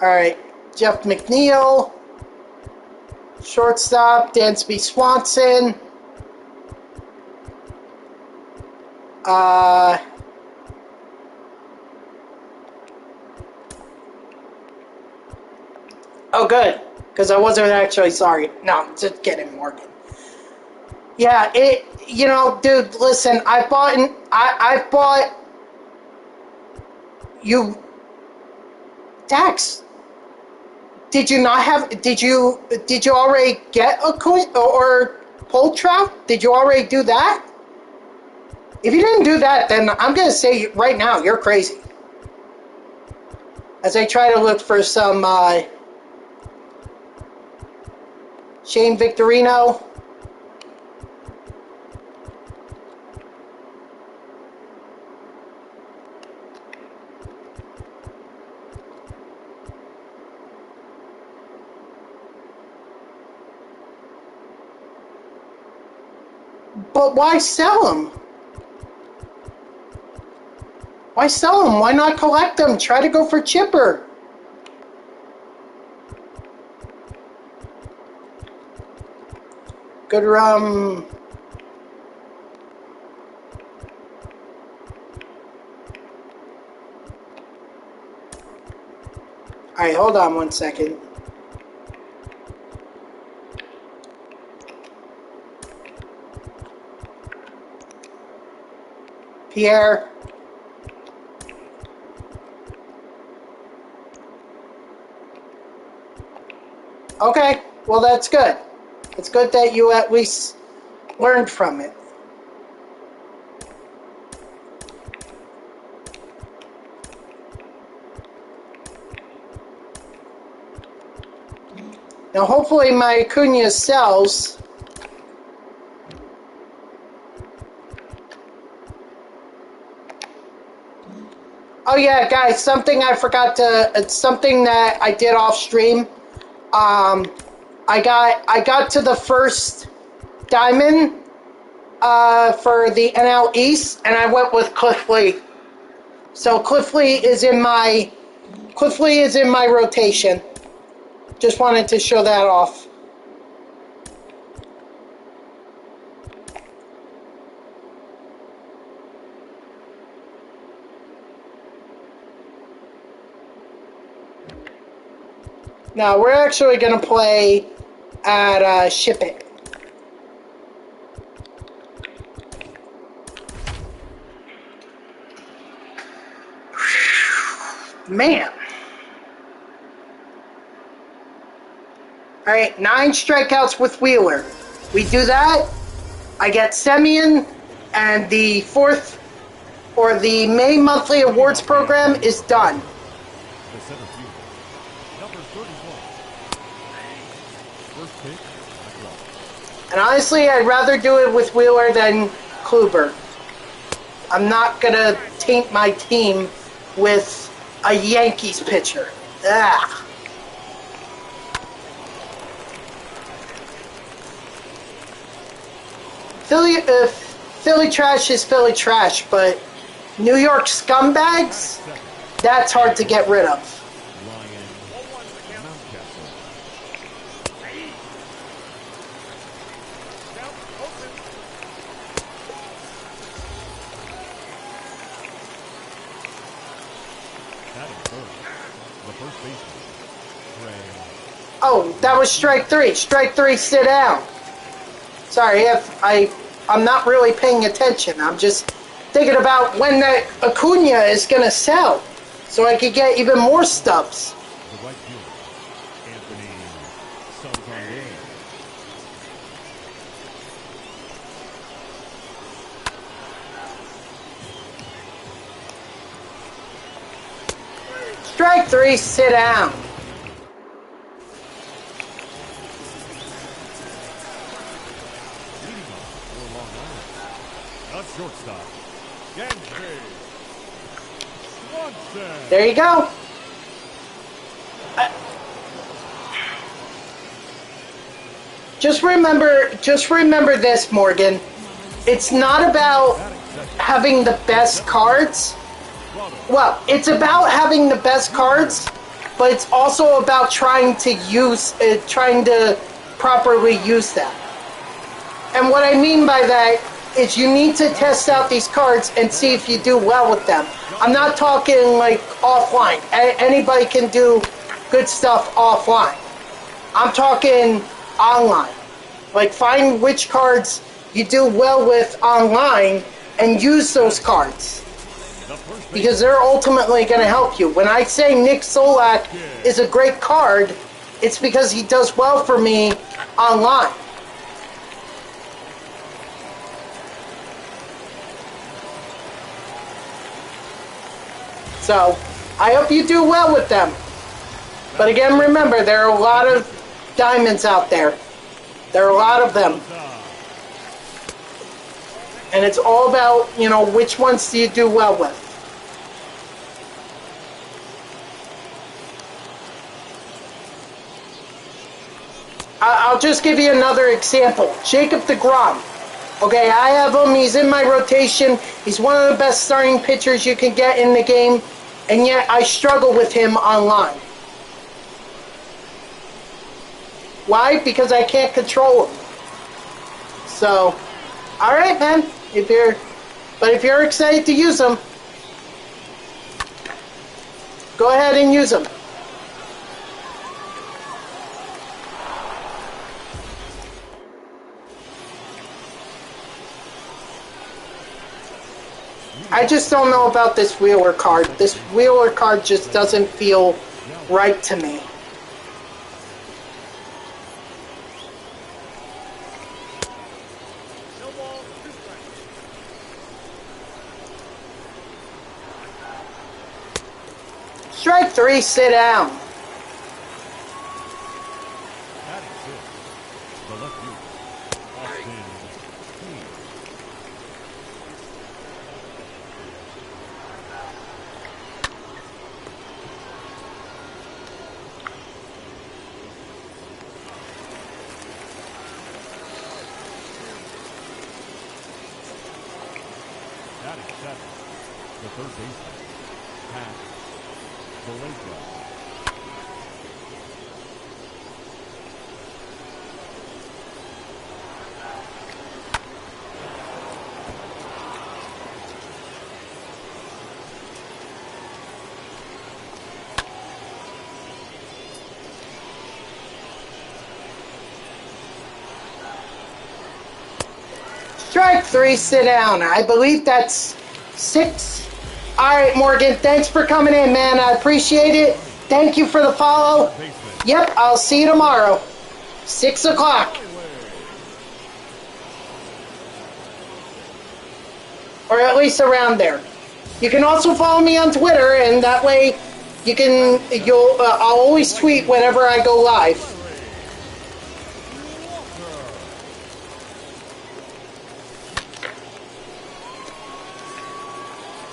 All right, Jeff McNeil. Shortstop, Dansby Swanson. Oh, good, because I wasn't actually sorry. No, just kidding, Morgan. Yeah, dude, listen, I bought you, Dax. Did you already get a coin or Pull trap? Did you already do that? If you didn't do that, then I'm going to say right now, you're crazy. As I try to look for some Shane Victorino. But why sell them? Why sell them? Why not collect them? Try to go for Chipper. Good Alright, hold on one second. Pierre. Okay, well that's good. It's good that you at least learned from it. Now hopefully my Acuna sells. Oh yeah, guys, something I forgot to, it's something that I did off stream. I got to the first diamond for the NL East, and I went with Cliff Lee. So Cliff Lee is in my rotation. Just wanted to show that off. Now we're actually going to play at Ship It. Man. Alright, 9 strikeouts with Wheeler. We do that, I get Semien, and the fourth, or the May monthly awards program is done. The center fielder, number 31. First pitch, And honestly, I'd rather do it with Wheeler than Kluber. I'm not going to taint my team with a Yankees pitcher. Ugh. Philly trash is Philly trash, but New York scumbags, that's hard to get rid of. Oh, that was strike 3. Strike 3, sit down. Sorry, I'm not really paying attention. I'm just thinking about when that Acuna is going to sell, so I could get even more stubs. The right fielder, Anthony Santander. Strike 3, sit down. Shortstop, Gensby Swanson. There you go. Just remember this, Morgan. It's not about having the best cards. Well, it's about having the best cards, but it's also about trying to properly use them. And what I mean by that is you need to test out these cards and see if you do well with them. I'm not talking like offline. Anybody can do good stuff offline. I'm talking online. Like find which cards you do well with online and use those cards. Because they're ultimately going to help you. When I say Nick Solak is a great card, it's because he does well for me online. So, I hope you do well with them. But again, remember, there are a lot of diamonds out there. There are a lot of them. And it's all about, which ones do you do well with. I'll just give you another example. Jacob deGrom. Okay, I have him. He's in my rotation. He's one of the best starting pitchers you can get in the game. And yet I struggle with him online. Why? Because I can't control him. So, alright, man. If you're excited to use him, go ahead and use him. I just don't know about this Wheeler card. This Wheeler card just doesn't feel right to me. Strike 3, sit down. The third baseman, Pat Vallejo. Strike 3, sit down. I believe that's 6. Alright, Morgan, thanks for coming in, man. I appreciate it. Thank you for the follow. Yep, I'll see you tomorrow. 6 o'clock. Or at least around there. You can also follow me on Twitter, and that way I'll always tweet whenever I go live.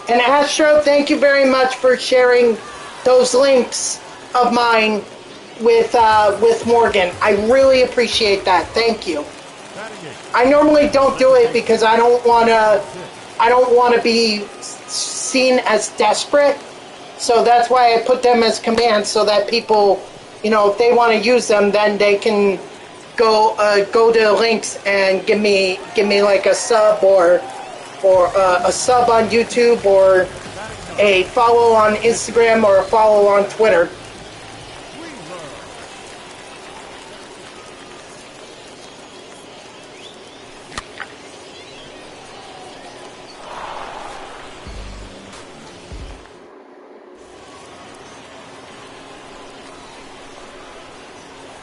And Astro, thank you very much for sharing those links of mine with Morgan. I really appreciate that. Thank you. I normally don't do it because I don't want to be seen as desperate. So that's why I put them as commands so that people, if they want to use them, then they can go to the links and give me like a sub or a sub on YouTube, or a follow on Instagram, or a follow on Twitter.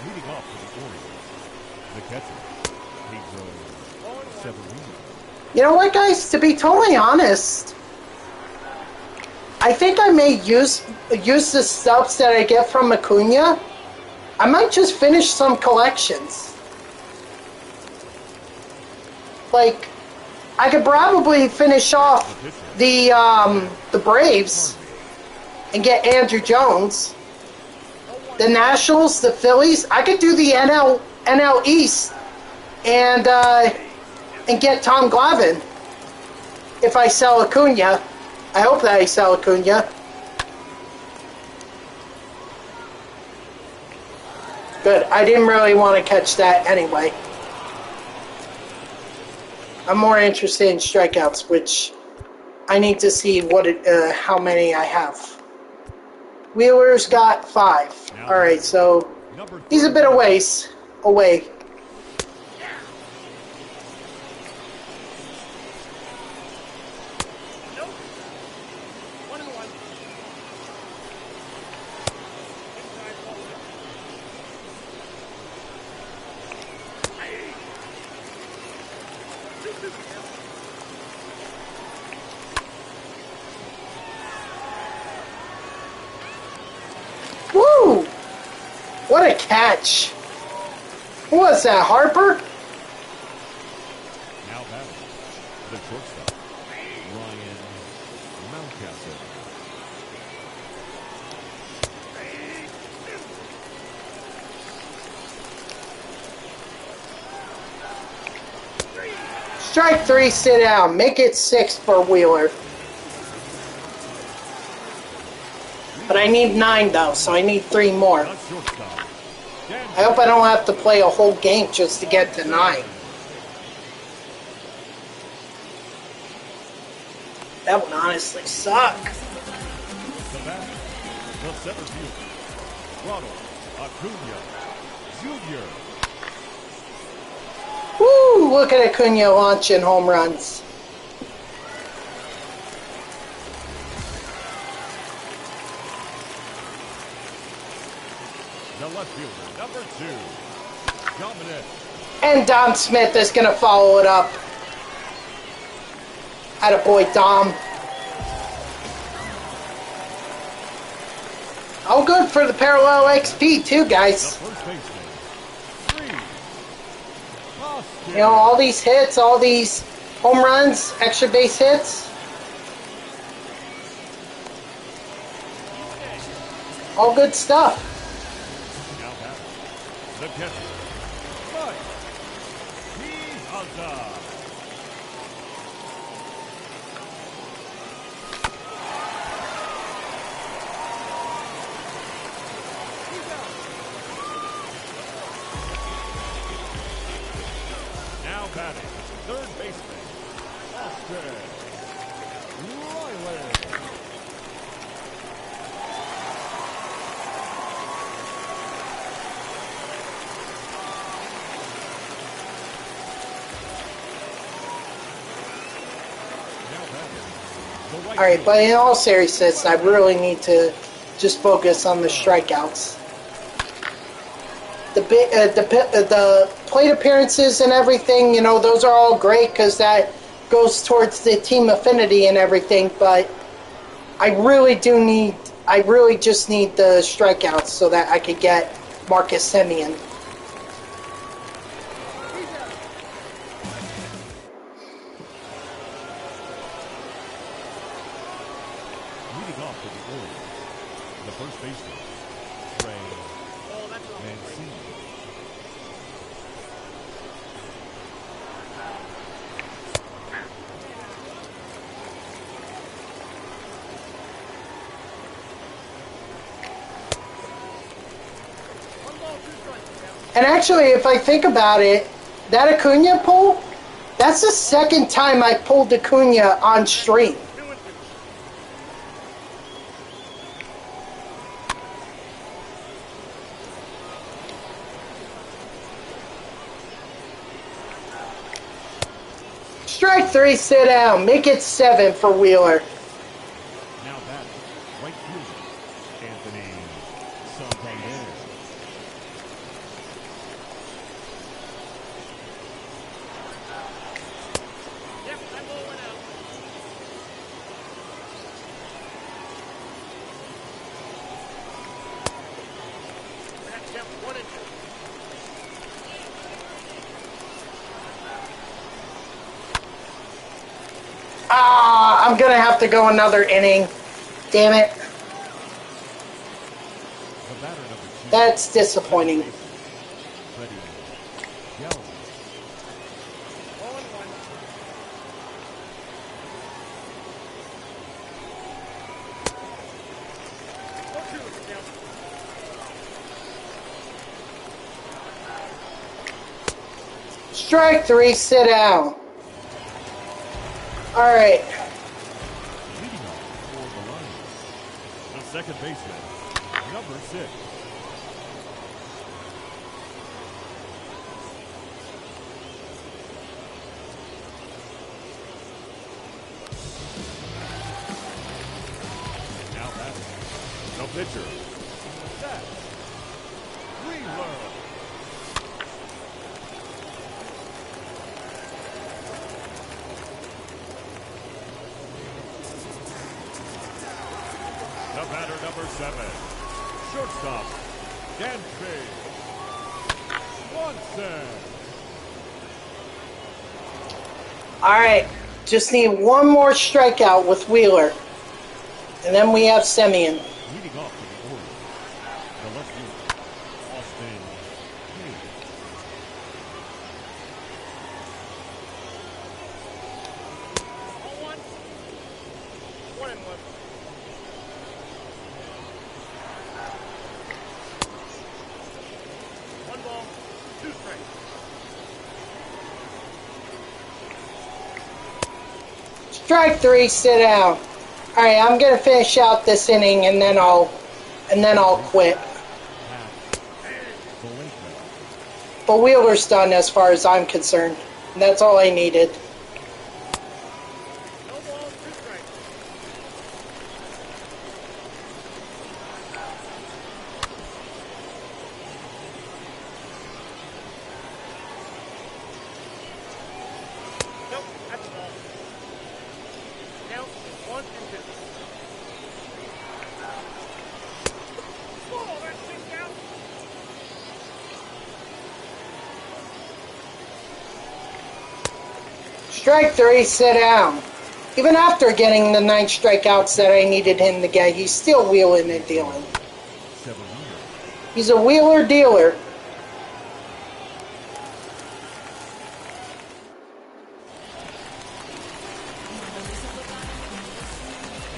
Leading off for the Orioles, the catcher, Pedro Severino. You know what, guys? To be totally honest, I think I may use the stuffs that I get from Acuna. I might just finish some collections. Like, I could probably finish off the Braves and get Andrew Jones. The Nationals, the Phillies. I could do the NL East and get Tom Glavine if I sell Acuna. I hope that I sell Acuna. Good. I didn't really want to catch that anyway. I'm more interested in strikeouts, which I need to see how many I have. Wheeler's got 5. All right, so he's a bit away. What a catch. Who was that, Harper? Now batting, the shortstop, Ryan Mountcastle. Strike 3, sit down. Make it 6 for Wheeler. But I need 9 though, so I need 3 more. The shortstop, I hope I don't have to play a whole game just to get to 9. That would honestly suck. the batter, the center fielder, Ronald Acuna Jr. Woo! Look at Acuna launching home runs. The left fielder, number 2, Dominic. And Dom Smith is going to follow it up. Attaboy, Dom. Oh, good for the parallel XP too, The guys. first baseman, 3, Austin. You know, all these hits, all these home runs, extra base hits. All good stuff. Now batting, the catcher, Mike Piazza. Now batting, third baseman, Austin Riley. Now batting, the right All right, fielder, but in all seriousness, I really need to just focus on the strikeouts. The plate appearances and everything, you know, those are all great because that goes towards the team affinity and everything. But I really just need the strikeouts so that I could get Marcus Semien. leading off for the Orioles, the first baseman, Trey Mancini. And actually, if I think about it, that Acuna pull, that's the second time I pulled Acuna on stream. Strike 3, sit down. Make it 7 for Wheeler. Now batting, right fielder, Anthony Santander. Ah, I'm gonna have to go another inning. Damn it. The batter, number 2, That's disappointing. Freddie Gallo. Strike 3, sit down. Alright. Leading off for the Lions, the second baseman, number 6, now batting, the pitcher, Zach Wheeler. The batter, number 7, shortstop, Dynasty. Swanson. All right, just need one more strikeout with Wheeler, and then we have Semien. Leading off to the Orioles, the left fielder, Austin Hayes. One ball, two strikes. Strike three, sit down. All right, I'm gonna finish out this inning, and then I'll quit. But Wheeler's done as far as I'm concerned. And that's all I needed. No ball, two strikes. Nope, that's a ball. Count 1 and 2. Oh, that's 6 out. Strike three, sit down. Even after getting the 9 strikeouts that I needed him to get, he's still wheeling and dealing. He's a wheeler dealer.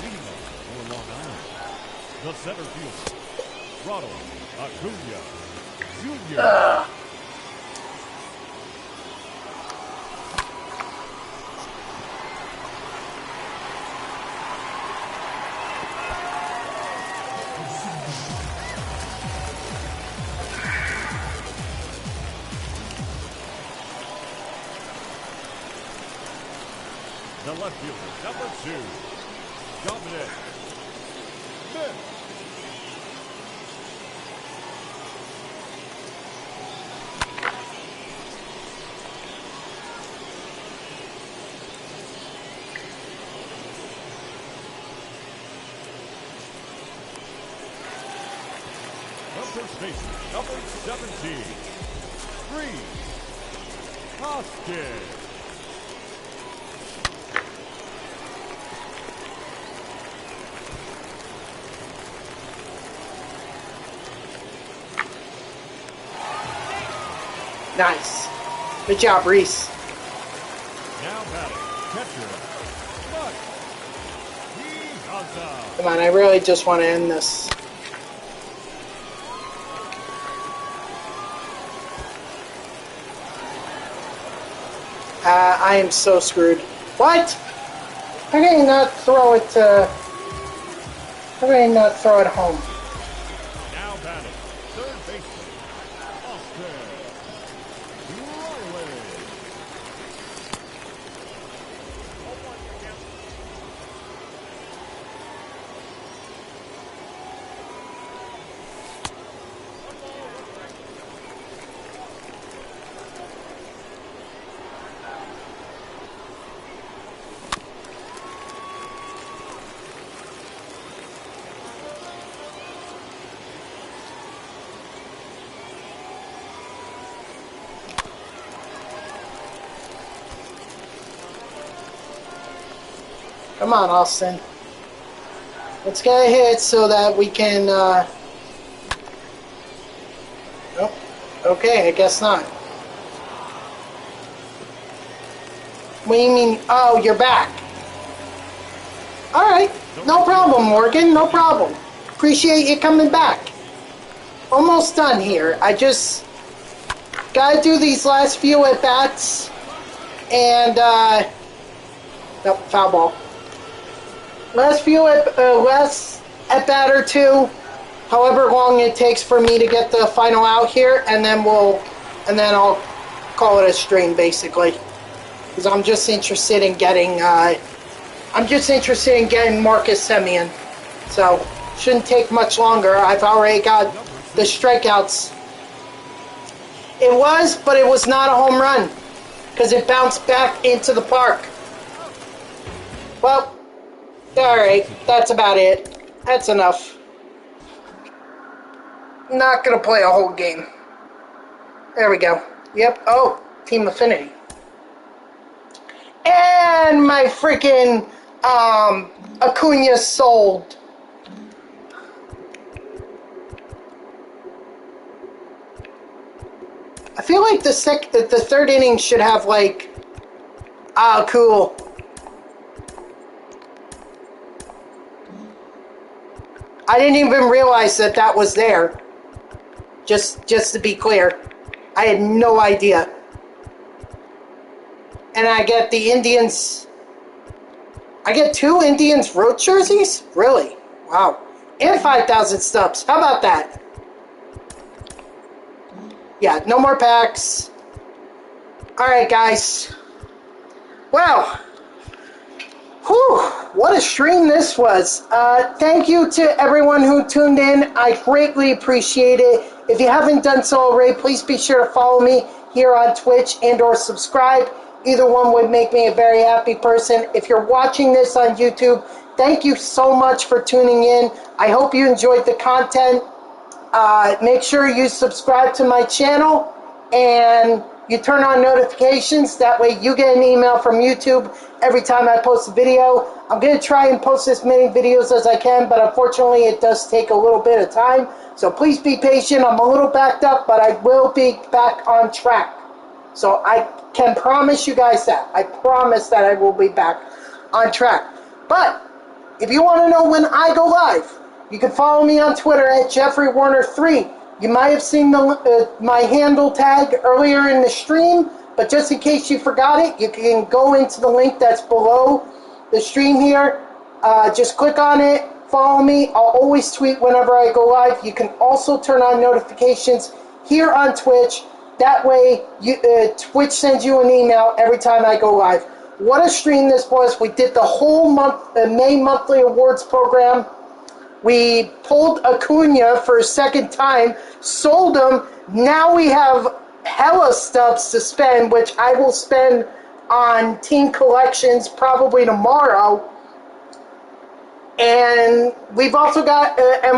Leading up for Long Island, the center fielder, Ronald Acuna Jr. The left fielder, number 2, Dominic Smith. The first baseman, number 17, Reese Hoskins. Nice. Good job, Reese. Now batting, catcher, Mike Piazza. Come on, I really just want to end this. I am so screwed. What? How can you not throw it how can you not throw it home? Now batting, third baseman, Austin Riley. Come on, Austin. Let's get a hit so that we can, Nope. Okay, I guess not. What do you mean? Oh, you're back. Alright. No problem, Morgan. No problem. Appreciate you coming back. Almost done here. I just gotta do these last few at-bats. And, nope, foul ball. Last at-bat or two, however long it takes for me to get the final out here, and then I'll call it a stream, basically. Because I'm just interested in getting, Marcus Semien. So, shouldn't take much longer. I've already got the strikeouts. It was, but it was not a home run. Because it bounced back into the park. Well, alright, that's about it. That's enough. Not going to play a whole game. There we go. Yep. Oh, Team Affinity. And my freaking Acuna sold. I feel like the third inning should have like, cool. I didn't even realize that was there. Just to be clear, I had no idea. And I get the Indians. I get 2 Indians road jerseys? Really? Wow. And 5,000 stubs. How about that? Yeah, no more packs. Alright, guys. Well, whew, what a stream this was. Thank you to everyone who tuned in. I greatly appreciate it. If you haven't done so already, please be sure to follow me here on Twitch and or subscribe. Either one would make me a very happy person. If you're watching this on YouTube, thank you so much for tuning in. I hope you enjoyed the content. Make sure you subscribe to my channel and you turn on notifications. That way you get an email from YouTube every time I post a video. I'm going to try and post as many videos as I can, but unfortunately it does take a little bit of time. So please be patient. I'm a little backed up, but I will be back on track. So I can promise you guys that. I promise that I will be back on track. But if you want to know when I go live, you can follow me on Twitter at JeffreyWarner3. You might have seen my handle tag earlier in the stream, but just in case you forgot it, you can go into the link that's below the stream here. Just click on it, follow me. I'll always tweet whenever I go live. You can also turn on notifications here on Twitch. That way, Twitch sends you an email every time I go live. What a stream this was. We did the whole month, May monthly awards program. We pulled Acuna for a second time, sold him. Now we have hella stubs to spend, which I will spend on team collections probably tomorrow. And we've also got, it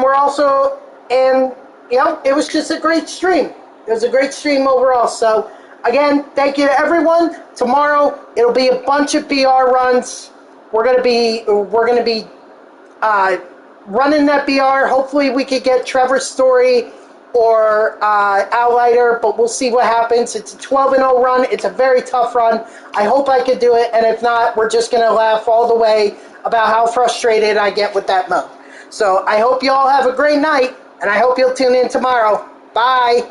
was just a great stream. It was a great stream overall. So, again, thank you to everyone. Tomorrow, it'll be a bunch of BR runs. We're gonna be running that BR. Hopefully, we could get Trevor Story or Al Leiter, but we'll see what happens. It's a 12-0 run. It's a very tough run. I hope I could do it, and if not, we're just gonna laugh all the way about how frustrated I get with that mode. So, I hope you all have a great night, and I hope you'll tune in tomorrow. Bye.